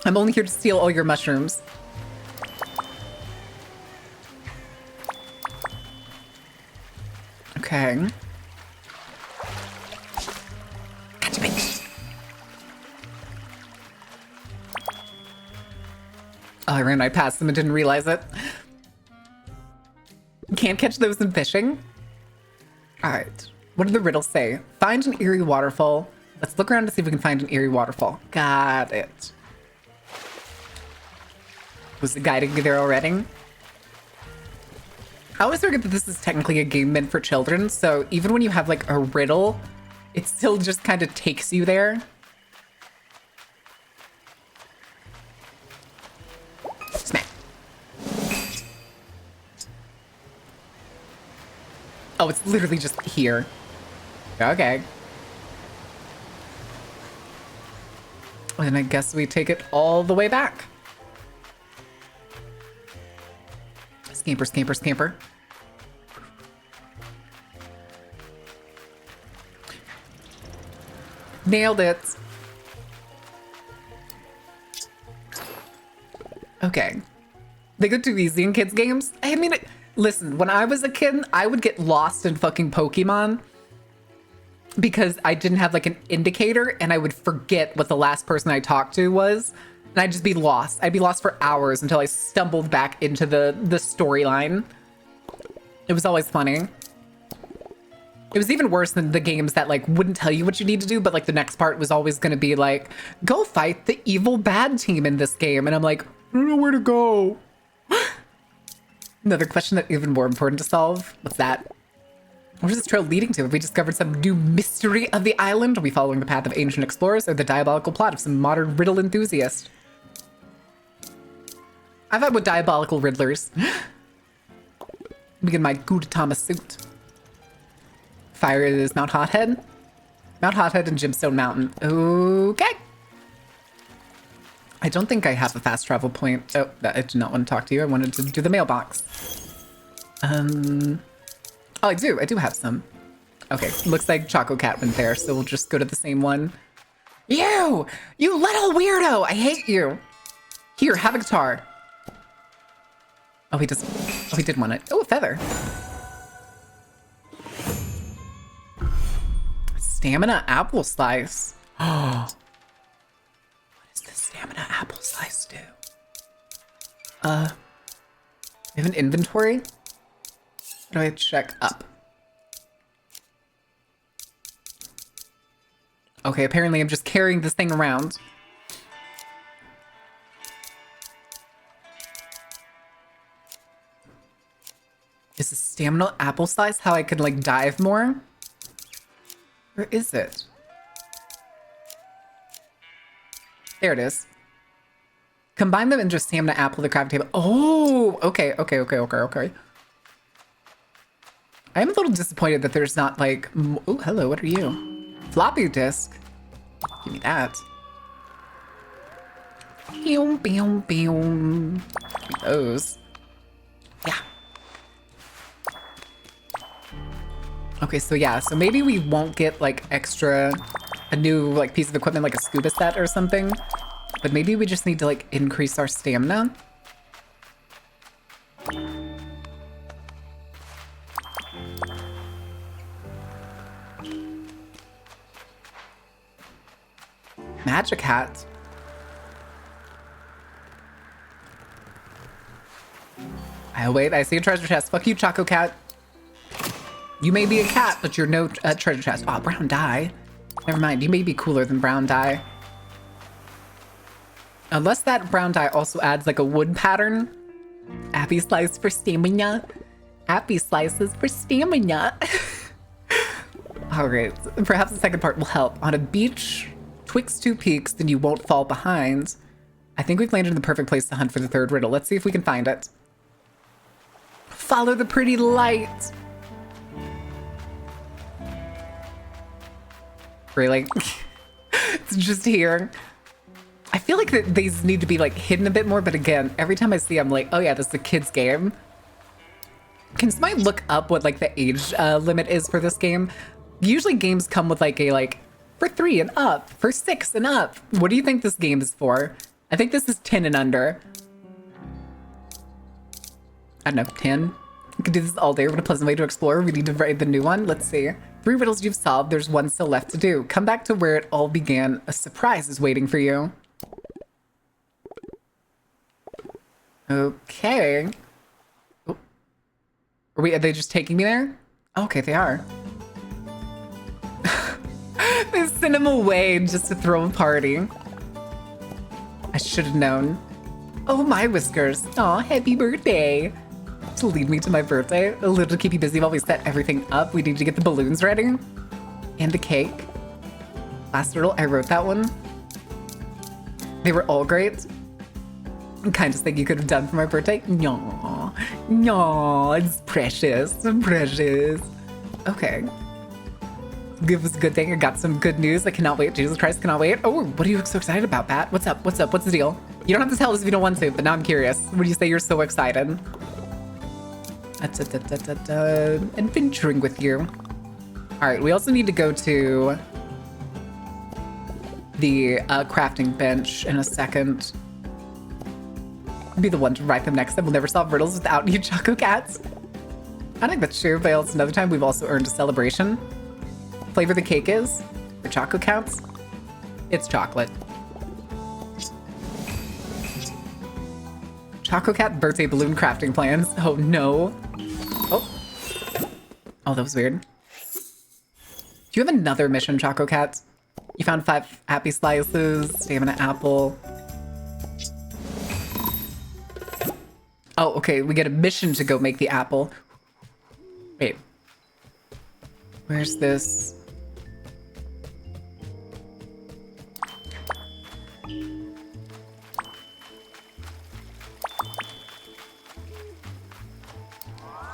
I'm only here to steal all your mushrooms. Okay. Gotcha, bitch. Oh, I ran right past them and didn't realize it. Can't catch those in fishing? Alright. What did the riddle say? Find an eerie waterfall. Let's look around to see if we can find an eerie waterfall. Got it. Was the guiding me there already? I always forget that this is technically a game meant for children, so even when you have like a riddle, it still just kind of takes you there. Smack. Oh, it's literally just here. Okay. And I guess we take it all the way back. Scamper, scamper, scamper. Nailed it. Okay. They go too easy in kids' games. I mean, listen, when I was a kid, I would get lost in fucking Pokemon because I didn't have like an indicator and I would forget what the last person I talked to was. And I'd just be lost. I'd be lost for hours until I stumbled back into the storyline. It was always funny. It was even worse than the games that like wouldn't tell you what you need to do, but like the next part was always going to be like, go fight the evil bad team in this game. And I'm like, I don't know where to go. Another question that's even more important to solve. What's that? What is this trail leading to? Have we discovered some new mystery of the island? Are we following the path of ancient explorers or the diabolical plot of some modern riddle enthusiast? I've had with diabolical riddlers. Begin my Gudetama suit. Fire is Mount Hothead. Mount Hothead and Gemstone Mountain. Okay. I don't think I have a fast travel point. Oh, I did not want to talk to you. I wanted to do the mailbox. Oh, I do have some. Okay, looks like Choco Cat went there, so we'll just go to the same one. You little weirdo! I hate you! Here, have a guitar. Oh, he doesn't. Oh, he did want it. Oh, a feather. Stamina apple slice. Oh. What does the stamina apple slice do? I have an inventory? How do I check up? Okay, apparently I'm just carrying this thing around. Is the stamina apple slice how I could like dive more? Where is it? There it is. Combine them into stamina apple, the craft table. Oh, okay. I am a little disappointed that there's not like, oh, hello, what are you? Floppy disk. Give me that. Boom, boom, boom. Give me those. Yeah. Okay, so yeah, so maybe we won't get like a new like piece of equipment like a scuba set or something, but maybe we just need to like increase our stamina. Magic hat. Oh wait, I see a treasure chest. Fuck you, Choco Cat. You may be a cat, but you're no treasure chest. Oh, brown dye. Never mind, you may be cooler than brown dye. Unless that brown dye also adds like a wood pattern. Happy slice for stamina. Happy slices for stamina. Alright, perhaps the second part will help. On a beach twixt two peaks, then you won't fall behind. I think we've landed in the perfect place to hunt for the third riddle. Let's see if we can find it. Follow the pretty light. Really? It's just here. I feel like that these need to be like hidden a bit more, but again, every time I see I'm like, oh yeah, this is a kid's game. Can somebody look up what like the age limit is for this game? Usually games come with like a for 3 and up, for 6 and up. What do you think this game is for? I think this is 10 and under. I don't know, 10? We could do this all day. What a pleasant way to explore. We need to write the new one. Let's see. 3 riddles you've solved. There's 1 still left to do. Come back to where it all began. A surprise is waiting for you. Okay. Oh. Are they just taking me there? Okay, they are. They sent him away just to throw a party. I should have known. Oh, my whiskers. Aw, happy birthday. To lead me to my birthday. A little to keep you busy while we set everything up. We need to get the balloons ready. And the cake. Last riddle, I wrote that one. They were all great. Kindest thing you could have done for my birthday. No, no, it's precious, precious. Okay. It was a good thing. I got some good news. I cannot wait. Jesus Christ, cannot wait. Oh, what are you so excited about, Pat? What's up? What's up? What's the deal? You don't have to tell us if you don't want to, but now I'm curious. What do you say you're so excited? Adventuring with you. All right, we also need to go to the crafting bench in a second. I'll be the one to write them next time. We'll never solve riddles without you, Choco Cats. I think that's true, but else another time we've also earned a celebration. Flavor the cake is for Choco Cats. It's chocolate. Choco Cat birthday balloon crafting plans. Oh no. Oh, that was weird. Do you have another mission, Choco Cat? You found 5 happy slices, stamina apple. Oh, okay, we get a mission to go make the apple. Wait. Where's this?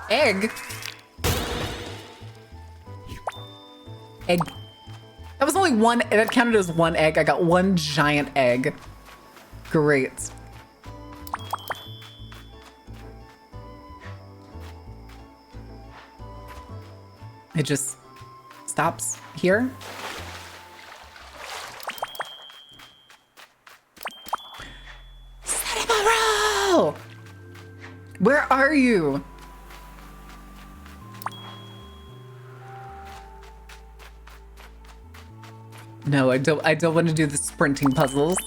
Egg? Egg. That was only one, that counted as 1 egg. I got 1 giant egg. Great. It just stops here. Cinnamoroll! Where are you? No, I don't want to do the sprinting puzzles.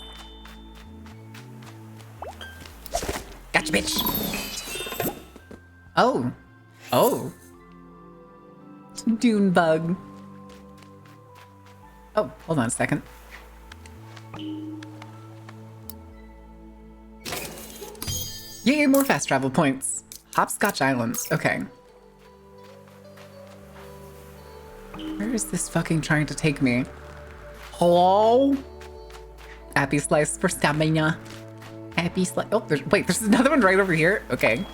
Gotcha, bitch. Oh. Oh. Dune bug. Oh, hold on a second. Yay, more fast travel points. Hopscotch Islands. Okay. Where is this fucking trying to take me? Hello? Happy slice for stamina. Happy slice. Oh, wait, there's another one right over here. Okay.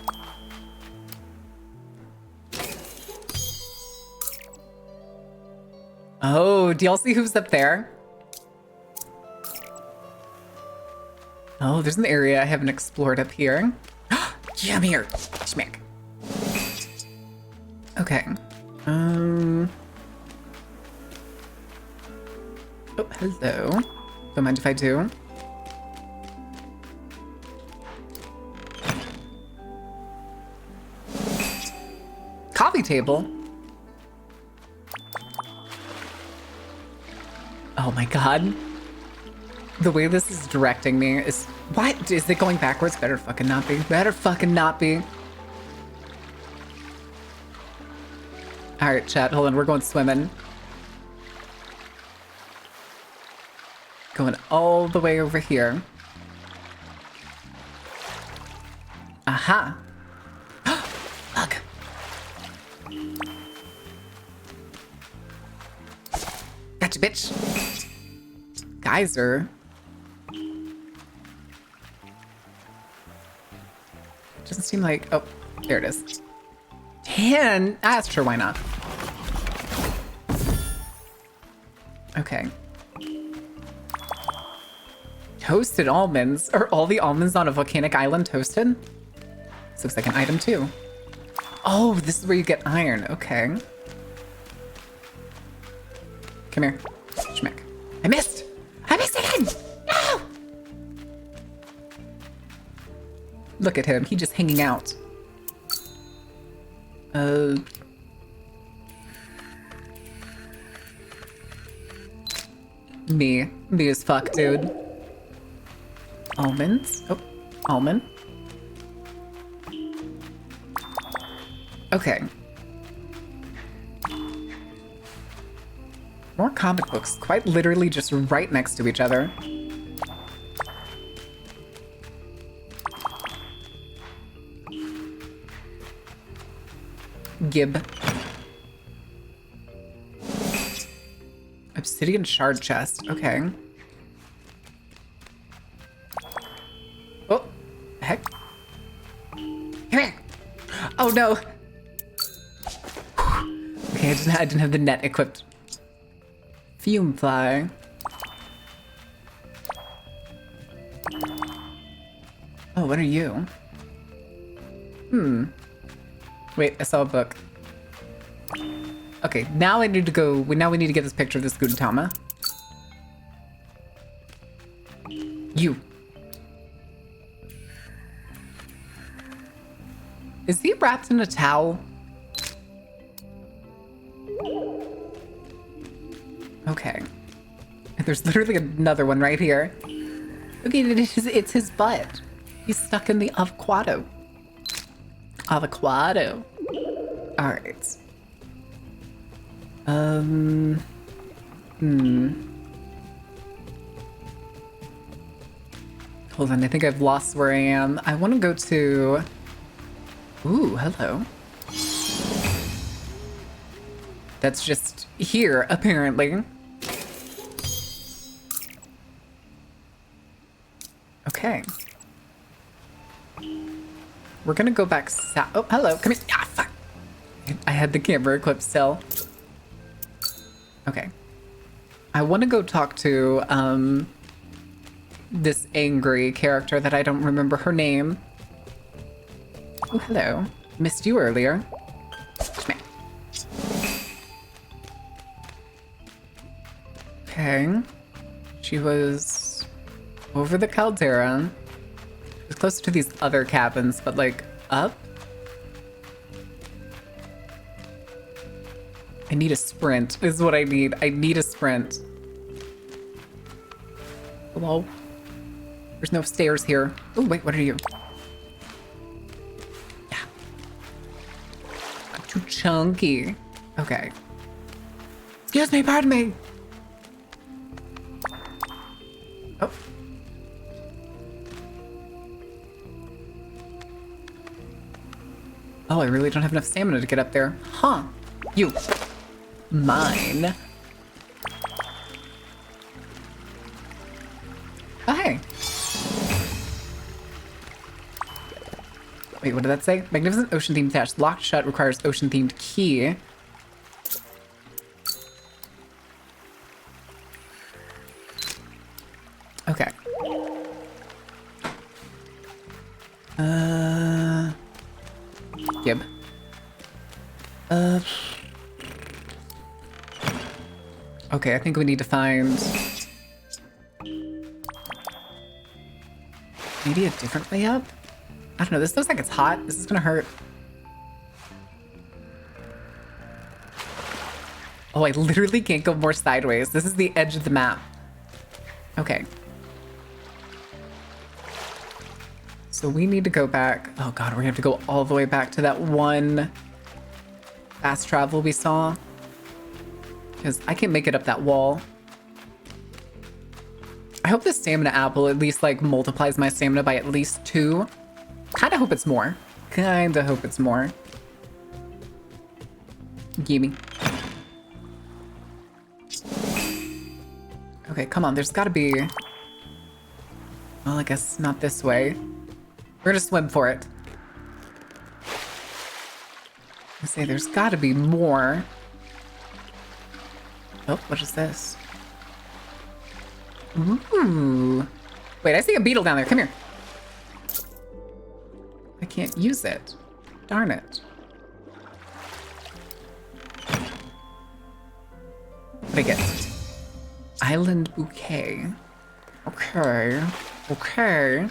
Oh, do y'all see who's up there? Oh, there's an area I haven't explored up here. Yeah, I'm here. Schmack. Okay. Oh, hello. Don't mind if I do. Coffee table? Oh my god. The way this is directing me is... What? Is it going backwards? Better fucking not be. Better fucking not be. Alright, chat. Hold on. We're going swimming. Going all the way over here. Aha. Fuck. Gotcha, bitch. Geyser. Doesn't seem like... Oh, there it is. 10? Ah, sure, why not? Okay. Toasted almonds. Are all the almonds on a volcanic island toasted? This looks like an item too. Oh, this is where you get iron. Okay. Come here. Schmeck. I missed! I missed again! No! Look at him. He's just hanging out. Me as fuck, dude. Almonds. Oh, almond. Okay. More comic books, quite literally just right next to each other. Gib. Obsidian shard chest. Okay. Oh, heck. Here. Oh no. Okay, I didn't have the net equipped. Fume fly. Oh, what are you? Wait, I saw a book. Okay, now I need to go. Now we need to get this picture of this Gudetama. You. Is he wrapped in a towel? Okay. There's literally another one right here. Okay, it's his butt. He's stuck in the avocado. Avocado. Alright. Hold on, I think I've lost where I am. I want to go to... Ooh, hello. That's just here, apparently. Okay. We're gonna go back south. Oh, hello, come here. Ah, fuck. I had the camera equipped still. Okay. I want to go talk to, this angry character that I don't remember her name. Oh, hello. Missed you earlier. Okay. She was over the caldera. She was close to these other cabins, but like up. I need a sprint is what I need. I need a sprint. Hello? There's no stairs here. Oh, wait, what are you? Yeah. Too chunky. Okay. Excuse me, pardon me. Oh. Oh, I really don't have enough stamina to get up there. Huh. You. Mine. Oh, hey. Wait, what did that say? Magnificent ocean themed attached. Locked shut, requires ocean themed key. Okay. Gib. Okay, I think we need to find maybe a different way up? I don't know, this looks like it's hot. This is gonna hurt. Oh, I literally can't go more sideways. This is the edge of the map. Okay. So we need to go back. Oh god, we're gonna have to go all the way back to that one fast travel we saw. Because I can't make it up that wall. I hope this stamina apple at least like multiplies my stamina by at least 2. Kinda hope it's more. Kinda hope it's more. Gimme. Okay, come on, there's gotta be... Well, I guess not this way. We're gonna swim for it. I say there's gotta be more. Oh, what is this? Ooh. Wait, I see a beetle down there. Come here. I can't use it. Darn it. What did I get? Island bouquet. Okay. Okay.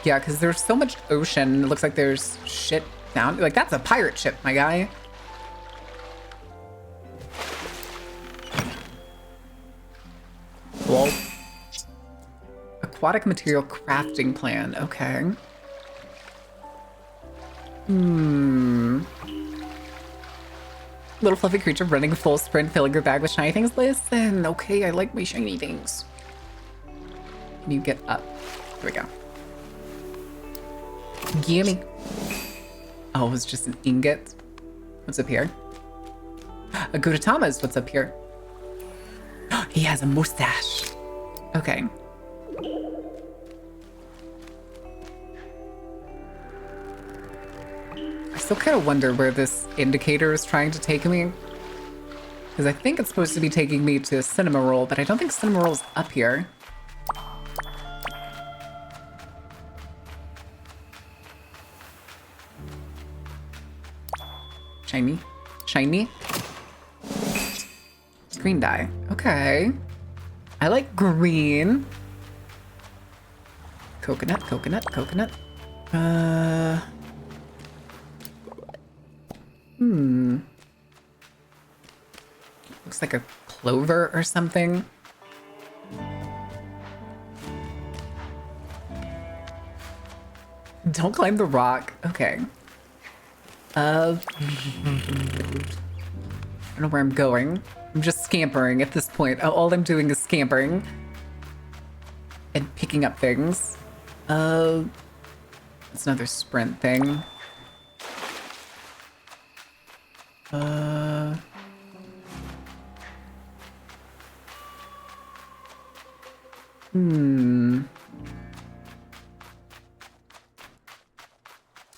Yeah, because there's so much ocean. It looks like there's shit down. Like, that's a pirate ship, my guy. Cool. Aquatic material crafting plan. Okay. Little fluffy creature running full sprint, filling your bag with shiny things. Listen, okay, I like my shiny things. Can you get up? Here we go. Gimme. Oh, it was just an ingot. What's up here? A Gudetama is what's up here. He has a mustache. Okay. I still kind of wonder where this indicator is trying to take me. Because I think it's supposed to be taking me to Cinnamoroll, but I don't think Cinnamoroll's up here. Shiny. Shiny. Green dye. Okay. I like green. Coconut, coconut, coconut. Looks like a clover or something. Don't climb the rock. Okay. I don't know where I'm going. I'm just scampering at this point. All I'm doing is scampering. And picking up things. It's another sprint thing. I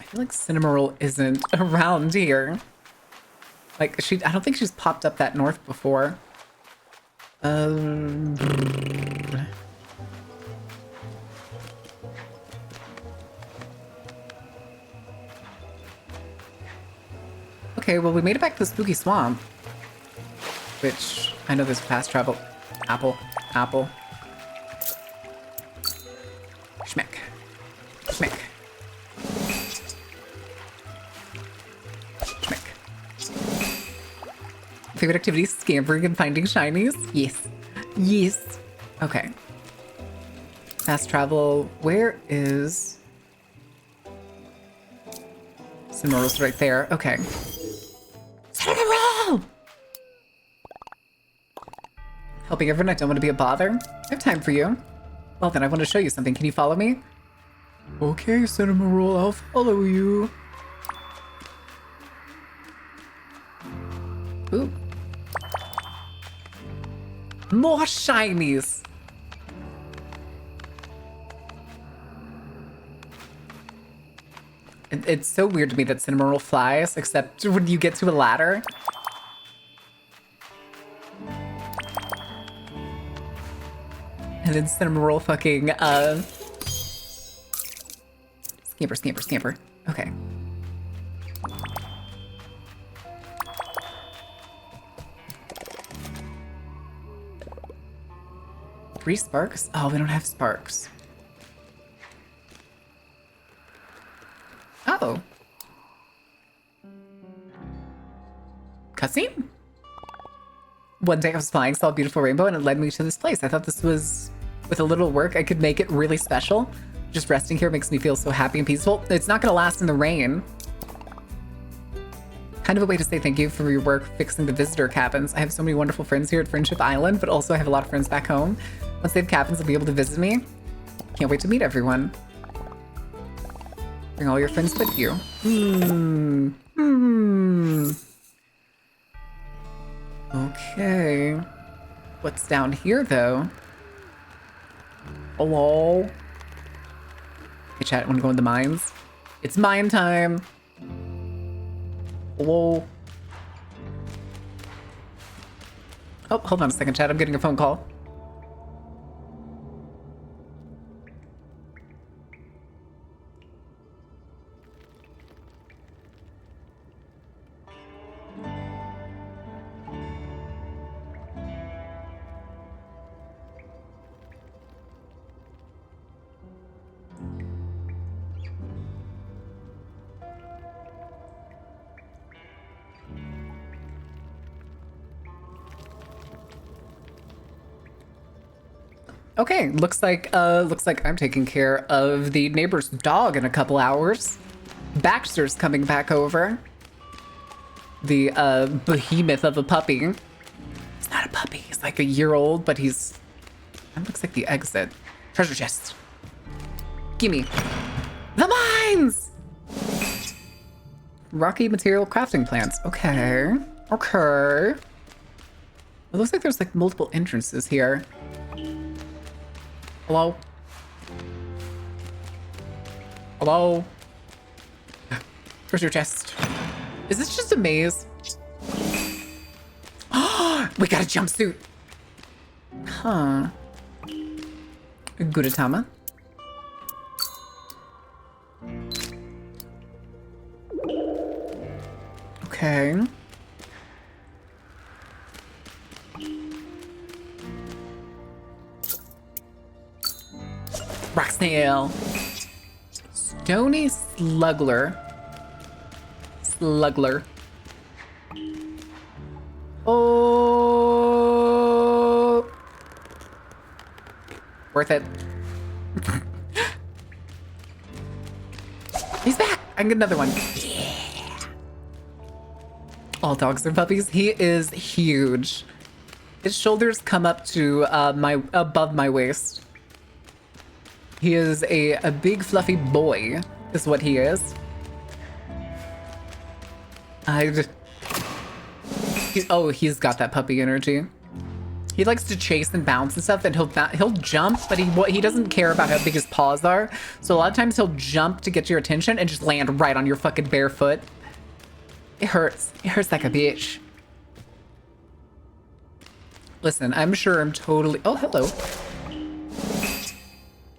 feel like Cinnamoroll isn't around here. Like, I don't think she's popped up that north before. Okay, well, we made it back to the spooky swamp. Which, I know there's fast travel. Apple. Apple. Schmeck. Schmeck. Schmeck. Favorite activity, scampering and finding shinies? Yes. Yes. Okay. Fast travel. Where is Cinnamoroll's right there. Okay. Cinnamoroll! Helping everyone, I don't want to be a bother. I have time for you. Well then, I want to show you something. Can you follow me? Okay, Cinnamoroll, I'll follow you. Ooh. More shinies! It's so weird to me that Cinnamoroll flies, except when you get to a ladder. And then Cinnamoroll fucking, Scamper, scamper, scamper. Okay. Three sparks? Oh, we don't have sparks. Oh. Cutscene? One day I was flying, saw a beautiful rainbow, and it led me to this place. I thought this was, with a little work, I could make it really special. Just resting here makes me feel so happy and peaceful. It's not gonna last in the rain. Kind of a way to say thank you for your work fixing the visitor cabins. I have so many wonderful friends here at Friendship Island, but also I have a lot of friends back home. Once they have cabins, they'll be able to visit me. Can't wait to meet everyone. Bring all your friends with you. Okay. What's down here, though? Hello? Hey, chat, wanna go in the mines? It's mine time! Hello? Oh, hold on a second, chat. I'm getting a phone call. Okay, looks like I'm taking care of the neighbor's dog in a couple hours. Baxter's coming back over. The behemoth of a puppy. He's not a puppy, he's like a year old, but he's, that looks like the exit. Treasure chest. Gimme. The mines! Rocky material crafting plants. Okay. Okay. It looks like there's like multiple entrances here. Hello? Hello? Treasure chest. Is this just a maze? Oh, we got a jumpsuit. Huh. Gudetama. Okay. Rock snail. Stony Sluggler. Sluggler. Oh. Worth it. He's back. I can get another one. Yeah. All dogs are puppies. He is huge. His shoulders come up to above my waist. He is a big fluffy boy, is what he is. He's got that puppy energy. He likes to chase and bounce and stuff, and he'll jump, but he doesn't care about how big his paws are. So a lot of times he'll jump to get to your attention and just land right on your fucking bare foot. It hurts. It hurts like a bitch. Listen, I'm sure I'm totally... Oh, hello.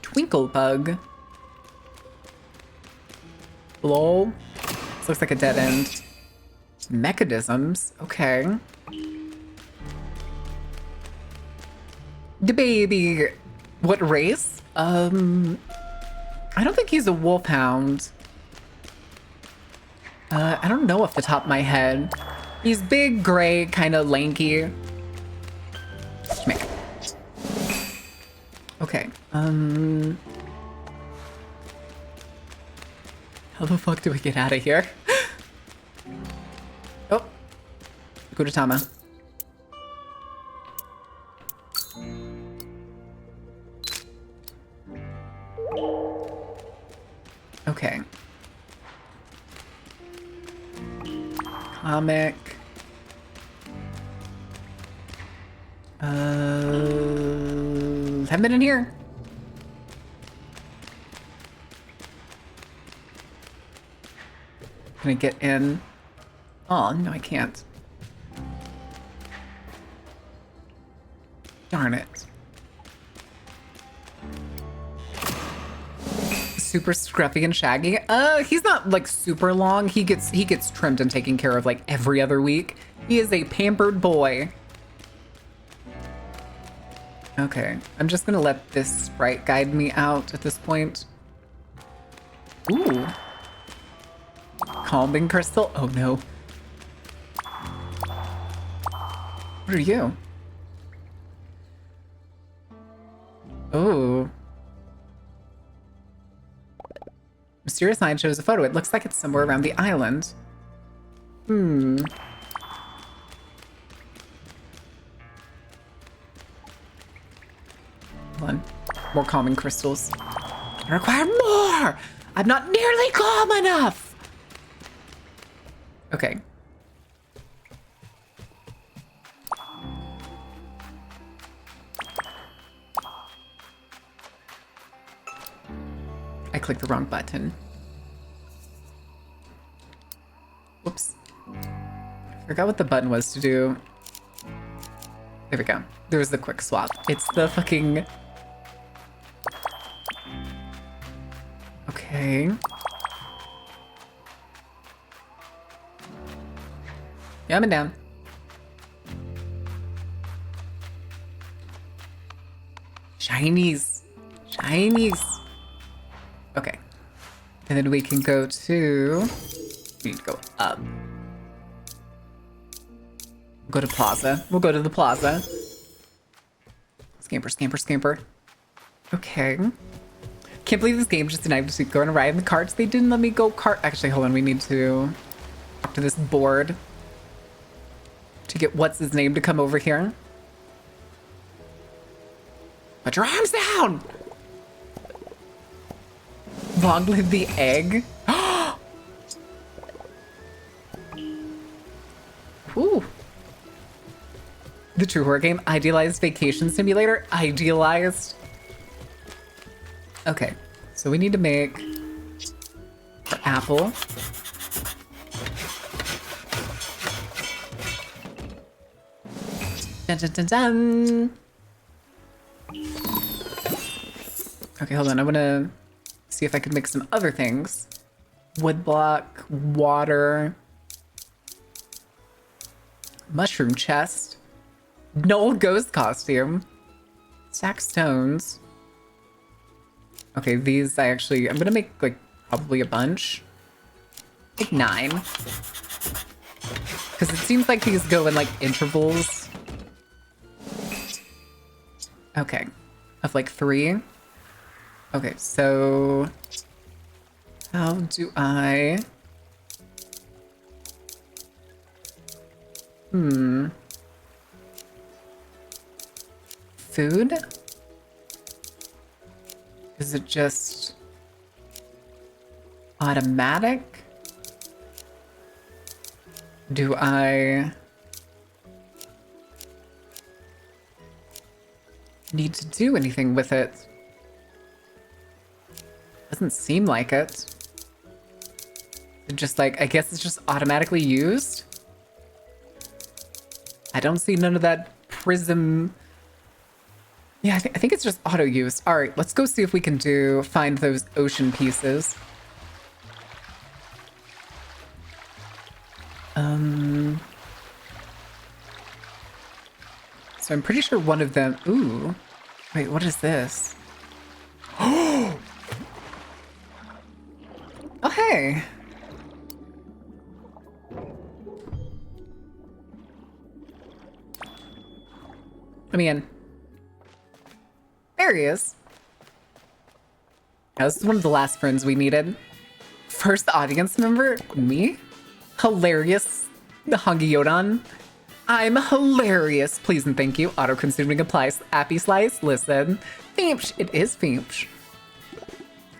Twinkle bug. Lol. This looks like a dead end. Mechanisms. Okay. The baby. What race? I don't think he's a wolfhound. I don't know off the top of my head. He's big, gray, kind of lanky. Come here. Okay. How the fuck do we get out of here? Gudetama. Okay. Comic. Haven't been in here. Can I get in? Oh, no, I can't. Darn it. Super scruffy and shaggy. He's not like super long. He gets trimmed and taken care of like every other week. He is a pampered boy. Okay, I'm just gonna let this sprite guide me out at this point. Ooh. Calming crystal? Oh no. What are you? Oh. Mysterious sign shows a photo. It looks like it's somewhere around the island. Hold on. More calming crystals. I require more! I'm not nearly calm enough! Okay. I clicked the wrong button. Whoops. I forgot what the button was to do. There we go. There was the quick swap. It's the fucking... Okay. Yeah, I'm in down. Shinies. Shinies. Okay. And then we can go to... We need to go up. Go to Plaza. We'll go to the Plaza. Scamper, scamper, scamper. Okay. Can't believe this game just denied me to go and ride in the carts. They didn't let me go cart. Actually, hold on. We need to talk to this board to get what's his name to come over here. Put your arms down! Long live the egg. Ooh. The True Horror Game. Idealized Vacation Simulator. Idealized. Okay. So we need to make our apple. Dun, dun, dun, dun. Okay, hold on. I want to see if I can make some other things. Wood block, water, mushroom chest, Noel ghost costume, stack stones. Okay, these I'm gonna make like probably a bunch. Like 9. Because it seems like these go in like intervals. Okay, of like 3. Okay, so how do I... Food? Is it just automatic? Do I need to do anything with it? Doesn't seem like it. It just like, I guess it's just automatically used. I don't see none of that prism. Yeah, I think it's just auto used. All right, let's go see if we can find those ocean pieces. So I'm pretty sure one of them. Ooh, wait, what is this? Oh, hey. Let me in. There he is. This is one of the last friends we needed. First audience member, me? Hilarious. The Hungyodan. I'm hilarious. Please and thank you. Auto-consuming applies. Appy Slice, listen. Feemsh. It is Feemsh.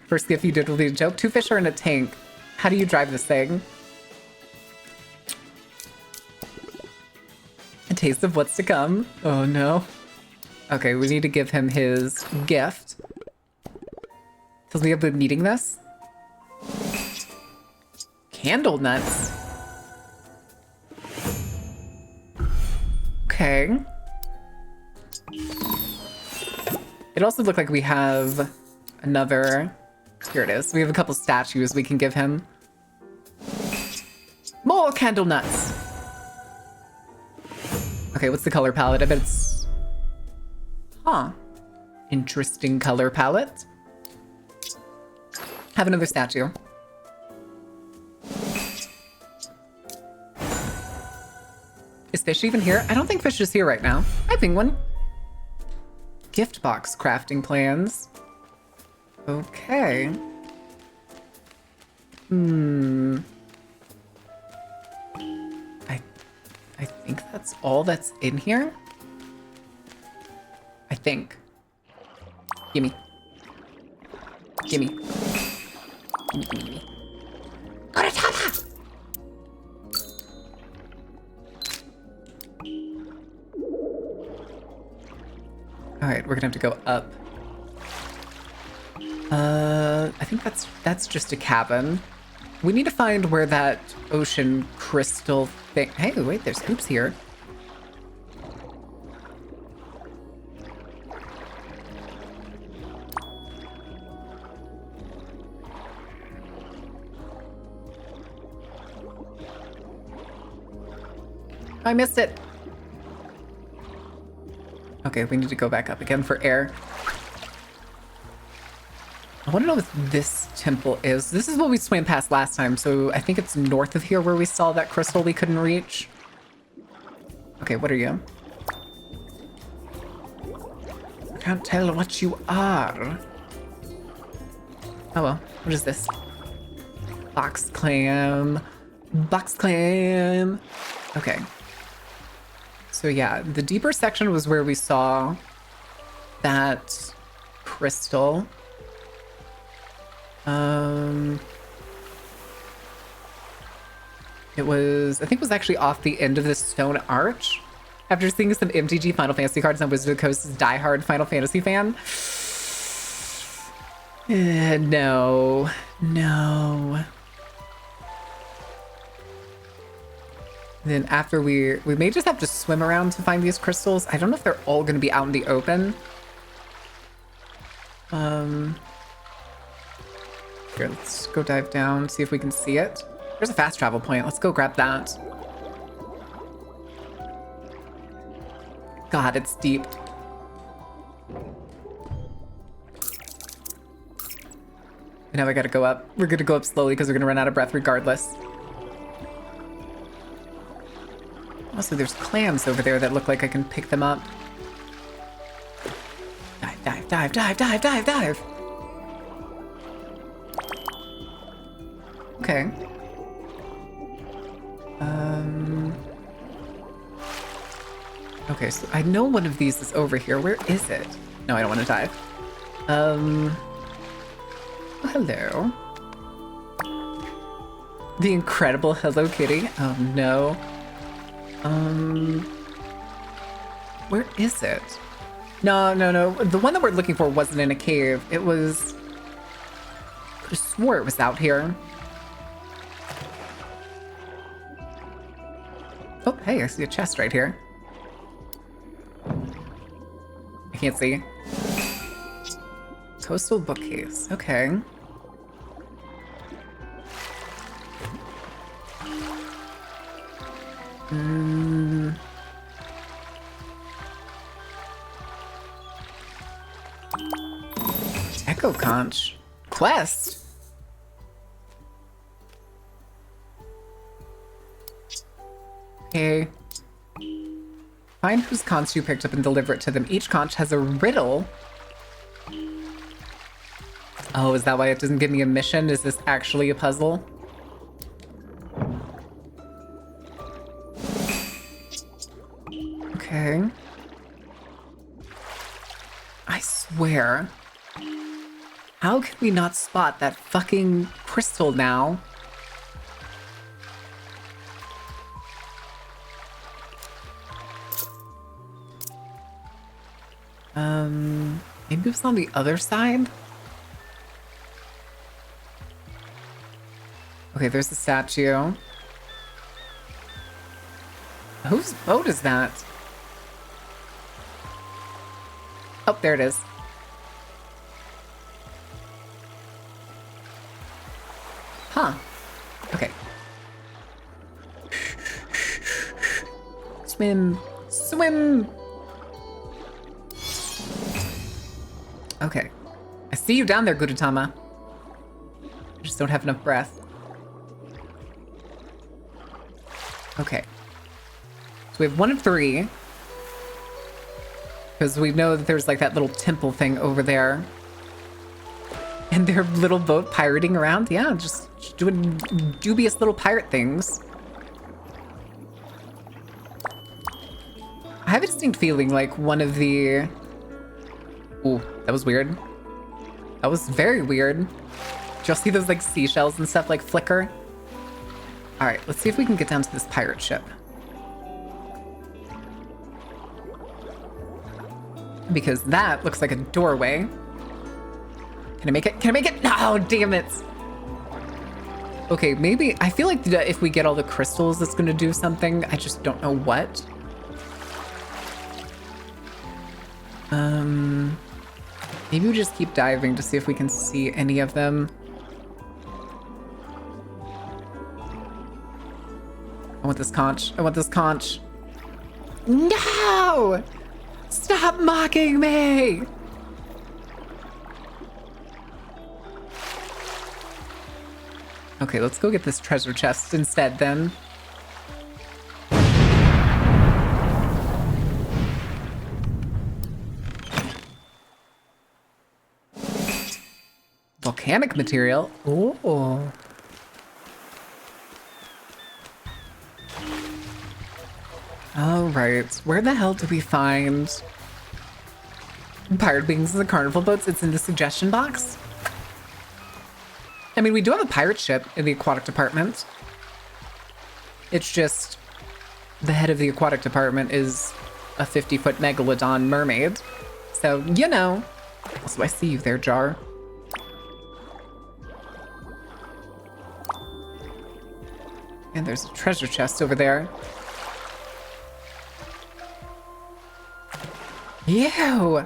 First gift you did will be a joke. 2 fish are in a tank. How do you drive this thing? A taste of what's to come. Oh no. Okay, we need to give him his gift. Tells me I've been needing this. Candle nuts. Okay. It also looked like we have another... Here it is. We have a couple statues we can give him. More candle nuts. Okay, what's the color palette? I bet it's... Huh. Interesting color palette. Have another statue. Is Fish even here? I don't think Fish is here right now. Hi, Penguin. Gift box crafting plans. Okay. I think that's all that's in here. I think. Gimme. Gimme. Gimme, gimme, gimme. Alright, we're gonna have to go up. I think that's just a cabin. We need to find where that ocean crystal thing... Hey, wait, there's hoops here. I missed it. Okay, we need to go back up again for air. I want to know what this temple is. This is what we swam past last time, so I think it's north of here where we saw that crystal we couldn't reach. Okay, what are you? I can't tell what you are. Oh well, what is this? Box clam. Box clam. Okay. So yeah, the deeper section was where we saw that crystal. It was, I think it was actually off the end of this stone arch. After seeing some MTG Final Fantasy cards on Wizard of the Coast's diehard Final Fantasy fan. No. Then after we may just have to swim around to find these crystals. I don't know if they're all going to be out in the open. Here, let's go dive down, see if we can see it. There's a fast travel point. Let's go grab that. God, it's deep. And now I gotta go up. We're gonna go up slowly because we're gonna run out of breath regardless. Also, there's clams over there that look like I can pick them up. Dive, dive, dive, dive, dive, dive, dive. Okay. Okay, so I know one of these is over here. Where is it? No, I don't want to dive. Oh, hello. The incredible Hello Kitty. Oh, no. Where is it? No. The one that we're looking for wasn't in a cave. It was... I could have swore it was out here. Oh, hey, I see a chest right here. I can't see. Coastal bookcase. Okay. Echo Conch. Quest. Okay. Find whose conch you picked up and deliver it to them. Each conch has a riddle. Oh, is that why it doesn't give me a mission? Is this actually a puzzle? Okay. I swear. How can we not spot that fucking crystal now? Maybe it was on the other side? Okay, there's the statue. Whose boat is that? Oh, there it is. Huh. Okay. Swim. Swim! Okay. I see you down there, Gudetama. I just don't have enough breath. Okay. So we have 1 of 3. Because we know that there's like that little temple thing over there. And their little boat pirating around. Yeah, just doing dubious little pirate things. I have a distinct feeling like one of the... Ooh, that was weird. That was very weird. Did y'all see those like seashells and stuff like flicker? All right, let's see if we can get down to this pirate ship. Because that looks like a doorway. Can I make it? Can I make it? No, damn it. Okay, maybe, I feel like if we get all the crystals, it's gonna do something. I just don't know what. Maybe we just keep diving to see if we can see any of them. I want this conch. I want this conch. No! Stop mocking me! Okay, let's go get this treasure chest instead then. Volcanic material? Ooh. All right, where the hell do we find pirate beings in the carnival boats? It's in the suggestion box. I mean, we do have a pirate ship in the aquatic department. It's just the head of the aquatic department is a 50-foot megalodon mermaid. So, you know. Also, I see you there, Jar. And there's a treasure chest over there. Ew!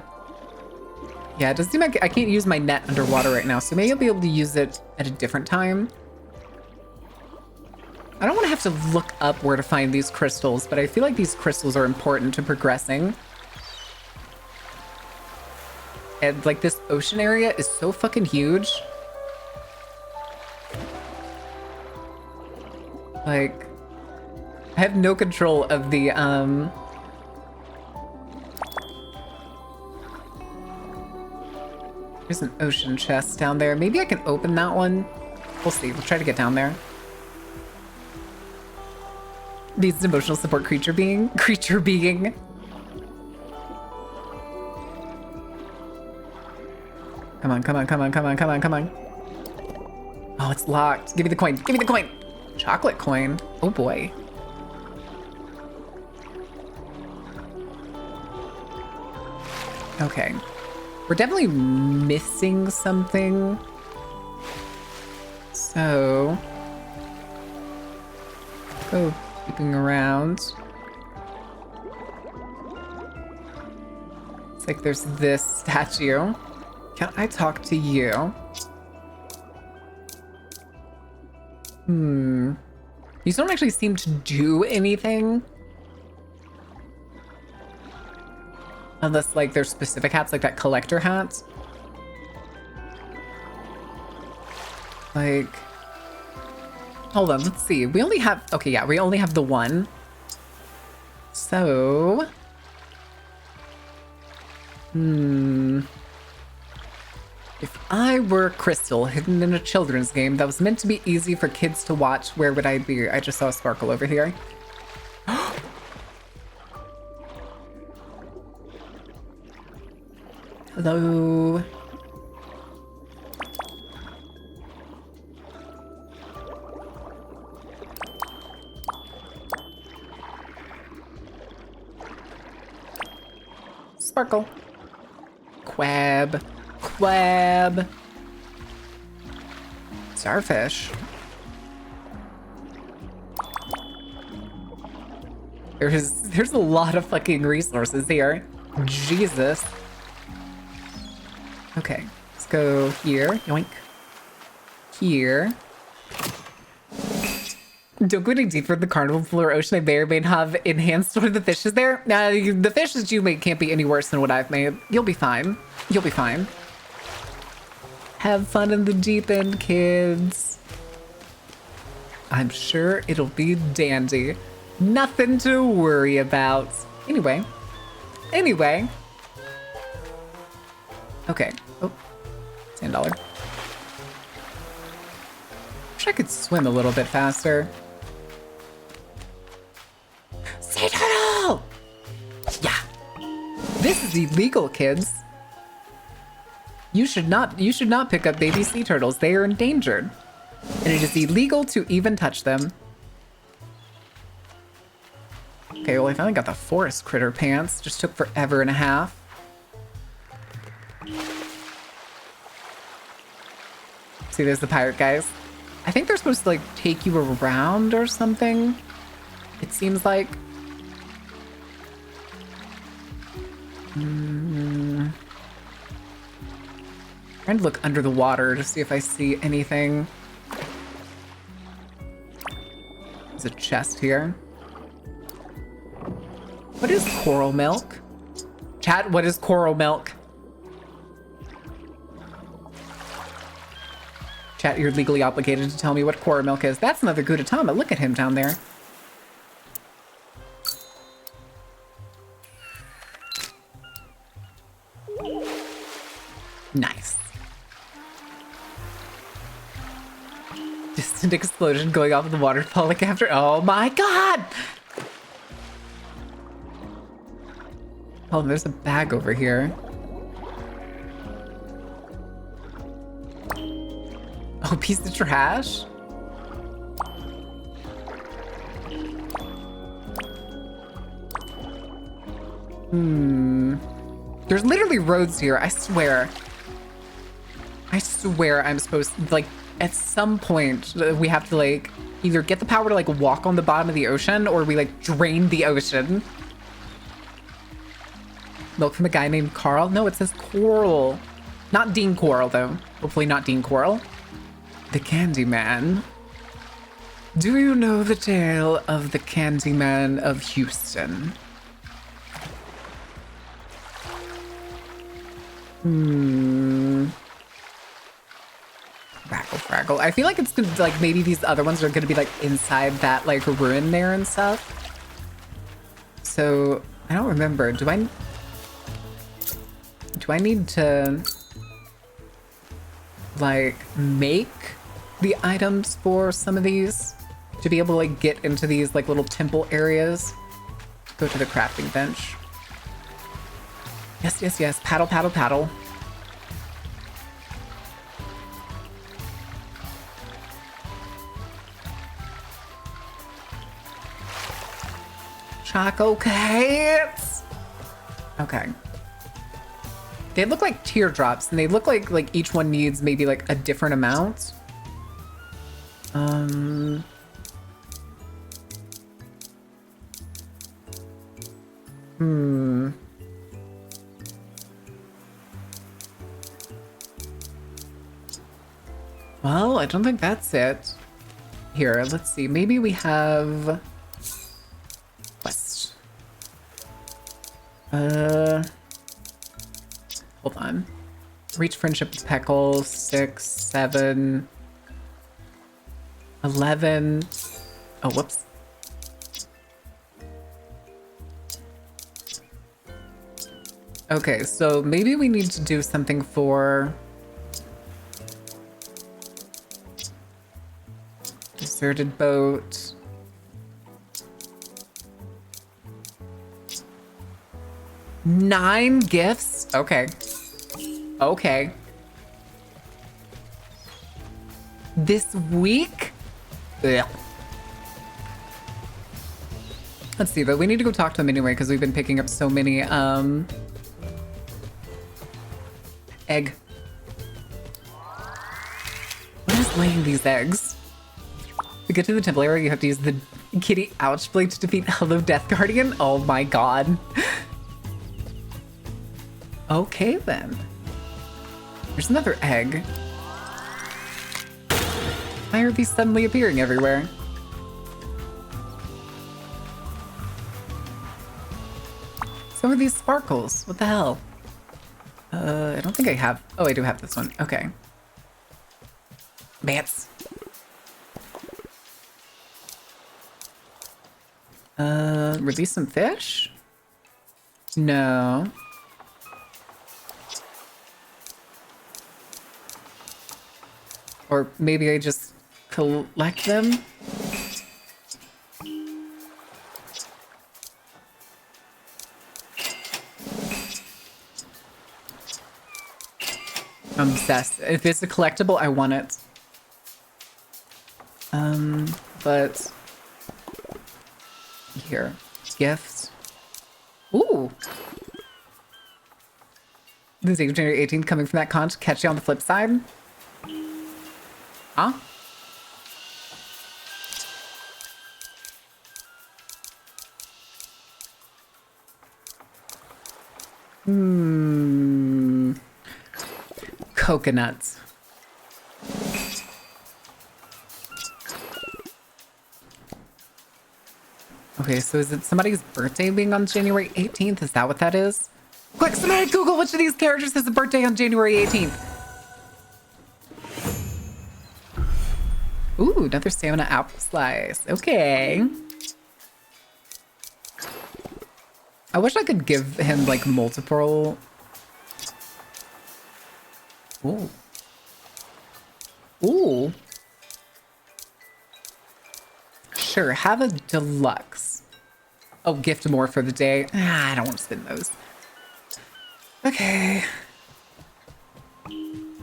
Yeah, it does seem like I can't use my net underwater right now, so maybe I'll be able to use it at a different time. I don't want to have to look up where to find these crystals, but I feel like these crystals are important to progressing. And like this ocean area is so fucking huge. Like, I have no control of the, There's an ocean chest down there. Maybe I can open that one. We'll see. We'll try to get down there. Needs an emotional support creature being. Creature being. Come on, come on, come on, come on, come on, come on. Oh, it's locked. Give me the coin. Give me the coin. Chocolate coin. Oh boy. Okay. We're definitely missing something. So, go peeping around. It's like there's this statue. Can I talk to you? These don't actually seem to do anything. Unless, like, there's specific hats, like that collector hat. Like... Hold on, let's see. We only have... Okay, yeah, we only have the one. So... If I were Crystal hidden in a children's game that was meant to be easy for kids to watch, where would I be? I just saw a sparkle over here. Hello. Sparkle. Quab. Quab. Starfish. There's a lot of fucking resources here. Jesus. Okay, let's go here. Yoink. Here. Don't go any deeper in the carnival pool or ocean. I may or may have enhanced one of the fishes there. Now, the fishes you make can't be any worse than what I've made. You'll be fine. You'll be fine. Have fun in the deep end, kids. I'm sure it'll be dandy. Nothing to worry about. Anyway. Okay. Oh, $10. Wish I could swim a little bit faster. Sea turtle! Yeah. This is illegal, kids. You should not pick up baby sea turtles. They are endangered. And it is illegal to even touch them. Okay, well, I finally got the forest critter pants. Just took forever and a half. See, there's the pirate guys. I think they're supposed to, like, take you around or something. It seems like. Trying to look under the water to see if I see anything. There's a chest here. What is coral milk? Chat, what is coral milk? Chat, you're legally obligated to tell me what coral milk is. That's another Gudetama. Look at him down there. Nice. Distant explosion going off of the waterfall like after. Oh my god! Oh, there's a bag over here. Oh, piece of trash? There's literally roads here, I swear. I swear I'm supposed to, like, at some point, we have to, like, either get the power to, like, walk on the bottom of the ocean, or we, like, drain the ocean. Milk from a guy named Carl? No, it says Coral. Not Dean Coral, though. Hopefully not Dean Coral. The Candyman. Do you know the tale of the Candyman of Houston? Fraggle. I feel like it's gonna, like, maybe these other ones are gonna be, like, inside that, like, ruin there and stuff. So, I don't remember. Do I need to, like, make the items for some of these to be able to, like, get into these, like, little temple areas? Go to the crafting bench. Yes. Paddle, paddle, paddle. Choco cakes. Okay. They look like teardrops, and they look like each one needs maybe like a different amount. Well, I don't think that's it. Here, let's see. Maybe we have quest. Hold on. Reach friendship with Peckle. 6, 7, 11. Oh, whoops. Okay, so maybe we need to do something for deserted boat. Nine gifts? Okay. Okay. This week? Ugh. Let's see, but we need to go talk to them anyway because we've been picking up so many, egg. What is laying these eggs? To get to the temple area, you have to use the kitty ouch blade to defeat Hello Death Guardian. Oh my god. Okay then. There's another egg. Why are these suddenly appearing everywhere? So are these sparkles. What the hell? I don't think I have. Oh, I do have this one. Okay. Bats. Release some fish? No. Or maybe I just collect them? I'm obsessed. If it's a collectible, I want it. But here, gifts. Ooh. This is January 18th coming from that con to catch you on the flip side. Huh? Coconuts. Okay, so is it somebody's birthday being on January 18th? Is that what that is? Quick, somebody Google which of these characters has a birthday on January 18th. Ooh, another stamina apple slice. Okay. I wish I could give him like multiple. Ooh. Ooh. Sure, have a deluxe. Oh, gift more for the day. I don't want to spend those. Okay.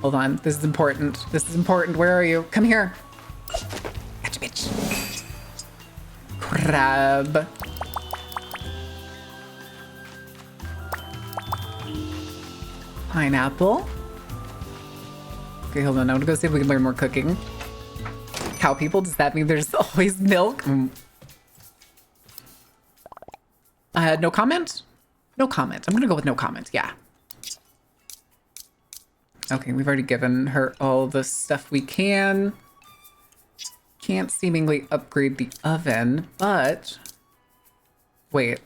Hold on, this is important. This is important. Where are you? Come here. Gotcha, bitch. Crab. Pineapple. Okay, hold on. I want to go see if we can learn more cooking. Cow people, does that mean there's always milk? No comment? No comment. I'm gonna go with no comment, yeah. Okay, we've already given her all the stuff we can. Can't seemingly upgrade the oven, but... Wait.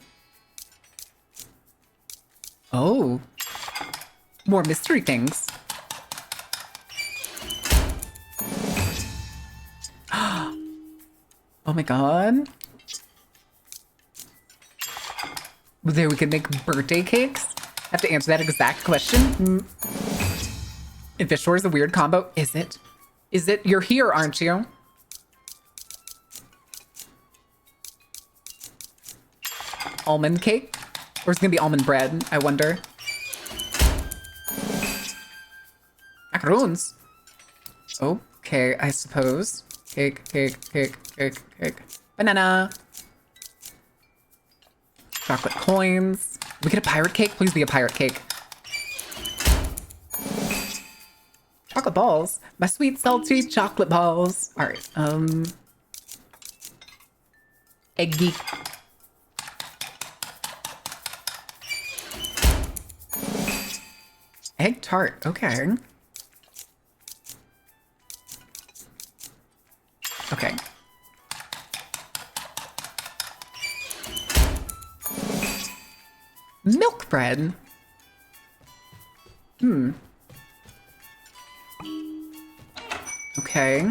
Oh. More mystery things. Oh my god. There we can make birthday cakes? I have to answer that exact question. If Fish is a weird combo, is it? Is it? You're here, aren't you? Almond cake? Or is it gonna be almond bread? I wonder. Macaroons? Okay, I suppose. Cake, cake, cake, cake, cake. Banana. Chocolate coins. We get a pirate cake? Please be a pirate cake. Chocolate balls. My sweet, salty chocolate balls. All right. Eggy. Egg tart. Okay. Okay. Milk bread. Okay.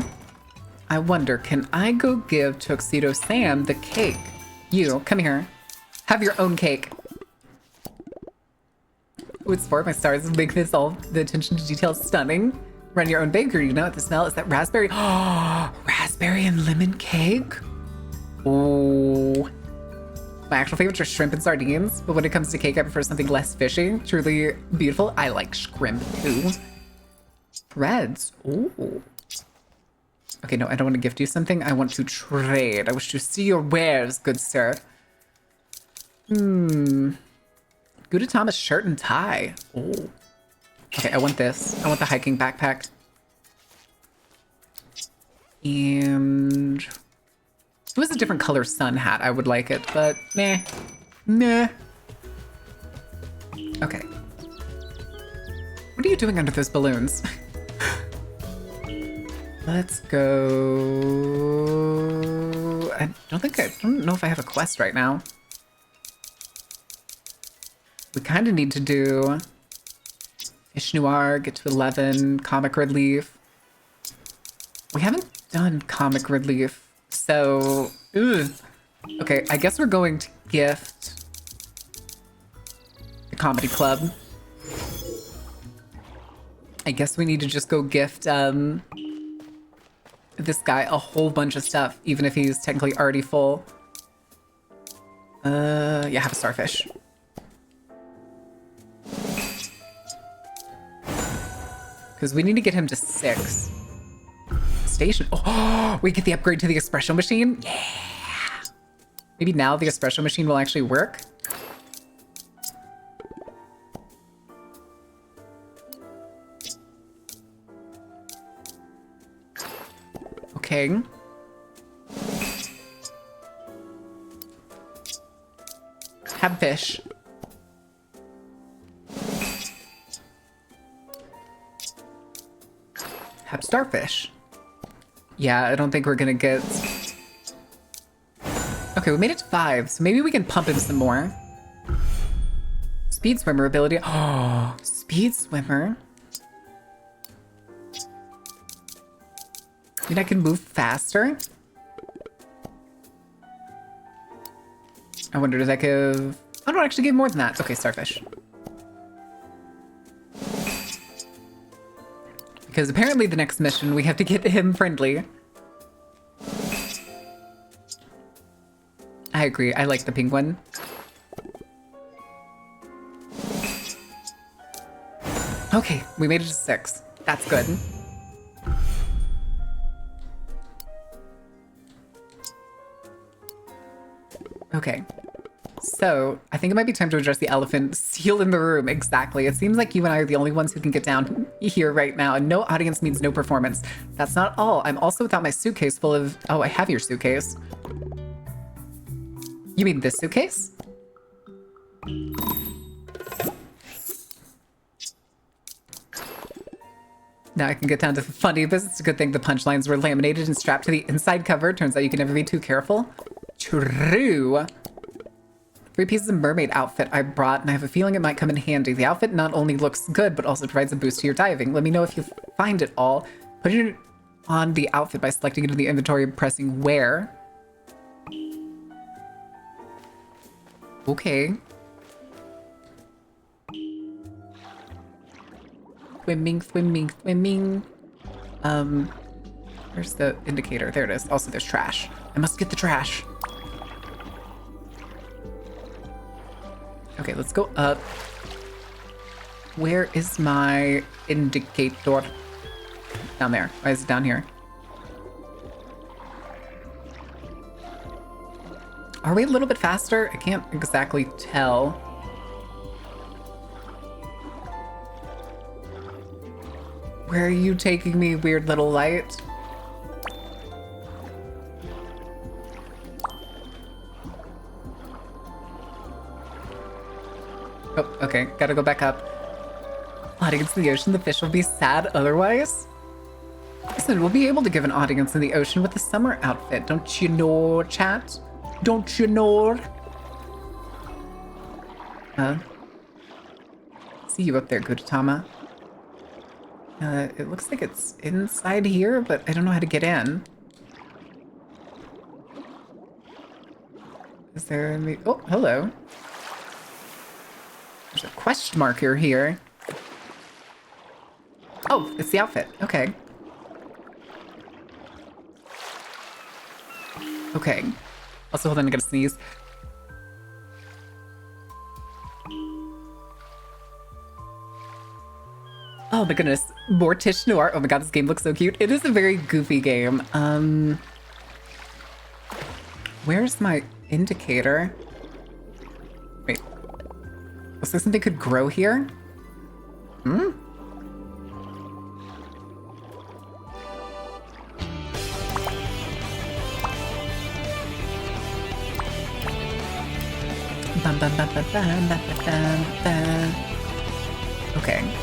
I wonder, can I go give Tuxedo Sam the cake? You, come here. Have your own cake. Ooh, it's for my stars. Make this all the attention to detail stunning. Run your own bakery. You know what the smell is? That raspberry. Oh, raspberry and lemon cake. Oh. My actual favorites are shrimp and sardines, but when it comes to cake, I prefer something less fishy. Truly beautiful. I like shrimp too. Threads. Ooh. Okay, no, I don't want to gift you something. I want to trade. I wish to see your wares, good sir. Gudetama's shirt and tie. Oh. Okay, I want this. I want the hiking backpack. And... if it was a different color sun hat, I would like it, but nah. Nah. Okay. What are you doing under those balloons? Let's go... I don't know if I have a quest right now. We kind of need to do Fish Noir, get to 11, Comic Relief. We haven't done Comic Relief, so... ugh. Okay, I guess we're going to gift the Comedy Club. I guess we need to just go gift this guy a whole bunch of stuff, even if he's technically already full. Yeah, have a starfish. Because we need to get him to 6. Station. Oh, we get the upgrade to the espresso machine. Yeah. Maybe now the espresso machine will actually work. Okay. Have fish. Have starfish. Yeah, I don't think we're gonna get... okay, we made it to 5, so maybe we can pump him some more. Speed swimmer ability. Oh, speed swimmer. I mean, I can move faster. I wonder, does that give... oh, no, it actually give more than that. Okay, starfish. Because apparently the next mission, we have to get him friendly. I agree. I like the penguin. Okay, we made it to 6. That's good. Okay. So, I think it might be time to address the elephant seal in the room. Exactly. It seems like you and I are the only ones who can get down here right now, and no audience means no performance. That's not all. I'm also without my suitcase full of... oh, I have your suitcase. You mean this suitcase? Now I can get down to the funny, but it's a good thing the punchlines were laminated and strapped to the inside cover. Turns out you can never be too careful. True. 3 pieces of mermaid outfit I brought, and I have a feeling it might come in handy. The outfit not only looks good, but also provides a boost to your diving. Let me know if you find it all. Put it on the outfit by selecting it in the inventory and pressing wear. Okay. Swimming, swimming, swimming. Where's the indicator? There it is. Also, there's trash. I must get the trash. Okay, let's go up. Where is my indicator? Down there. Why is it down here? Are we a little bit faster? I can't exactly tell. Where are you taking me, weird little light? Oh, okay. Gotta go back up. Audience in the ocean, the fish will be sad otherwise. Listen, we'll be able to give an audience in the ocean with a summer outfit. Don't you know, chat? Don't you know? See you up there, Gudetama. It looks like it's inside here, but I don't know how to get in. Is there any... oh, hello. There's a question marker here. Oh, it's the outfit. Okay. Okay. Also, hold on, I gotta sneeze. Oh my goodness. Mortish Noir. Oh my god, this game looks so cute. It is a very goofy game. Where's my indicator? Wait. Looks like something could grow here? Hmm? Okay.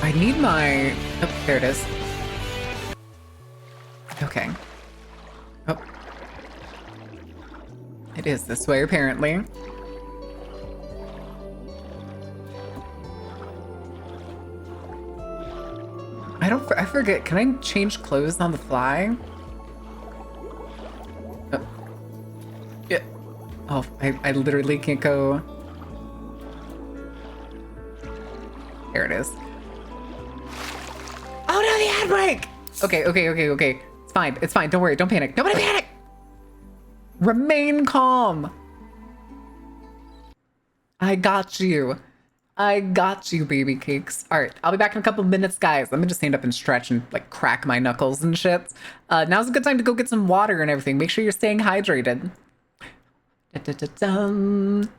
I need my... Oh, there it is. Okay. Oh. It is this way, apparently. I forget. Can I change clothes on the fly? Oh. Yeah. Oh, I literally can't go... There it is. Oh no, the ad break! Okay. It's fine. Don't worry. Don't panic. Nobody panic! Remain calm. I got you. Baby cakes. All right, I'll be back in a couple of minutes, guys. Let me just stand up and stretch and like crack my knuckles and shit. Now's a good time to go get some water and everything. Make sure you're staying hydrated. Da-da-da-dum.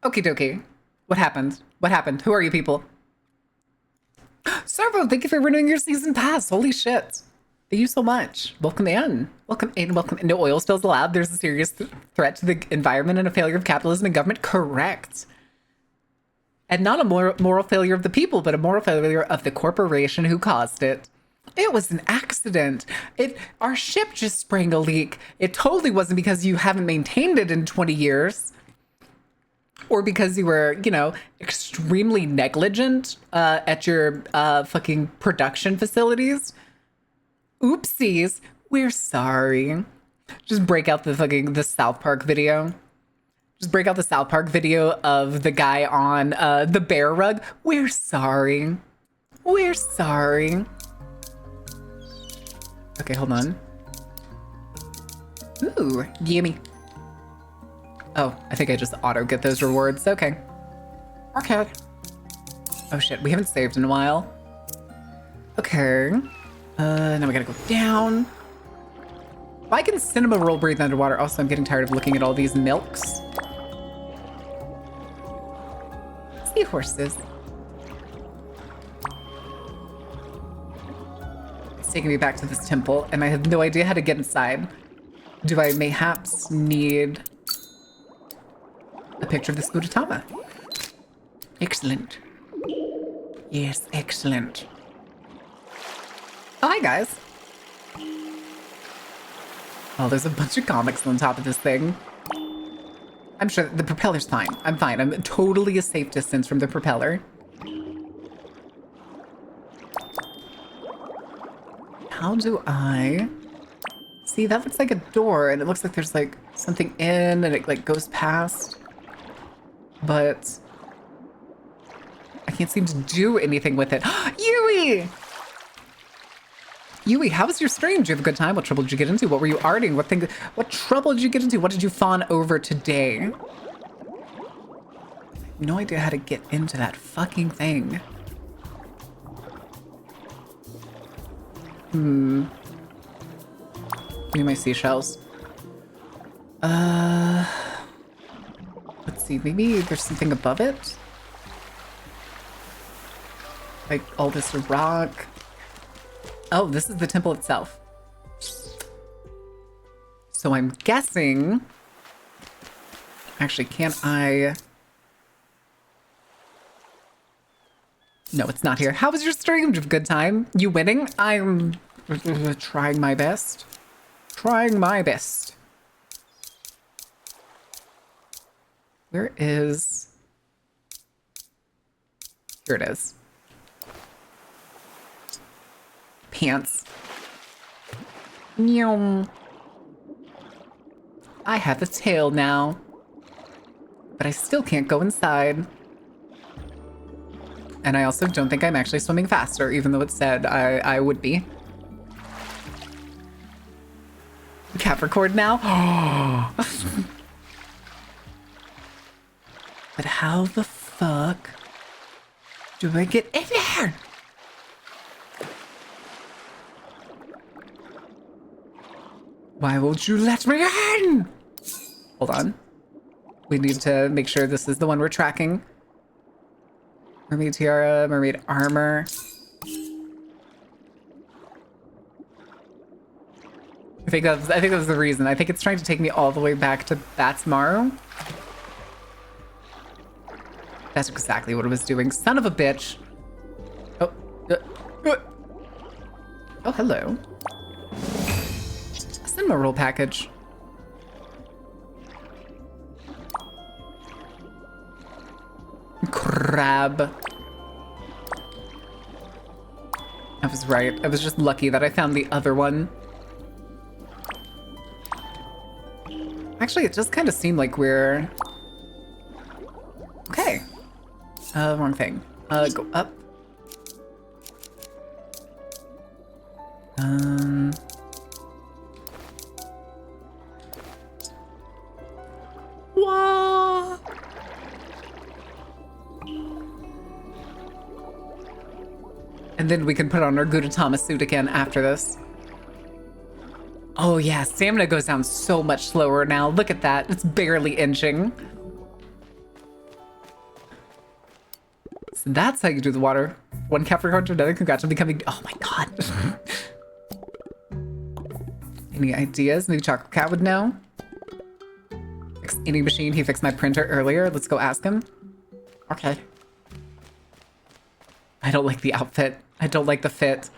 Okie dokie. What happened? Who are you people? Servo, thank you for renewing your season pass. Holy shit. Thank you so much. Welcome in. Welcome in. No oil spills allowed. There's a serious threat to the environment and a failure of capitalism and government. Correct. And not a moral failure of the people, but a moral failure of the corporation who caused it. It was an accident. Our ship just sprang a leak. It totally wasn't because you haven't maintained it in 20 years. Or because you were, extremely negligent at your fucking production facilities. Oopsies. We're sorry. Just break out the South Park video. Just break out the South Park video of the guy on the bear rug. We're sorry. We're sorry. Okay, hold on. Ooh, gimme. Oh, I think I just auto get those rewards. Okay. Okay. Oh shit, we haven't saved in a while. Okay. Now we gotta go down. If I can cinema roll breathe underwater. Also, I'm getting tired of looking at all these milks. Seahorses. It's taking me back to this temple, and I have no idea how to get inside. Do I mayhaps need a picture of the Scudetama? Excellent. Yes, excellent. Oh, hi, guys. Oh, there's a bunch of comics on top of this thing. I'm sure the propeller's fine. I'm fine. I'm totally a safe distance from the propeller. how do I... See, that looks like a door, and it looks like there's like something in, and it like goes past. But I can't seem to do anything with it. Yui! Yui, how was your stream? Did you have a good time? What trouble did you get into? What were you arting? What trouble did you get into? What did you fawn over today? I have no idea how to get into that fucking thing. Give me my seashells. Let's see, maybe there's something above it? Like all this rock. Oh, this is the temple itself. So I'm guessing... Actually, can't I... No, it's not here. How was your stream? Did you have a good time? You winning? I'm trying my best. Trying my best. Where is... Here it is. Pants. Meow. I have a tail now. But I still can't go inside. And I also don't think I'm actually swimming faster, even though it said I would be. Capricorn now? But how the fuck do I get in there? Why won't you let me in? Hold on. We need to make sure this is the one we're tracking. Mermaid tiara, mermaid armor. I think that was the reason. I think it's trying to take me all the way back to Batsmaru. That's exactly what it was doing. Son of a bitch. Oh. Oh, hello. A cinema roll package. Crab. I was right. I was just lucky that I found the other one. Actually, it just kind of seemed like we're... Okay. Wrong thing. Go up. Wah! And then we can put on our Gudetama suit again after this. Oh yeah, stamina goes down so much slower now. Look at that. It's barely inching. So that's how you do the water. One Capricorn to another. Congrats on becoming... Oh my god. Any ideas? Maybe Chocolate Cat would know. Fix any machine. He fixed my printer earlier. Let's go ask him. Okay. I don't like the outfit. I don't like the fit.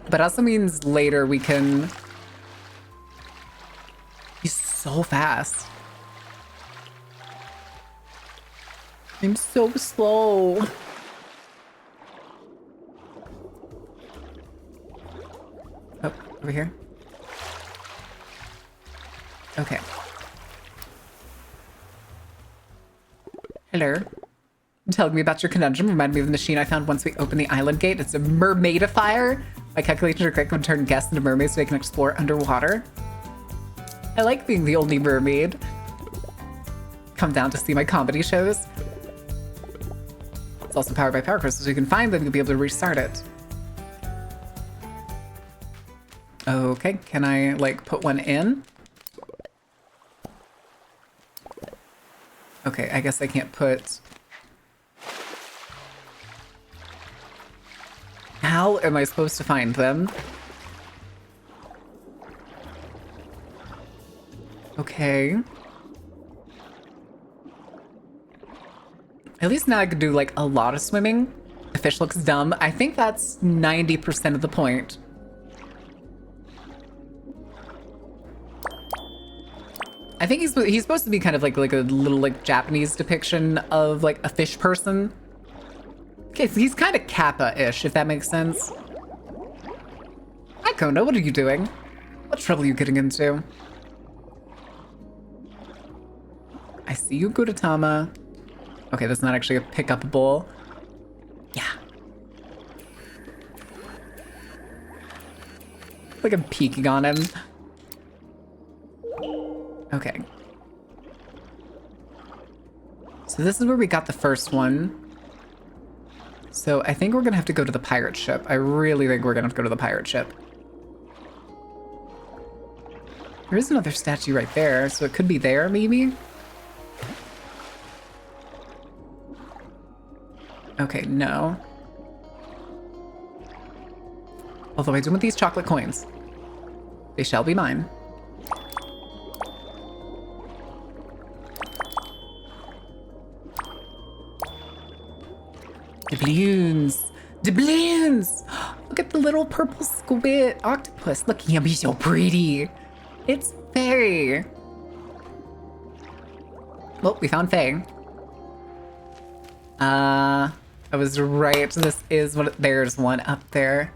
But also means later we can... He's so fast. I'm so slow. Oh, over here. Okay. Hello. Telling me about your conundrum reminded me of the machine I found once we opened the island gate. It's a mermaidifier. My calculations are correct. Would turn guests into mermaids so they can explore underwater. I like being the only mermaid. Come down to see my comedy shows. It's also powered by power crystals. So you can find them, you'll be able to restart it. Okay, can I like put one in? Okay, I guess I can't put... How am I supposed to find them? Okay. At least now I could do like a lot of swimming. The fish looks dumb. I think that's 90% of the point. I think he's supposed to be kind of like a little like Japanese depiction of like a fish person. Okay, so he's kind of Kappa-ish, if that makes sense. Hi, Kona. What are you doing? What trouble are you getting into? I see you, Gudetama. Okay, that's not actually a pick-up-able. Yeah. Like I'm peeking on him. Okay. So this is where we got the first one. So I think we're gonna have to go to the pirate ship. I really think we're gonna have to go to the pirate ship. There is another statue right there, so it could be there, maybe? Okay, no. Although I do want these chocolate coins. They shall be mine. Doubloons! Doubloons! Look at the little purple squid octopus. Look, he's so pretty. It's Faye. Well, we found Faye. I was right. This is what. There's one up there.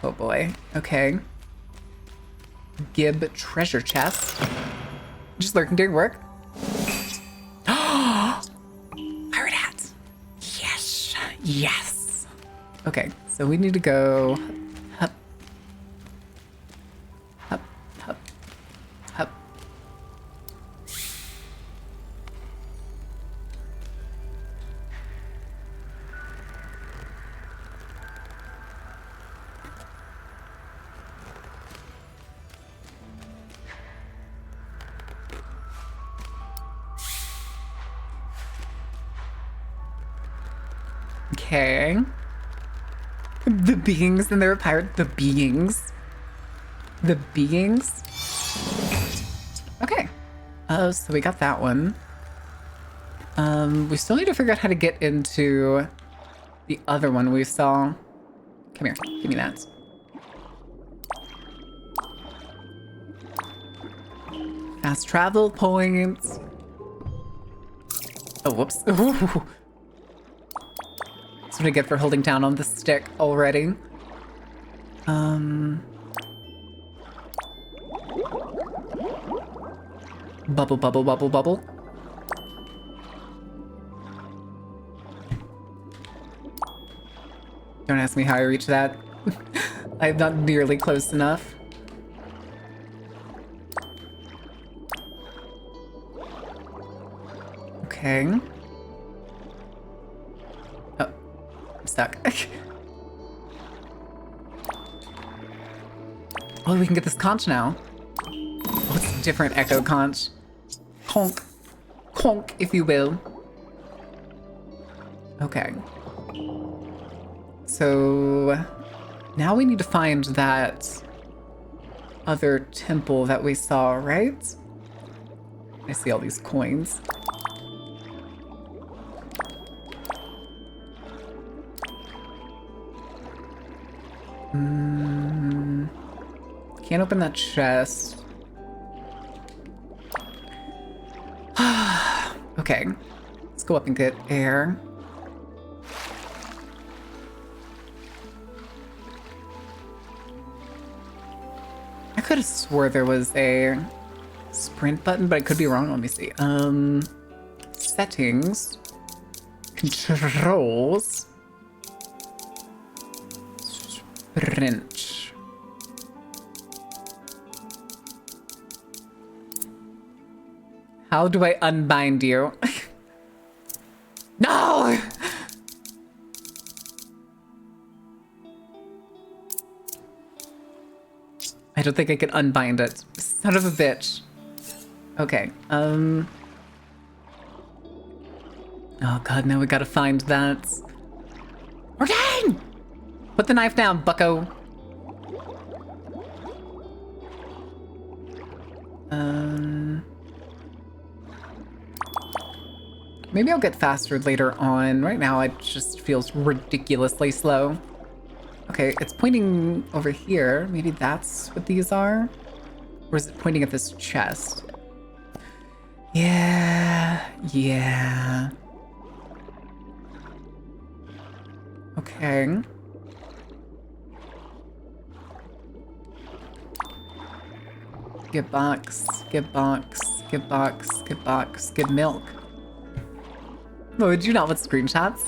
Oh boy. Okay. Gib treasure chest. Just lurking during work. Pirate hat. Yes. Yes. Okay, so we need to go up. Up. Up. Up. Okay. The beings and they're a pirate. The beings. The beings. Okay. So we got that one. We still need to figure out how to get into the other one we saw. Come here. Give me that. Fast travel points. Oh, whoops. Ooh. That's what I get for holding down on the stick already. Bubble, bubble, bubble, bubble. Don't ask me how I reached that. I'm not nearly close enough. Okay. Oh, I'm stuck. Oh, we can get this conch now. Oh, it's a different echo conch. Conk. Conk, if you will. Okay. So now we need to find that other temple that we saw, right? I see all these coins. Can't open that chest. Okay, let's go up and get air. I could have swore there was a sprint button, but I could be wrong. Let me see. Settings. Controls. Sprint. How do I unbind you? No! I don't think I can unbind it. Son of a bitch. Okay, oh god, now we gotta find that. Morgan! Put the knife down, bucko. Maybe I'll get faster later on. Right now, it just feels ridiculously slow. Okay, it's pointing over here. Maybe that's what these are? Or is it pointing at this chest? Yeah. Okay. Skip box, skip box, skip box, skip box, skip milk. Oh, would you not want screenshots?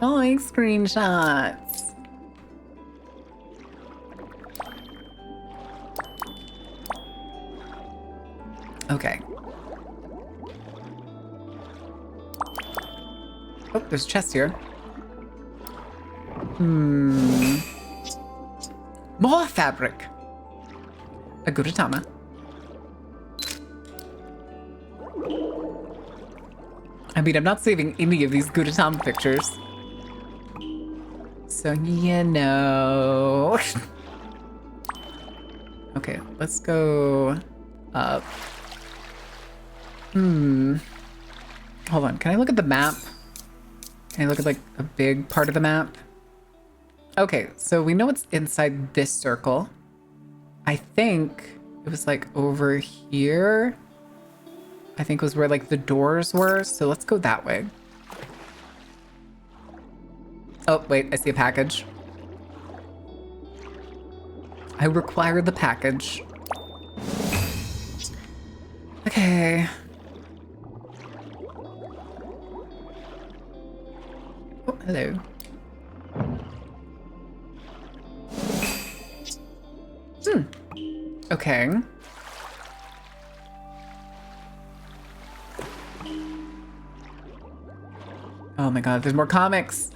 I like screenshots. Okay. Oh, there's a chest here. More fabric. A Gudetama. I mean, I'm not saving any of these Gudetama pictures. So, you know. Okay, let's go up. Hold on, can I look at the map? Can I look at like a big part of the map? Okay, so we know what's inside this circle. I think it was like over here. I think was where like the doors were. So let's go that way. Oh, wait, I see a package. I require the package. Okay. Oh, hello. Okay. Oh my god, there's more comics.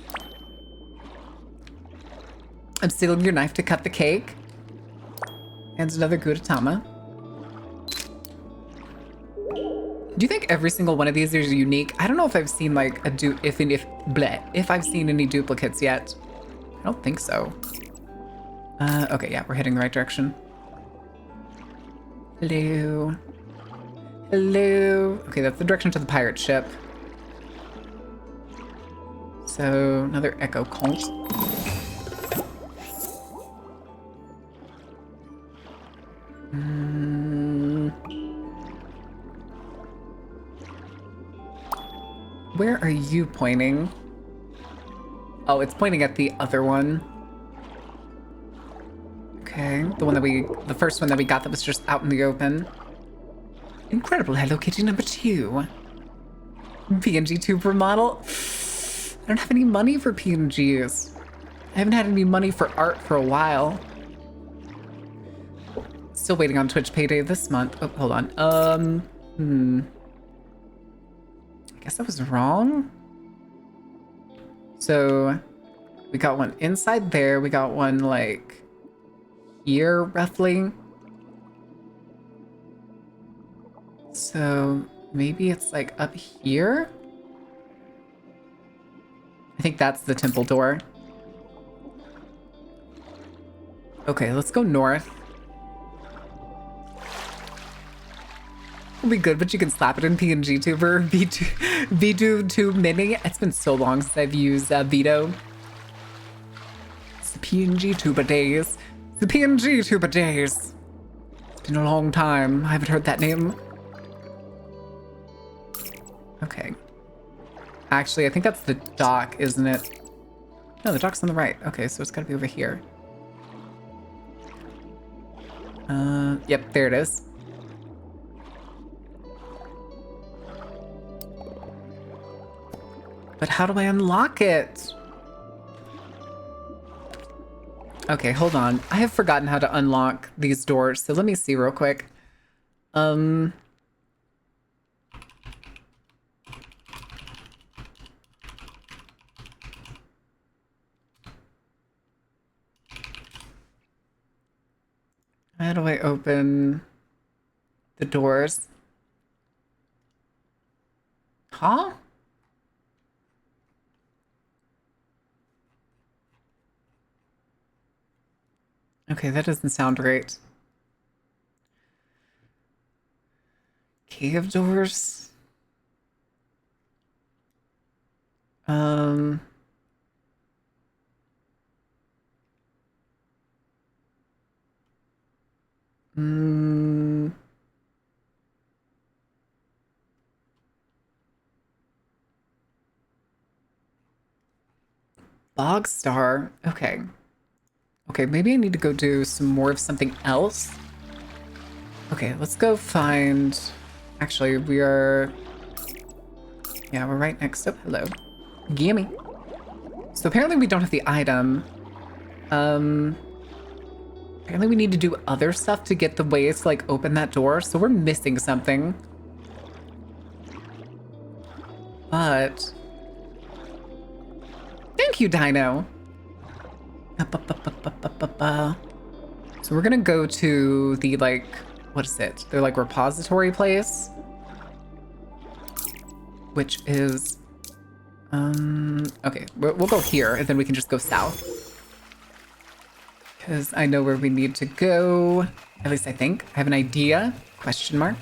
I'm stealing your knife to cut the cake. And another Gudetama. Do you think every single one of these is unique? I don't know if I've seen like a if I've seen any duplicates yet. I don't think so. Okay, yeah, we're heading the right direction. Hello. Hello. Okay, that's the direction to the pirate ship. So, another Echo Cult. Where are you pointing? Oh, it's pointing at the other one. Okay, the first one that we got that was just out in the open. Incredible Hello Kitty number 2. PNG tuber model. I don't have any money for PNGs. I haven't had any money for art for a while. Still waiting on Twitch payday this month. Oh, hold on. I guess I was wrong. So we got one inside there. We got one like here roughly. So maybe it's like up here. I think that's the temple door. Okay, let's go north. It'll be good, but you can slap it in PNG Tuber. Vido Tube Mini. It's been so long since I've used Vido. It's the PNG Tuber days. The PNG Tuber days. It's been a long time. I haven't heard that name. Okay. Actually, I think that's the dock, isn't it? No, the dock's on the right. Okay, so it's gotta be over here. Yep, there it is. But how do I unlock it? Okay, hold on. I have forgotten how to unlock these doors, so let me see real quick. How do I open the doors? Huh? Okay, that doesn't sound right. Cave doors? Bogstar. Okay. Okay, maybe I need to go do some more of something else. Okay, let's go find... Actually, we are... Yeah, we're right next up. Hello. Gimme. So apparently we don't have the item. Apparently we need to do other stuff to get the ways to, like, open that door. So we're missing something. But... Thank you, Dino. So we're gonna go to the, like... What is it? They're, like, repository place. Which is... Okay, we'll go here, and then we can just go south. Because I know where we need to go. At least I think. I have an idea. Question mark.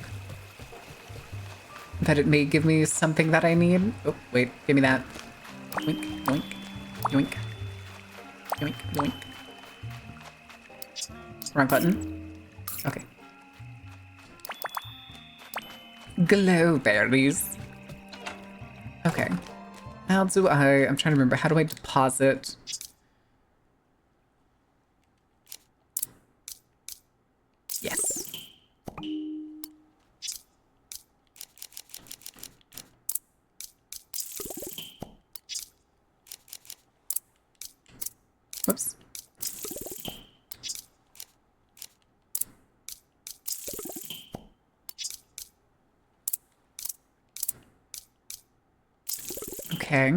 That it may give me something that I need. Oh, wait. Give me that. Yoink, yoink, yoink. Yoink, yoink. Wrong button. Okay. Glowberries. Okay. How do I'm trying to remember. How do I deposit? Yes. Whoops. Okay.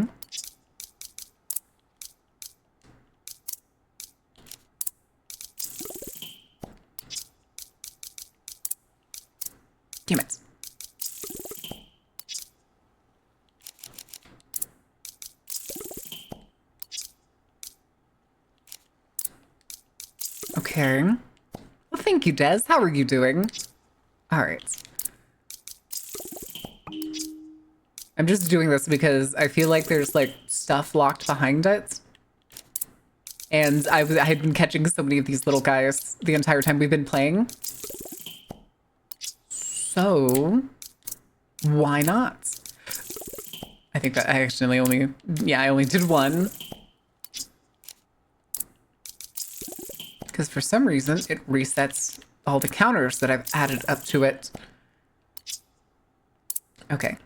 Damn it. Okay. Well, thank you, Des. How are you doing? All right. I'm just doing this because I feel like there's, like, stuff locked behind it. And I had been catching so many of these little guys the entire time we've been playing. So, why not? I think that I actually I only did one. Because for some reason, it resets all the counters that I've added up to it. Okay.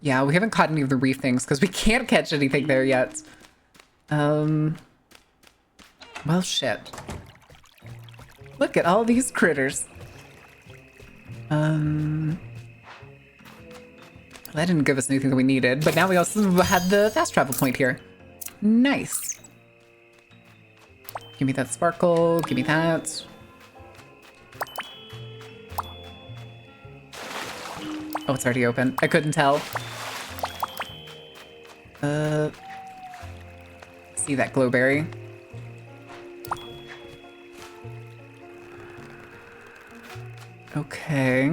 Yeah, we haven't caught any of the reef things because we can't catch anything there yet. Well, shit. Look at all these critters. That didn't give us anything that we needed, but now we also had the fast travel point here. Nice. Give me that sparkle, give me that. Oh, it's already open. I couldn't tell. See that glowberry? Okay.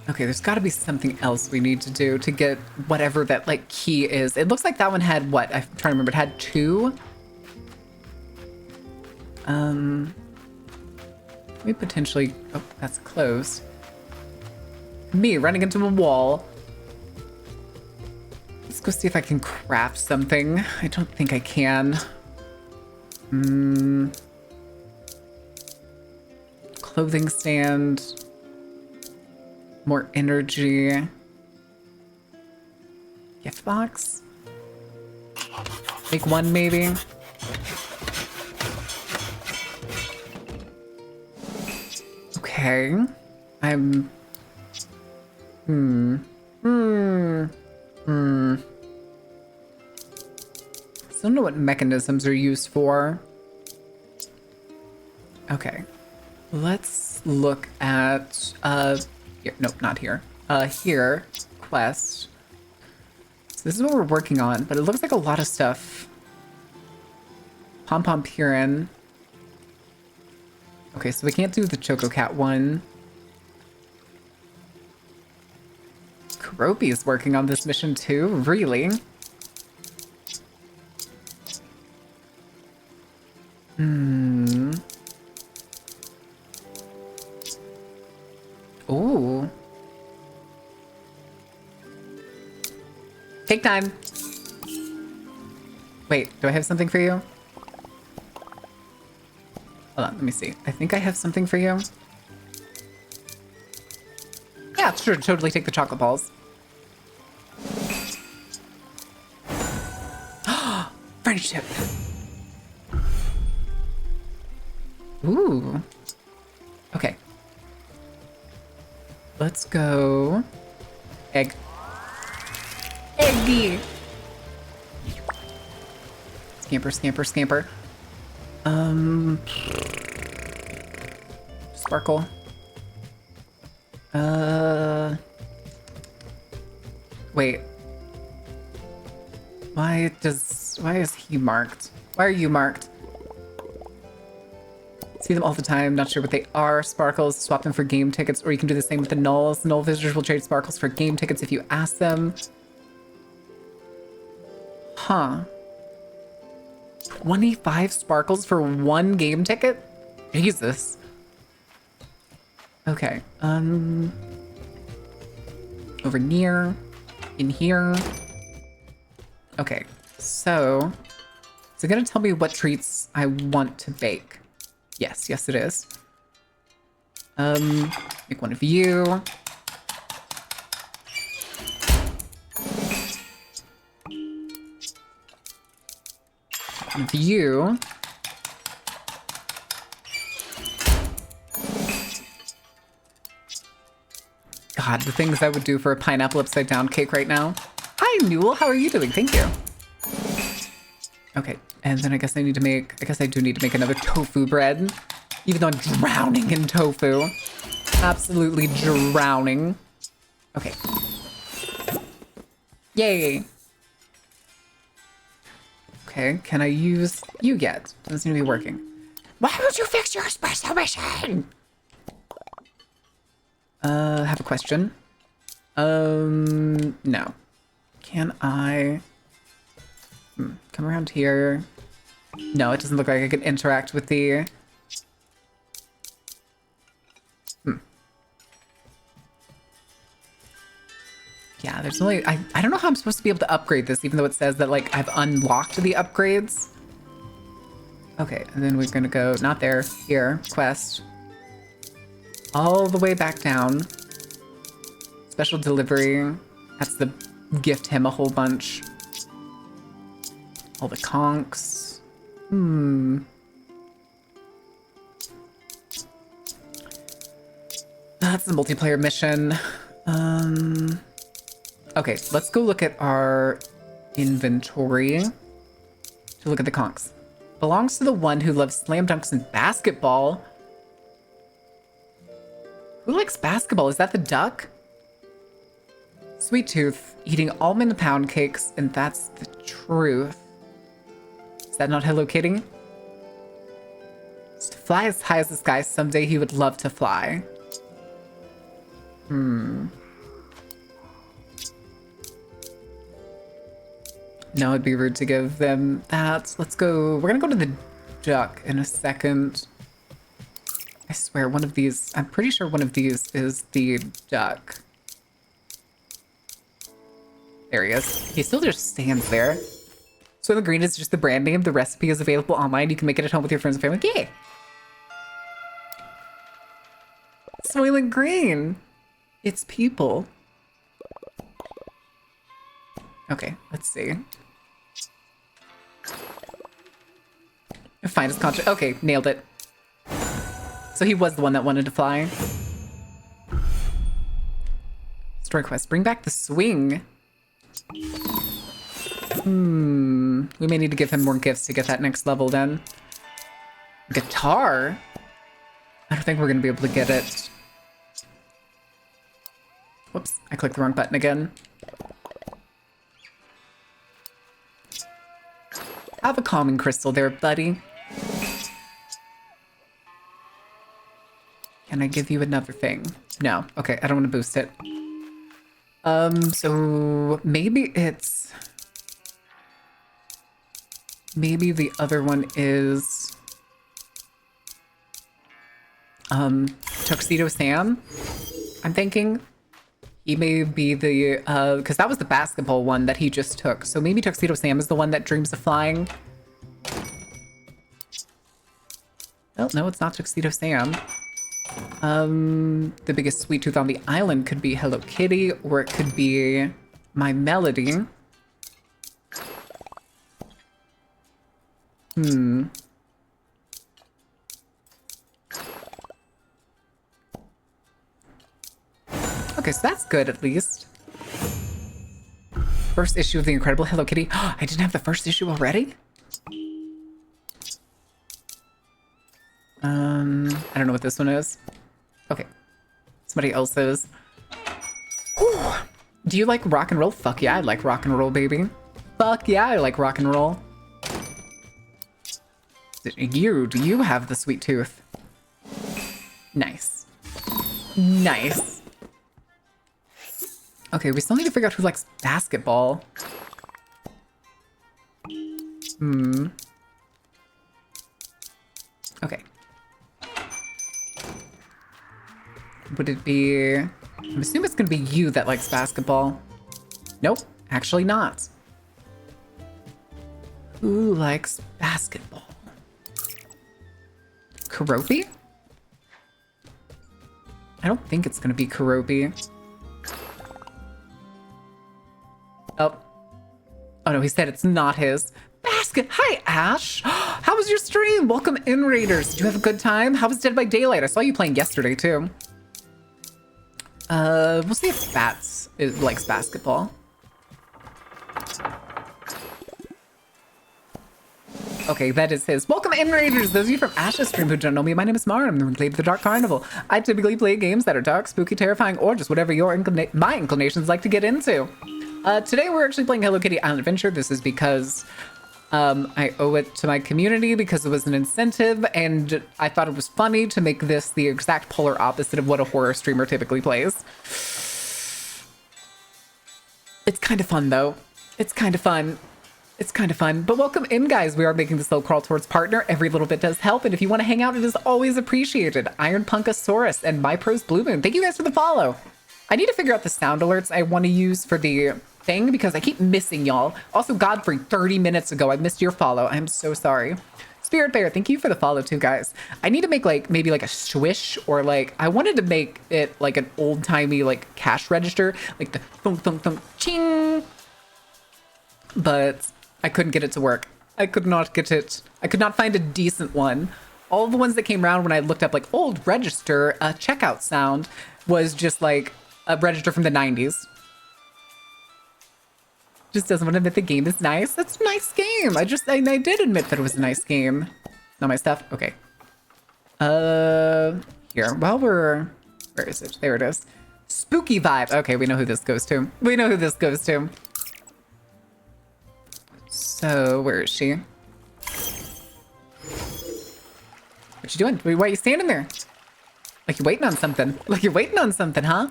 Okay, there's got to be something else we need to do to get whatever that, like, key is. It looks like that one had, what? I'm trying to remember. It had 2. We potentially... Oh, that's closed. Me running into a wall. Let's go see if I can craft something. I don't think I can. Clothing stand. More energy. Gift box? Make one, maybe? Okay. I'm... I don't know what mechanisms are used for. Okay. Let's look at, here, nope, not here. Here, quest. So this is what we're working on, but it looks like a lot of stuff. Pom-Pom Purin. Okay, so we can't do the Choco Cat one. Keroppi is working on this mission too? Really? Ooh. Cake time. Wait, do I have something for you? Hold on, let me see. I think I have something for you. Yeah, sure, totally take the chocolate balls. Friendship. Ooh. Okay. Let's go. Egg. Eggy. Scamper, scamper, scamper. Sparkle. Wait. Why is he marked? Why are you marked? See them all the time, not sure what they are. Sparkles, swap them for game tickets, or you can do the same with the nulls. Null visitors will trade sparkles for game tickets if you ask them. Huh. 25 sparkles for one game ticket? Jesus. Okay, over near, in here. Okay, so, is it gonna tell me what treats I want to bake? Yes, yes it is. Make one of you. One of you. God, the things I would do for a pineapple upside down cake right now. Hi, Newell. How are you doing? Thank you. Okay, and then I guess I do need to make another tofu bread. Even though I'm drowning in tofu. Absolutely drowning. Okay. Yay. Okay, can I use you yet? Doesn't seem to be working. Why would you fix your espresso machine? Have a question. No. Can I... come around here. No, it doesn't look like I can interact with the... Yeah, there's only... I don't know how I'm supposed to be able to upgrade this, even though it says that, like, I've unlocked the upgrades. Okay, and then we're gonna go... Not there. Here. Quest. All the way back down. Special delivery. That's the gift him a whole bunch. All the conks. That's the multiplayer mission. Okay, let's go look at our inventory to look at the conks. Belongs to the one who loves slam dunks and basketball. Who likes basketball? Is that the duck? Sweet Tooth, eating almond pound cakes, and that's the truth. Is that not Hello Kitty? To fly as high as the sky, someday he would love to fly. No, it'd be rude to give them that. Let's go. We're gonna go to the duck in a second. I swear, one of these... I'm pretty sure one of these is the duck. There he is. He still just stands there. Soylent Green is just the brand name. The recipe is available online. You can make it at home with your friends and family. Yeah! Soylent Green! It's people. Okay, let's see. Finest contract. Okay, nailed it. So he was the one that wanted to fly. Story quest. Bring back the swing. We may need to give him more gifts to get that next level then. Guitar? I don't think we're going to be able to get it. Whoops, I clicked the wrong button again. Have a calming crystal there, buddy. Can I give you another thing? No. Okay, I don't want to boost it. So maybe it's... Maybe the other one is... Tuxedo Sam, I'm thinking. He may be the, because that was the basketball one that he just took. So maybe Tuxedo Sam is the one that dreams of flying. Oh, no, it's not Tuxedo Sam. The biggest sweet tooth on the island could be Hello Kitty, or it could be My Melody. Okay, so that's good at least. First issue of The Incredible Hello Kitty. I didn't have the first issue already? I don't know what this one is. Okay. Somebody else's. Whew. Do you like rock and roll? Fuck yeah, I like rock and roll, baby. Fuck yeah, I like rock and roll. Do you have the sweet tooth? Nice. Nice. Okay, we still need to figure out who likes basketball. Okay. Would it be... I'm assuming it's gonna be you that likes basketball. Nope, actually not. Who likes basketball? Kuropi? I don't think it's gonna be Kuropi. Oh. Oh no, he said it's not his. Hi, Ash. How was your stream? Welcome in, Raiders. Did you have a good time? How was Dead by Daylight? I saw you playing yesterday, too. We'll see if Bats likes basketball. Okay, that is his. Welcome in, Raiders. Those of you from Ash's stream who don't know me, my name is Mara. I'm the ringleader of the Dark Carnival. I typically play games that are dark, spooky, terrifying, or just whatever my inclinations like to get into. Today we're actually playing Hello Kitty Island Adventure. This is because I owe it to my community because it was an incentive, and I thought it was funny to make this the exact polar opposite of what a horror streamer typically plays. It's kind of fun, though. It's kind of fun. It's kind of fun. But welcome in, guys. We are making the slow crawl towards partner. Every little bit does help, and if you want to hang out, it is always appreciated. Iron Punkosaurus and MyPros Blue Moon. Thank you guys for the follow. I need to figure out the sound alerts I want to use for the thing because I keep missing y'all. Also, Godfrey, 30 minutes ago, I missed your follow. I'm so sorry. Spirit Bear, thank you for the follow too, guys. I need to make maybe a swish, or I wanted to make it like an old timey cash register, like the thunk thunk thunk ching. But I couldn't get it to work. I could not get it. I could not find a decent one. All the ones that came around when I looked up old register, checkout sound was just a register from the 90s. Just doesn't want to admit the game is nice. That's a nice game. I did admit that it was a nice game. Not my stuff? Okay. Here. Where is it? There it is. Spooky vibe. Okay, we know who this goes to. We know who this goes to. So, where is she? What you doing? Why are you standing there? Like you're waiting on something. Like you're waiting on something, huh?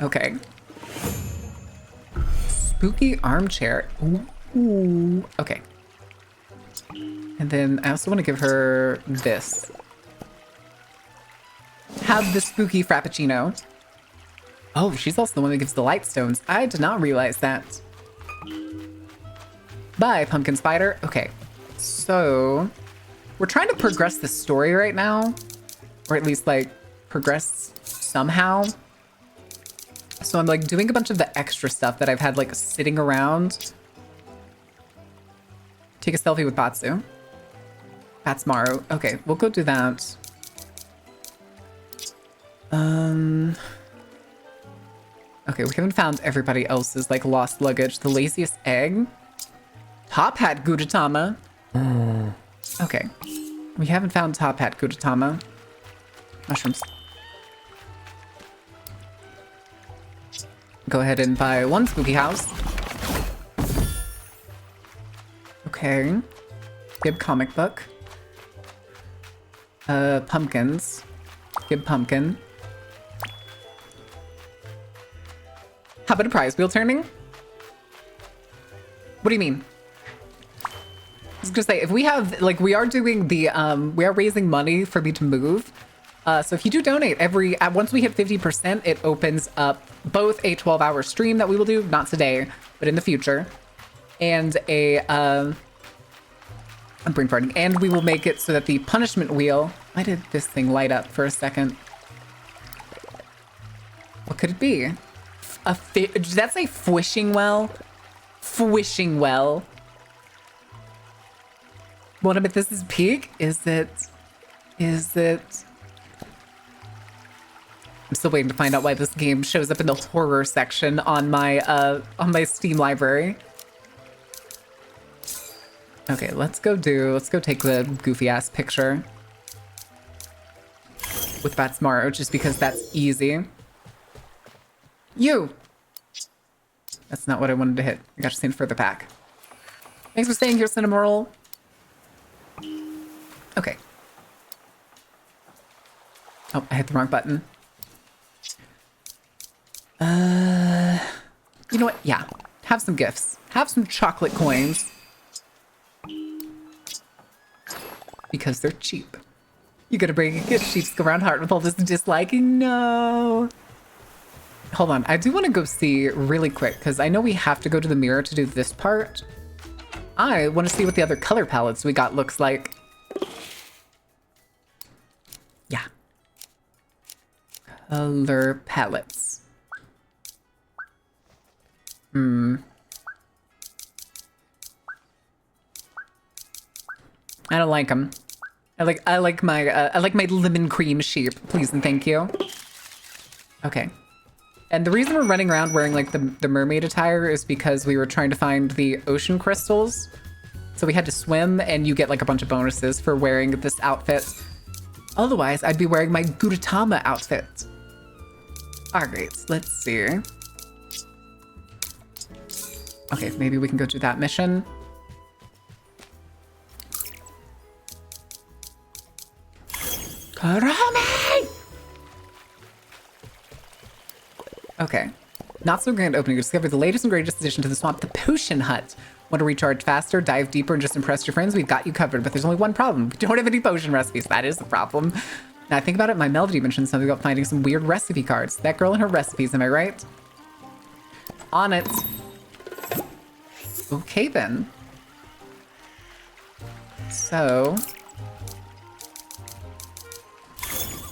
Okay. Spooky armchair. Ooh. Okay. And then I also want to give her this. Have the spooky frappuccino. Oh, she's also the one that gives the light stones. I did not realize that. Bye, pumpkin spider. Okay. So we're trying to progress the story right now, or at least progress somehow. So I'm doing a bunch of the extra stuff that I've had sitting around. Take a selfie with Batsu. Batsmaru. Okay, we'll go do that. Okay, we haven't found everybody else's lost luggage. The laziest egg. Top Hat Gudetama. Okay. We haven't found Top Hat Gudetama. Mushrooms. Go ahead and buy one spooky house. Okay. Gib comic book. Pumpkins. Gib pumpkin. How about a prize wheel turning? What do you mean? was gonna say, if we have, like, we are doing the, we are raising money for me to move. So if you do donate once we hit 50%, it opens up both a 12-hour stream that we will do, not today, but in the future, and I'm brain farting, and we will make it so that the punishment wheel, why did this thing light up for a second? What could it be? Did that say fishing well? Fishing well. What about this is peak? Is it? I'm still waiting to find out why this game shows up in the horror section on my Steam library. Okay, let's go take the goofy ass picture with Batsmaro, just because that's easy. You! That's not what I wanted to hit. I got to stand further back. Thanks for staying here, Cinnamoroll. Okay. Oh, I hit the wrong button. You know what? Yeah. Have some gifts. Have some chocolate coins. Because they're cheap. You gotta bring a gift sheets to go around heart with all this disliking? No. Hold on. I do want to go see really quick, because I know we have to go to the mirror to do this part. I want to see what the other color palettes we got looks like. Yeah. Color palettes. I don't like them. I like my lemon cream sheep, please and thank you. Okay. And the reason we're running around wearing like the mermaid attire is because we were trying to find the ocean crystals. So we had to swim, and you get like a bunch of bonuses for wearing this outfit. Otherwise, I'd be wearing my Gudetama outfit. All right, let's see. Okay, maybe we can go do that mission. Karame! Okay. Not so grand opening. You discover the latest and greatest addition to the swamp, the Potion Hut. Want to recharge faster, dive deeper, and just impress your friends? We've got you covered, but there's only one problem. We don't have any potion recipes. That is the problem. Now I think about it, my Melody mentioned something about finding some weird recipe cards. That girl and her recipes, am I right? On it. Okay then. So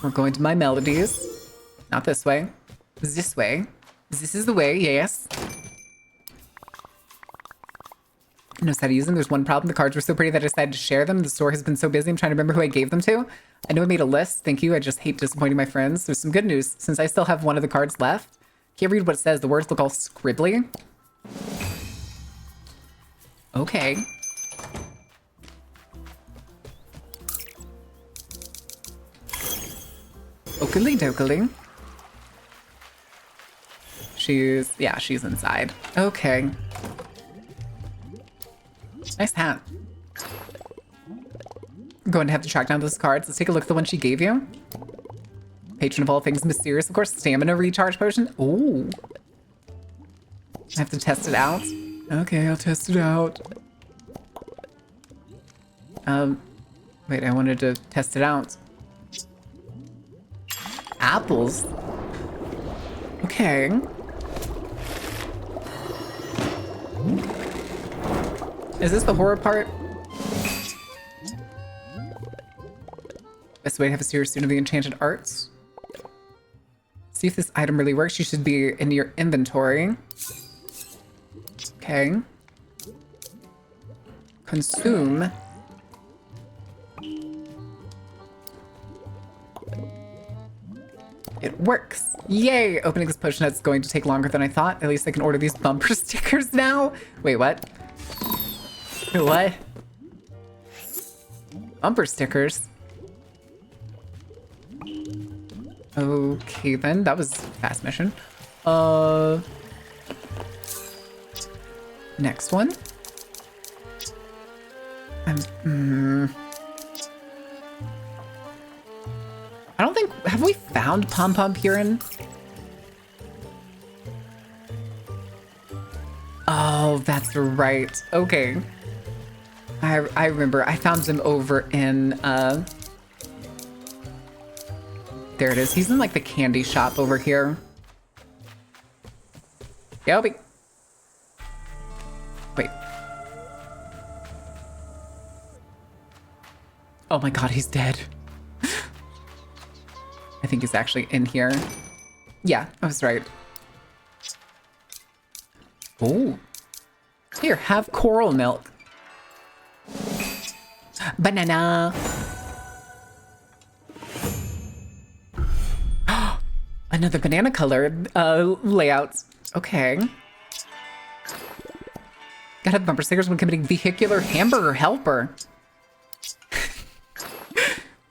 we're going to my melodies. Not this way. This way. This is the way, yes. Knows how to use them. There's one problem. The cards were so pretty that I decided to share them. The store has been so busy. I'm trying to remember who I gave them to. I know I made a list. Thank you. I just hate disappointing my friends. There's some good news. Since I still have one of the cards left, can't read what it says. The words look all scribbly. Okay. Oakley dokley. She's inside. Okay. Nice hat. I'm going to have to track down those cards. Let's take a look at the one she gave you. Patron of all things mysterious, of course. Stamina recharge potion. Ooh. I have to test it out. Okay, I'll test it out. Wait, I wanted to test it out. Apples? Okay. Is this the horror part? Best way to have a serious student of the enchanted arts. See if this item really works. You should be in your inventory. Okay. Consume. It works. Yay! Opening this potion is going to take longer than I thought. At least I can order these bumper stickers now. Wait, what? What? Bumper stickers? Okay then, that was a fast mission. Next one. I don't think, have we found Pom Pom Purin? Oh, that's right. Okay. I remember. I found him over in, there it is. He's in like the candy shop over here. Yobi. Wait. Oh my god, he's dead. I think he's actually in here. Yeah, I was right. Oh. Here, have coral milk. Banana. Another banana colored layouts. Okay. Gotta have bumper stickers when committing vehicular hamburger helper.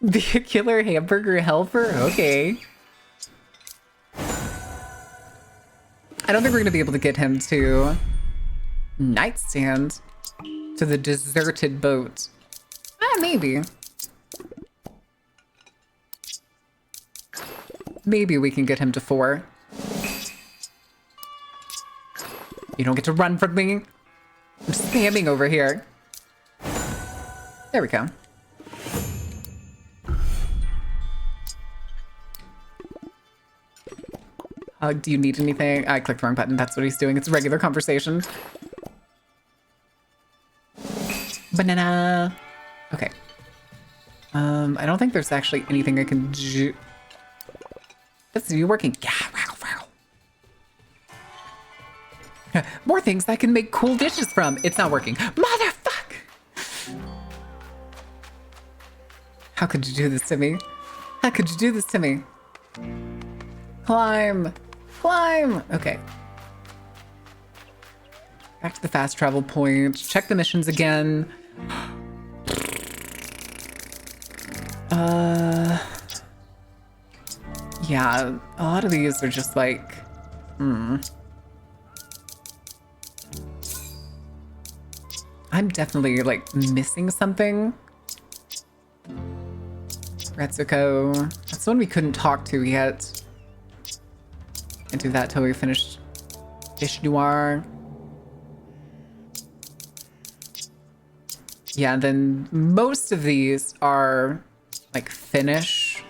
Vehicular hamburger helper? Okay. I don't think we're gonna be able to get him to nightstand, to the deserted boat. Maybe. Maybe we can get him to 4. You don't get to run from me. I'm spamming over here. There we go. Do you need anything? I clicked the wrong button. That's what he's doing. It's a regular conversation. Banana. Okay. I don't think there's actually anything I can do. That's you working. More things I can make cool dishes from. It's not working. Motherfuck! How could you do this to me? How could you do this to me? Climb! Climb! Okay. Back to the fast travel point. Check the missions again. Yeah, a lot of these are just like, I'm definitely like missing something. Retsuko. That's the one we couldn't talk to yet. Can't do that till we finish Fish Noir. Yeah, then most of these are like Finnish.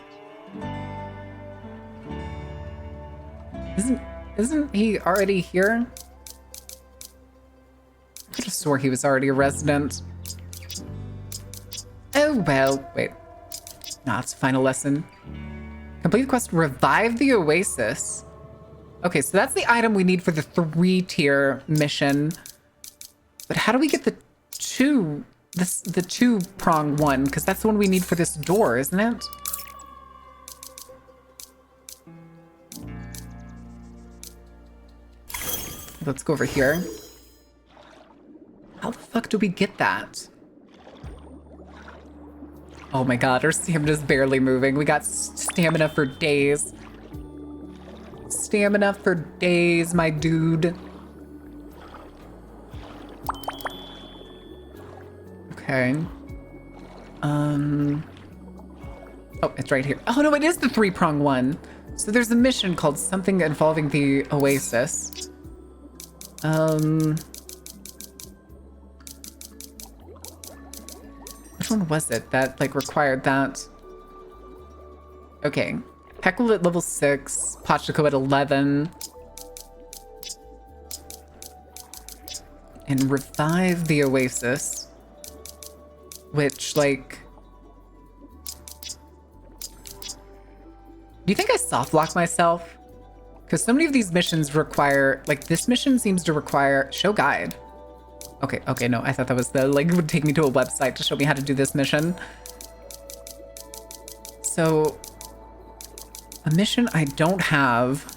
Isn't he already here? I could have swore he was already a resident. Oh well, wait. No, it's a final lesson. Complete the quest, revive the oasis. Okay, so that's the item we need for the 3-tier mission. But how do we get the 2-prong one? Because that's the one we need for this door, isn't it? Let's go over here. How the fuck do we get that? Oh my god, our stamina's barely moving. We got stamina for days. Stamina for days, my dude. Okay. Oh, it's right here. Oh no, it is the 3-prong one. So there's a mission called something involving the oasis. Which one was it that like required that? Okay. Heckle at level 6, Pachiko at 11. And revive the oasis. Which, like... Do you think I soft lock myself? Because so many of these missions require... Like, this mission seems to require... Show guide. Okay, no. I thought that was the... Like, it would take me to a website to show me how to do this mission. So... A mission I don't have.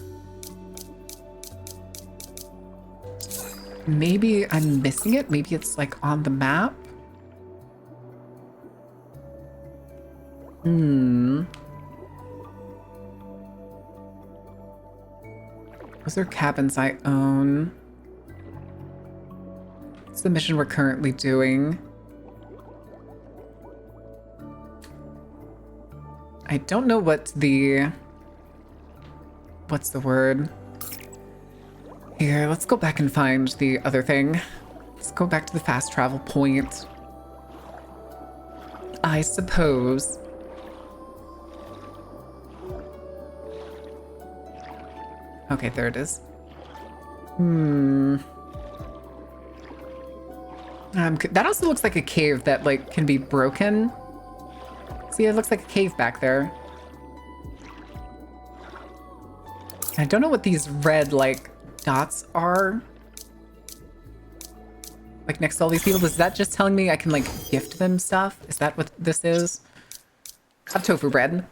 Maybe I'm missing it. Maybe it's like on the map. Was there cabins I own? What's the mission we're currently doing? I don't know what the... What's the word? Here, let's go back and find the other thing. Let's go back to the fast travel point. I suppose. Okay, there it is. That also looks like a cave that, like, can be broken. See, it looks like a cave back there. I don't know what these red, like, dots are. Like, next to all these people. Is that just telling me I can, like, gift them stuff? Is that what this is? I have tofu bread.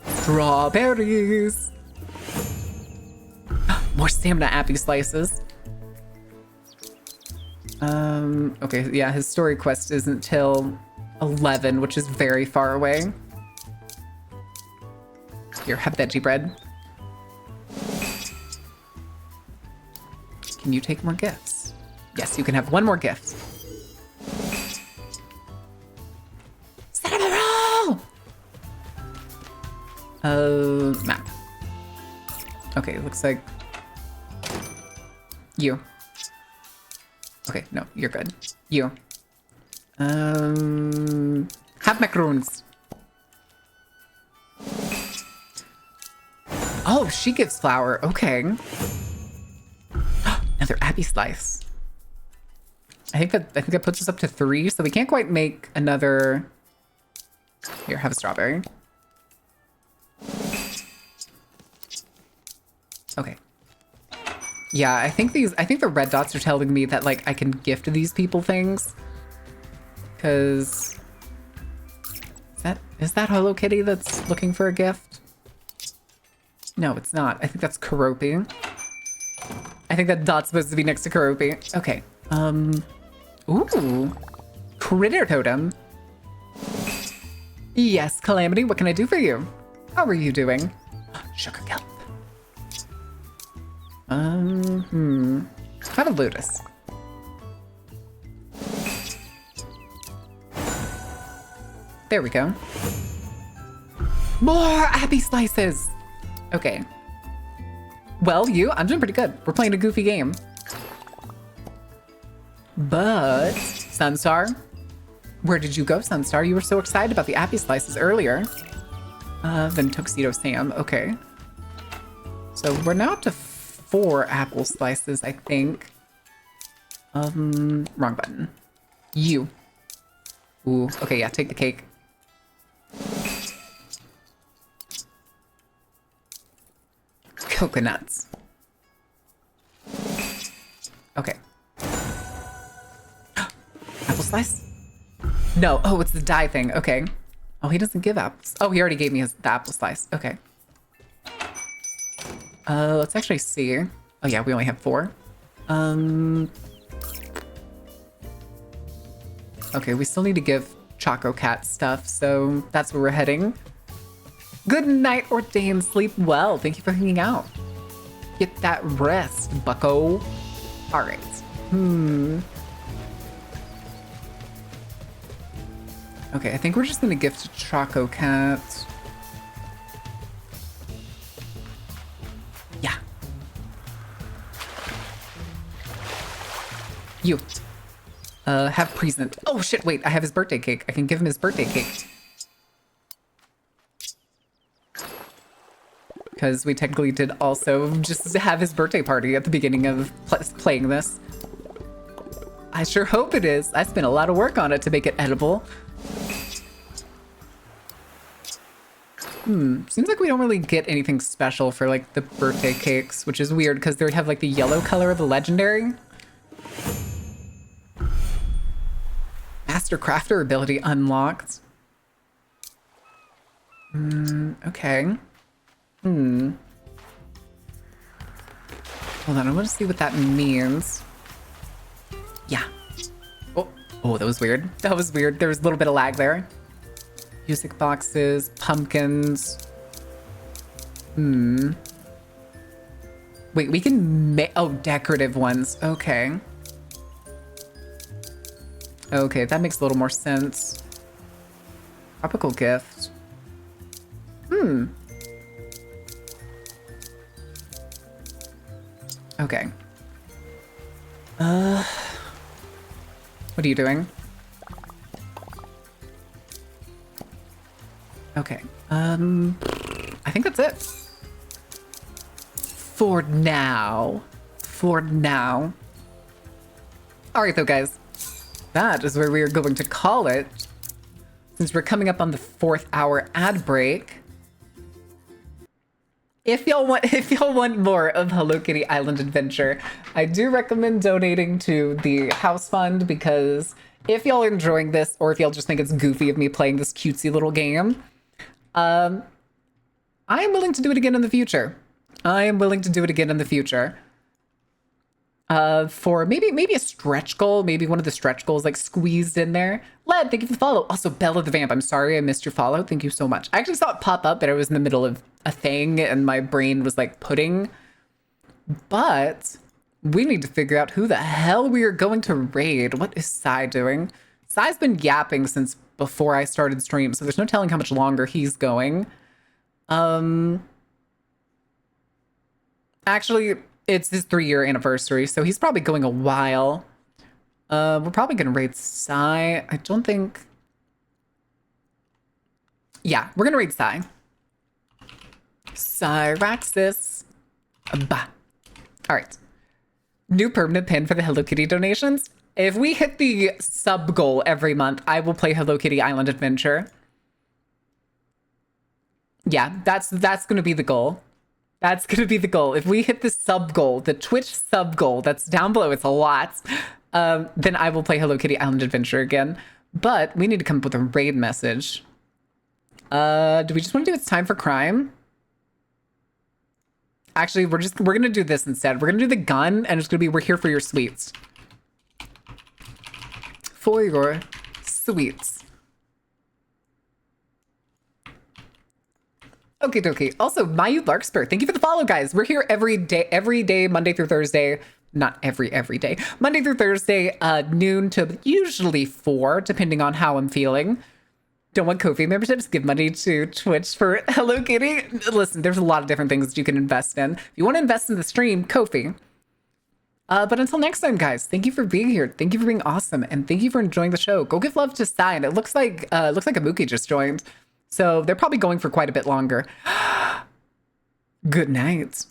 Strawberries. More stamina appy slices. Okay, yeah, his story quest isn't till 11, which is very far away. Here, have veggie bread. Can you take more gifts? Yes, you can have one more gift. Set roll! Map. Okay, looks like you. Okay, no, you're good. You. Have macaroons. Oh, she gives flour. Okay. Another Abby slice. I think that puts us up to 3, so we can't quite make another. Here, have a strawberry. Okay. Yeah, I think the red dots are telling me that, like, I can gift these people things. Cause is that Hello Kitty that's looking for a gift? No, it's not. I think that's Keroppi. I think that dot's supposed to be next to Keroppi. Okay. Ooh. Critter totem. Yes, Calamity, what can I do for you? How are you doing? Sugar kelp. Have a Ludus. There we go. More Abby slices! Okay. Well, I'm doing pretty good. We're playing a goofy game. But, Sunstar? Where did you go, Sunstar? You were so excited about the Abby slices earlier. Then Tuxedo Sam, okay. So we're now up to 4 apple slices, I think. Wrong button. You. Ooh, okay, yeah, take the cake. Coconuts. Okay. Apple slice? No, oh, it's the dye thing, okay. Oh, he doesn't give apples. Oh, he already gave me the apple slice, okay. Let's actually see. Oh yeah, we only have 4. Okay, we still need to give Choco Cat stuff, so that's where we're heading. Good night, Ordain. Sleep well. Thank you for hanging out. Get that rest, bucko. All right. Okay, I think we're just gonna gift Choco Cat. Yeah. You. Have present. Oh shit, wait, I have his birthday cake. I can give him his birthday cake. Because we technically did also just have his birthday party at the beginning of playing this. I sure hope it is. I spent a lot of work on it to make it edible. Seems like we don't really get anything special for, like, the birthday cakes, which is weird because they have, like, the yellow color of the legendary. Master Crafter ability unlocked. Okay. Hold on, I want to see what that means. Yeah. Oh, that was weird. That was weird. There was a little bit of lag there. Music boxes, pumpkins. Wait, we can make, oh, decorative ones. Okay. Okay, that makes a little more sense. Tropical gift. Okay. What are you doing? Okay. I think that's it. For now. For now. All right, though, guys. That is where we are going to call it. Since we're coming up on the 4th hour ad break. If y'all want more of Hello Kitty Island Adventure, I do recommend donating to the house fund, because if y'all are enjoying this, or if y'all just think it's goofy of me playing this cutesy little game, I am willing to do it again in the future. I am willing to do it again in the future. For maybe a stretch goal, maybe one of the stretch goals like squeezed in there. Led, thank you for the follow. Also, Bella the Vamp, I'm sorry I missed your follow. Thank you so much. I actually saw it pop up, but I was in the middle of a thing and my brain was like pudding. But we need to figure out who the hell we are going to raid. What is Sai doing? Sai's been yapping since before I started stream, so there's no telling how much longer he's going. Actually, it's his 3-year anniversary, so he's probably going a while. We're probably gonna raid Sai. I don't think... Yeah, we're gonna raid Sai. Cyraxis. Bah. All right. New permanent pin for the Hello Kitty donations. If we hit the sub goal every month, I will play Hello Kitty Island Adventure. Yeah, that's going to be the goal. That's going to be the goal. If we hit the sub goal, the Twitch sub goal, that's down below, it's a lot, then I will play Hello Kitty Island Adventure again. But we need to come up with a raid message. Do we just want to do It's Time for Crime? Actually, we're going to do this instead. We're going to do the gun, and it's going to be We're Here for Your Sweets. For your sweets. Okie dokie. Also, Mayu Larkspur, thank you for the follow, guys. We're here every day, Monday through Thursday. Not every day. Monday through Thursday, noon to usually 4, depending on how I'm feeling. Don't want Ko-fi memberships? Give money to Twitch for Hello Kitty. Listen, there's a lot of different things that you can invest in. If you want to invest in the stream, Ko-fi. But until next time, guys, thank you for being here. Thank you for being awesome. And thank you for enjoying the show. Go give love to Sai. And it looks like Amuki just joined. So they're probably going for quite a bit longer. Good night.